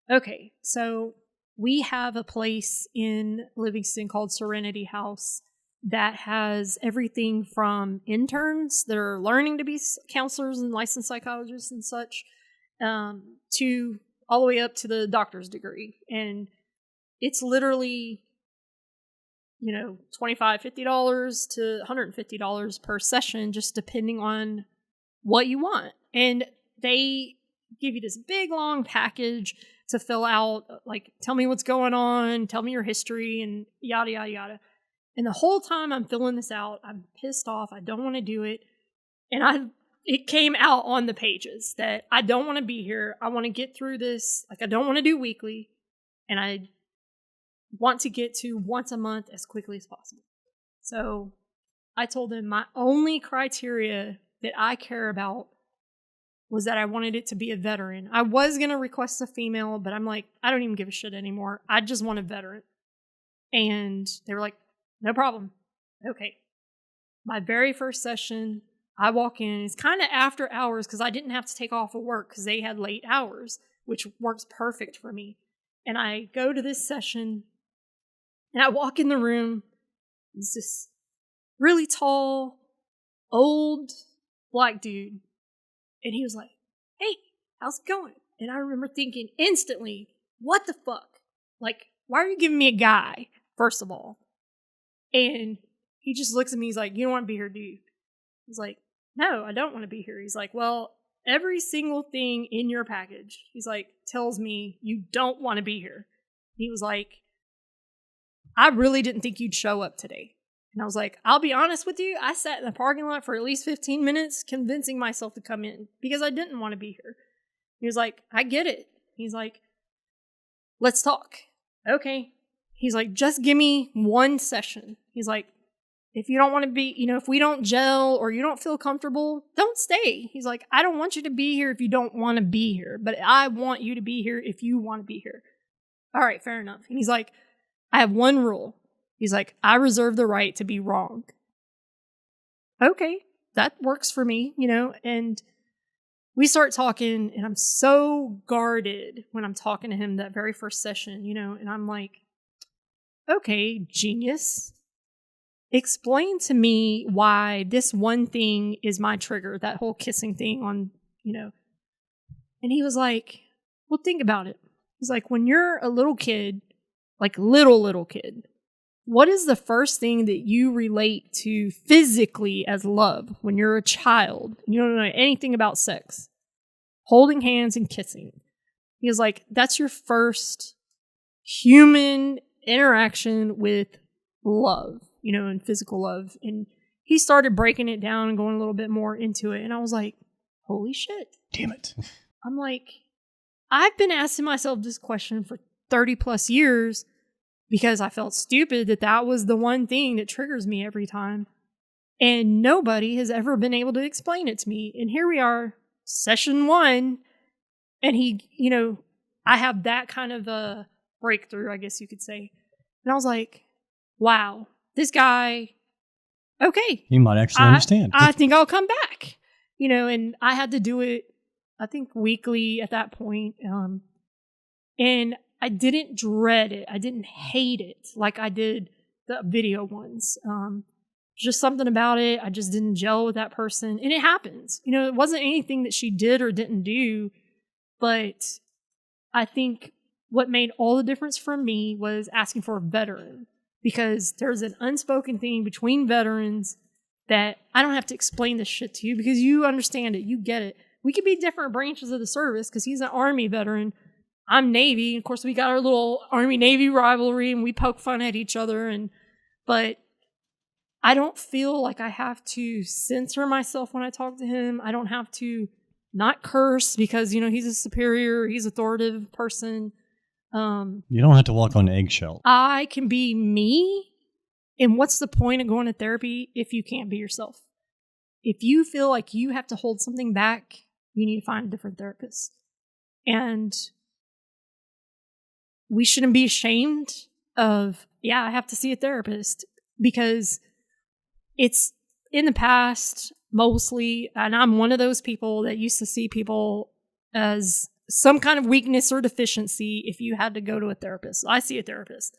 Okay, so we have a place in Livingston called Serenity House that has everything from interns that are learning to be counselors and licensed psychologists and such, to all the way up to the doctor's degree. And it's literally, $25, $50 to $150 per session, just depending on what you want. And they give you this big long package to fill out, like, tell me what's going on, tell me your history, and yada, yada, yada. And the whole time I'm filling this out, I'm pissed off. I don't want to do it. And it came out on the pages that I don't want to be here. I want to get through this. Like, I don't want to do weekly. And I want to get to once a month as quickly as possible. So I told them my only criteria that I care about was that I wanted it to be a veteran. I was going to request a female, but I'm like, I don't even give a shit anymore. I just want a veteran. And they were like, no problem. Okay. My very first session, I walk in. It's kind of after hours because I didn't have to take off of work because they had late hours, which works perfect for me. And I go to this session, and I walk in the room. It's this really tall, old black dude. And he was like, hey, how's it going? And I remember thinking instantly, what the fuck? Like, why are you giving me a guy, first of all? And he just looks at me. He's like, you don't want to be here, do you? I was like, no, I don't want to be here. He's like, well, every single thing in your package, he's like, tells me you don't want to be here. He was like, I really didn't think you'd show up today. And I was like, I'll be honest with you. I sat in the parking lot for at least 15 minutes convincing myself to come in because I didn't want to be here. He was like, I get it. He's like, let's talk. Okay. He's like, just give me one session. He's like, if you don't want to be, if we don't gel or you don't feel comfortable, don't stay. He's like, I don't want you to be here if you don't want to be here, but I want you to be here if you want to be here. All right, fair enough. And he's like, I have one rule. He's like, I reserve the right to be wrong. Okay, that works for me, and we start talking, and I'm so guarded when I'm talking to him that very first session, and I'm like, okay, genius. Explain to me why this one thing is my trigger, that whole kissing thing on, And he was like, well, think about it. He's like, when you're a little kid, like little kid, what is the first thing that you relate to physically as love when you're a child? You don't know anything about sex. Holding hands and kissing. He was like, that's your first human interaction with love, and physical love. And he started breaking it down and going a little bit more into it. And I was like, holy shit. Damn it. I'm like, I've been asking myself this question for 30 plus years because I felt stupid that was the one thing that triggers me every time. And nobody has ever been able to explain it to me. And here we are, session 1. And he, I have that kind of a breakthrough, I guess you could say. And I was like, wow, this guy, okay. He might actually understand. I think I'll come back, and I had to do it, I think, weekly at that point. And I didn't dread it. I didn't hate it like I did the video ones. Just something about it. I just didn't gel with that person. And it happens. It wasn't anything that she did or didn't do. But I think what made all the difference for me was asking for a veteran. Because there's an unspoken thing between veterans that I don't have to explain this shit to you because you understand it. You get it. We could be different branches of the service because he's an Army veteran. I'm Navy. Of course, we got our little Army-Navy rivalry and we poke fun at each other. But I don't feel like I have to censor myself when I talk to him. I don't have to not curse because, he's a superior, he's an authoritative person. You don't have to walk on eggshells. I can be me. And what's the point of going to therapy if you can't be yourself? If you feel like you have to hold something back, you need to find a different therapist. And we shouldn't be ashamed of, I have to see a therapist because it's in the past mostly, and I'm one of those people that used to see people as some kind of weakness or deficiency if you had to go to a therapist. I see a therapist.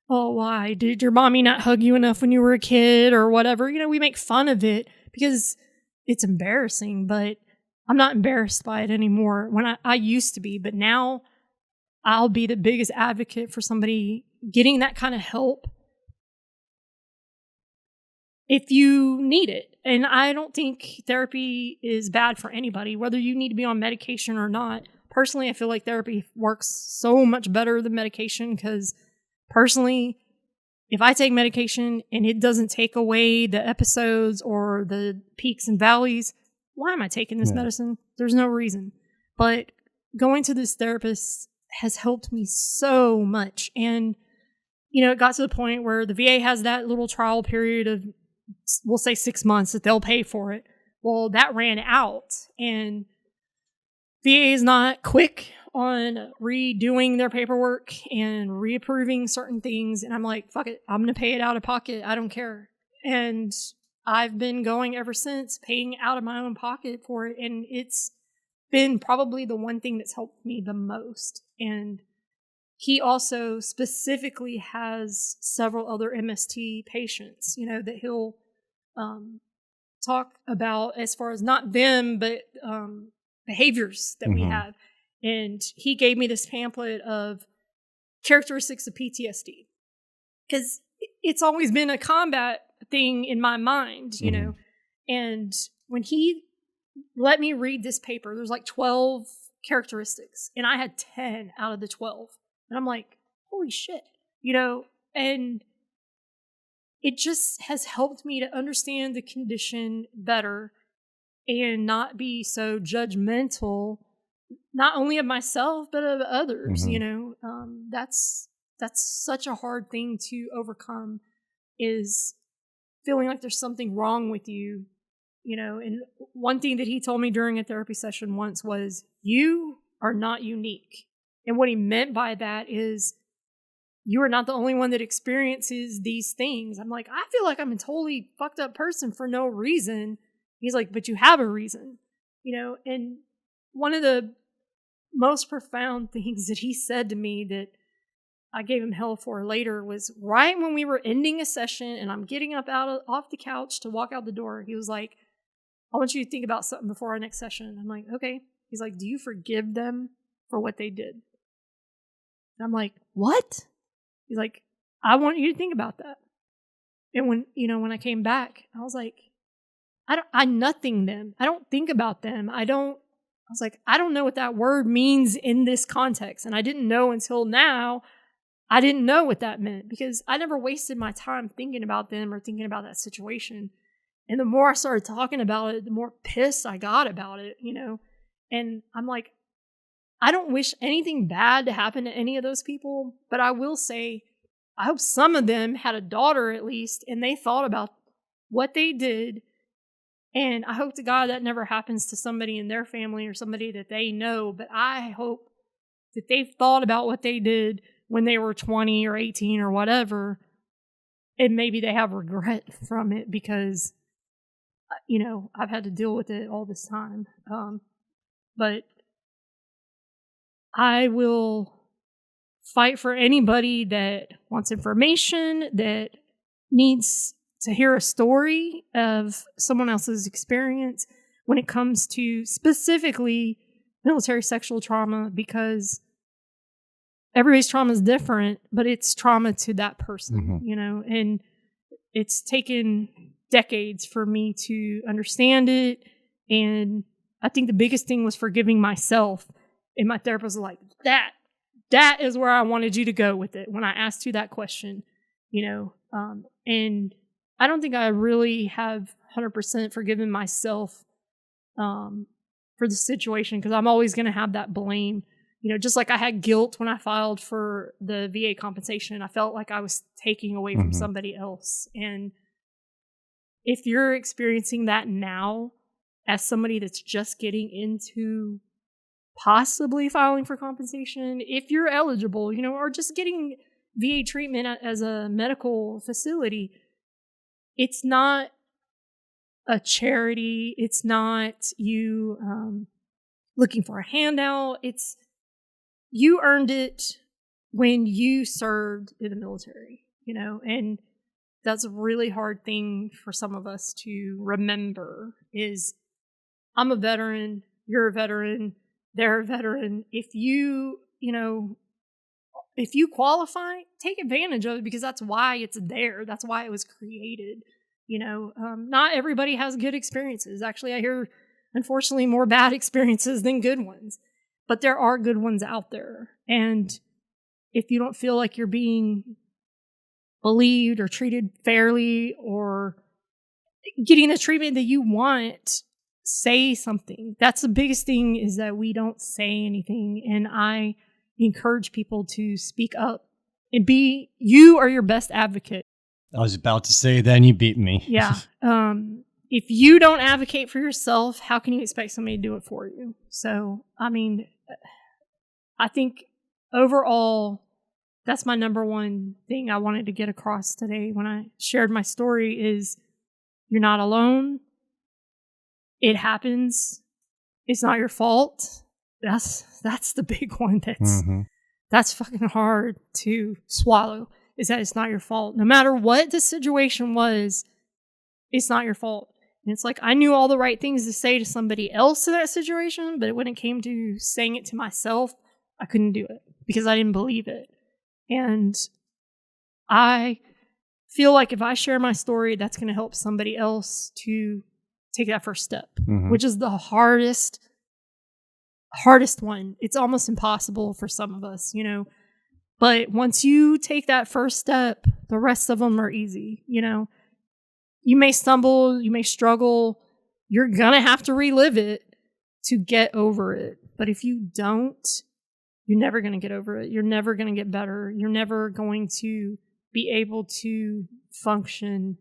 Oh, why? Did your mommy not hug you enough when you were a kid or whatever? We make fun of it because it's embarrassing, but I'm not embarrassed by it anymore. When I used to be, but now I'll be the biggest advocate for somebody getting that kind of help if you need it. And I don't think therapy is bad for anybody, whether you need to be on medication or not. Personally, I feel like therapy works so much better than medication because personally, if I take medication and it doesn't take away the episodes or the peaks and valleys, why am I taking this medicine? There's no reason. But going to this therapist has helped me so much. And, it got to the point where the VA has that little trial period of, we'll say 6 months that they'll pay for it. Well, that ran out and VA is not quick on redoing their paperwork and reapproving certain things. And I'm like, fuck it. I'm going to pay it out of pocket. I don't care. And I've been going ever since, paying out of my own pocket for it. And it's been probably the one thing that's helped me the most. And he also specifically has several other MST patients, that he'll talk about as far as not them, but behaviors that we have. And he gave me this pamphlet of characteristics of PTSD because it's always been a combat thing in my mind, and when he let me read this paper, there's like 12 characteristics and I had 10 out of the 12. And I'm like, holy shit, and it just has helped me to understand the condition better and not be so judgmental, not only of myself, but of others, that's such a hard thing to overcome, is feeling like there's something wrong with you, and one thing that he told me during a therapy session once was, you are not unique. And what he meant by that is you are not the only one that experiences these things. I'm like, I feel like I'm a totally fucked up person for no reason. He's like, but you have a reason, and one of the most profound things that he said to me that I gave him hell for later was right when we were ending a session and I'm getting up off the couch to walk out the door. He was like, I want you to think about something before our next session. I'm like, okay. He's like, do you forgive them for what they did? And I'm like, what? He's like, I want you to think about that. And when I came back, I was like, I nothing them. I don't think about them. I was like, I don't know what that word means in this context. And I didn't know until now. I didn't know what that meant because I never wasted my time thinking about them or thinking about that situation. And the more I started talking about it, the more pissed I got about it, And I'm like, I don't wish anything bad to happen to any of those people, but I will say, I hope some of them had a daughter at least, and they thought about what they did. And I hope to God that never happens to somebody in their family or somebody that they know, but I hope that they've thought about what they did when they were 20 or 18 or whatever, and maybe they have regret from it because, I've had to deal with it all this time. But I will fight for anybody that wants information, that needs to hear a story of someone else's experience when it comes to specifically military sexual trauma, because everybody's trauma is different, but it's trauma to that person, and it's taken decades for me to understand it. And I think the biggest thing was forgiving myself. And my therapist was like, that is where I wanted you to go with it when I asked you that question, and I don't think I really have 100% forgiven myself for the situation, because I'm always going to have that blame. Just like I had guilt when I filed for the VA compensation, I felt like I was taking away from somebody else. And if you're experiencing that now as somebody that's just getting into possibly filing for compensation, if you're eligible, or just getting VA treatment as a medical facility, it's not a charity. It's not you looking for a handout. It's you earned it when you served in the military, and that's a really hard thing for some of us to remember is I'm a veteran, you're a veteran, they're a veteran. If you qualify, take advantage of it, because that's why it's there. That's why it was created. Not everybody has good experiences. Actually, I hear, unfortunately, more bad experiences than good ones. But there are good ones out there. And if you don't feel like you're being believed or treated fairly or getting the treatment that you want, say something. That's the biggest thing, is that we don't say anything. And I encourage people to speak up and you are your best advocate. I was about to say, then you beat me. Yeah. If you don't advocate for yourself, how can you expect somebody to do it for you? So, I think overall, that's my number one thing I wanted to get across today when I shared my story is you're not alone. It happens. It's not your fault. That's the big one. That's fucking hard to swallow, is that it's not your fault. No matter what the situation was, it's not your fault. And it's like, I knew all the right things to say to somebody else in that situation, but when it came to saying it to myself, I couldn't do it because I didn't believe it. And I feel like if I share my story, that's going to help somebody else to take that first step, which is the hardest one. It's almost impossible for some of us, but once you take that first step, the rest of them are easy. You may stumble, you may struggle, you're going to have to relive it to get over it. But if you don't, you're never going to get over it. You're never going to get better. You're never going to be able to function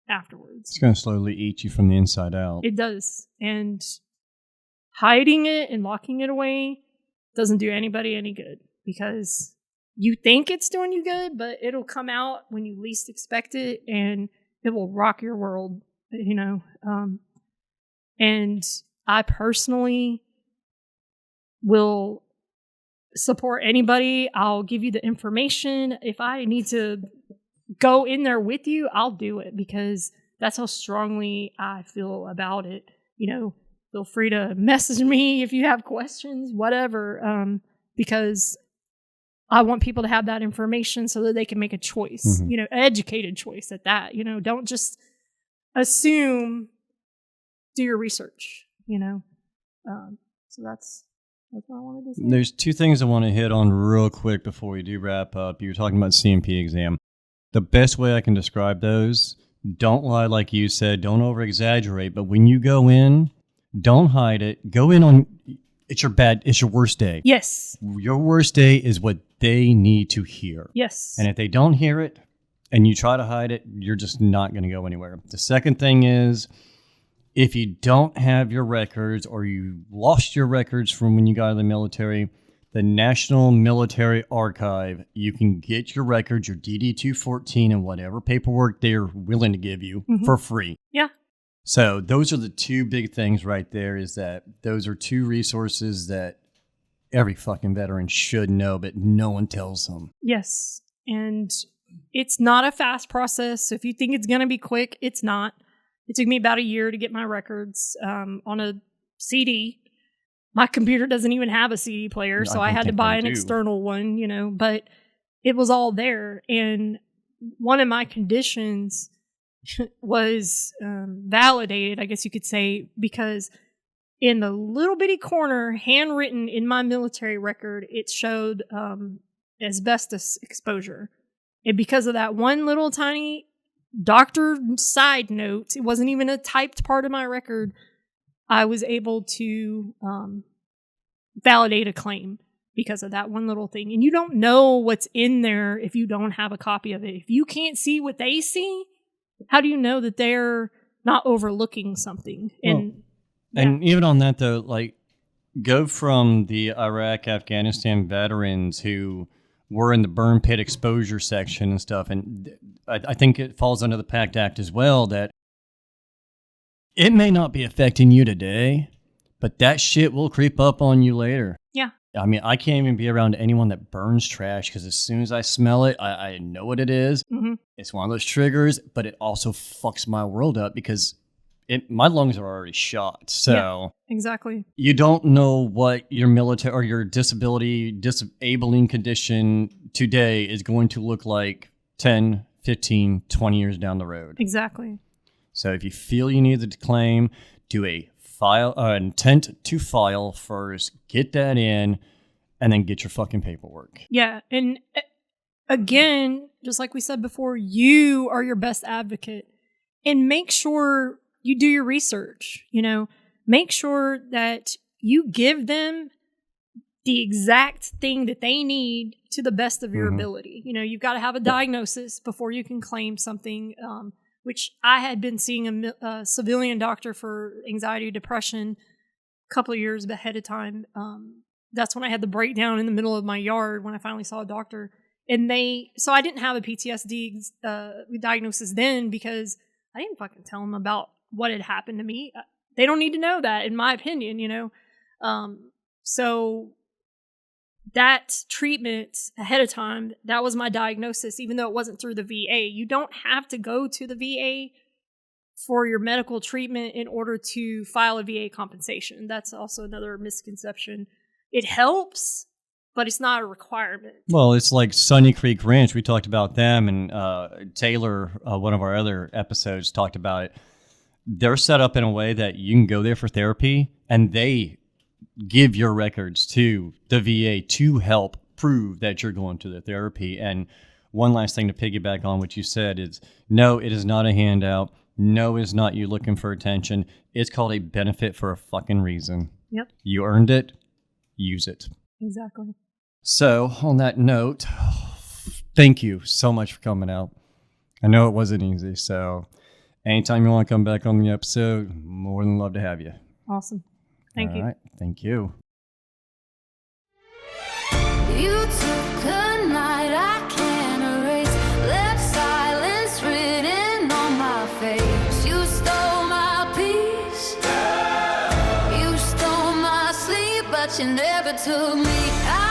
afterwards. It's going to slowly eat you from the inside out. It does. And hiding it and locking it away doesn't do anybody any good, because you think it's doing you good, but it'll come out when you least expect it, and it will rock your world, you know. And I personally will support anybody. I'll give you the information. If I need to go in there with you, I'll do it, because that's how strongly I feel about it. You know, feel free to message me if you have questions, whatever, because I want people to have that information so that they can make a choice, you know, an educated choice at that. You know, don't just assume, do your research, you know. So that's what I wanted to say. There's two things I want to hit on real quick before we do wrap up. You were talking about CMP exam. The best way I can describe those, don't lie like you said, don't over-exaggerate, but when you go in, don't hide it. Go in on, it's your worst day. Yes. Your worst day is what they need to hear. Yes. And if they don't hear it and you try to hide it, you're just not going to go anywhere. The second thing is, if you don't have your records or you lost your records from when you got out of the military, the National Military Archive, you can get your records, your DD-214 and whatever paperwork they're willing to give you for free. Yeah. So those are the two big things right there, is that those are two resources that every fucking veteran should know, but no one tells them. Yes. And it's not a fast process. So if you think it's going to be quick, it's not. It took me about a year to get my records on a CD. My computer doesn't even have a CD player, so I had to buy an external one, you know, but it was all there. And one of my conditions was validated, I guess you could say, because in the little bitty corner, handwritten in my military record, it showed asbestos exposure. And because of that one little tiny doctor side note, it wasn't even a typed part of my record, I was able to validate a claim because of that one little thing. And you don't know what's in there if you don't have a copy of it. If you can't see what they see, how do you know that they're not overlooking something? And and even on that though, like, go from the Iraq, Afghanistan veterans who were in the burn pit exposure section and stuff, and I think it falls under the PACT Act as well, that it may not be affecting you today, but that shit will creep up on you later. Yeah. I mean, I can't even be around anyone that burns trash, because as soon as I smell it, I know what it is. It's one of those triggers, but it also fucks my world up because my lungs are already shot. So yeah, exactly. You don't know what your military or your disabling condition today is going to look like 10, 15, 20 years down the road. Exactly. So if you feel you need to claim, do a intent to file first, get that in, and then get your fucking paperwork. Yeah. And again, just like we said before, you are your best advocate, and make sure you do your research. You know, make sure that you give them the exact thing that they need to the best of your ability. You know, you've got to have a diagnosis before you can claim something, which I had been seeing a civilian doctor for anxiety, depression a couple of years ahead of time. That's when I had the breakdown in the middle of my yard when I finally saw a doctor. And so I didn't have a PTSD diagnosis then, because I didn't fucking tell them about what had happened to me. They don't need to know that, in my opinion, you know? So that treatment ahead of time, that was my diagnosis, even though it wasn't through the VA. You don't have to go to the VA for your medical treatment in order to file a VA compensation. That's also another misconception. It helps, but it's not a requirement. Well, it's like Sunny Creek Ranch. We talked about them, and Taylor, one of our other episodes, talked about it. They're set up in a way that you can go there for therapy, and they give your records to the VA to help prove that you're going to the therapy. And one last thing to piggyback on what you said is, no, it is not a handout. No, it's not you looking for attention. It's called a benefit for a fucking reason. Yep. You earned it. Use it. Exactly. So on that note, thank you so much for coming out. I know it wasn't easy. So anytime you want to come back on the episode, more than love to have you. Awesome. Thank you. All right. Thank you. You took a knife. she never took me out.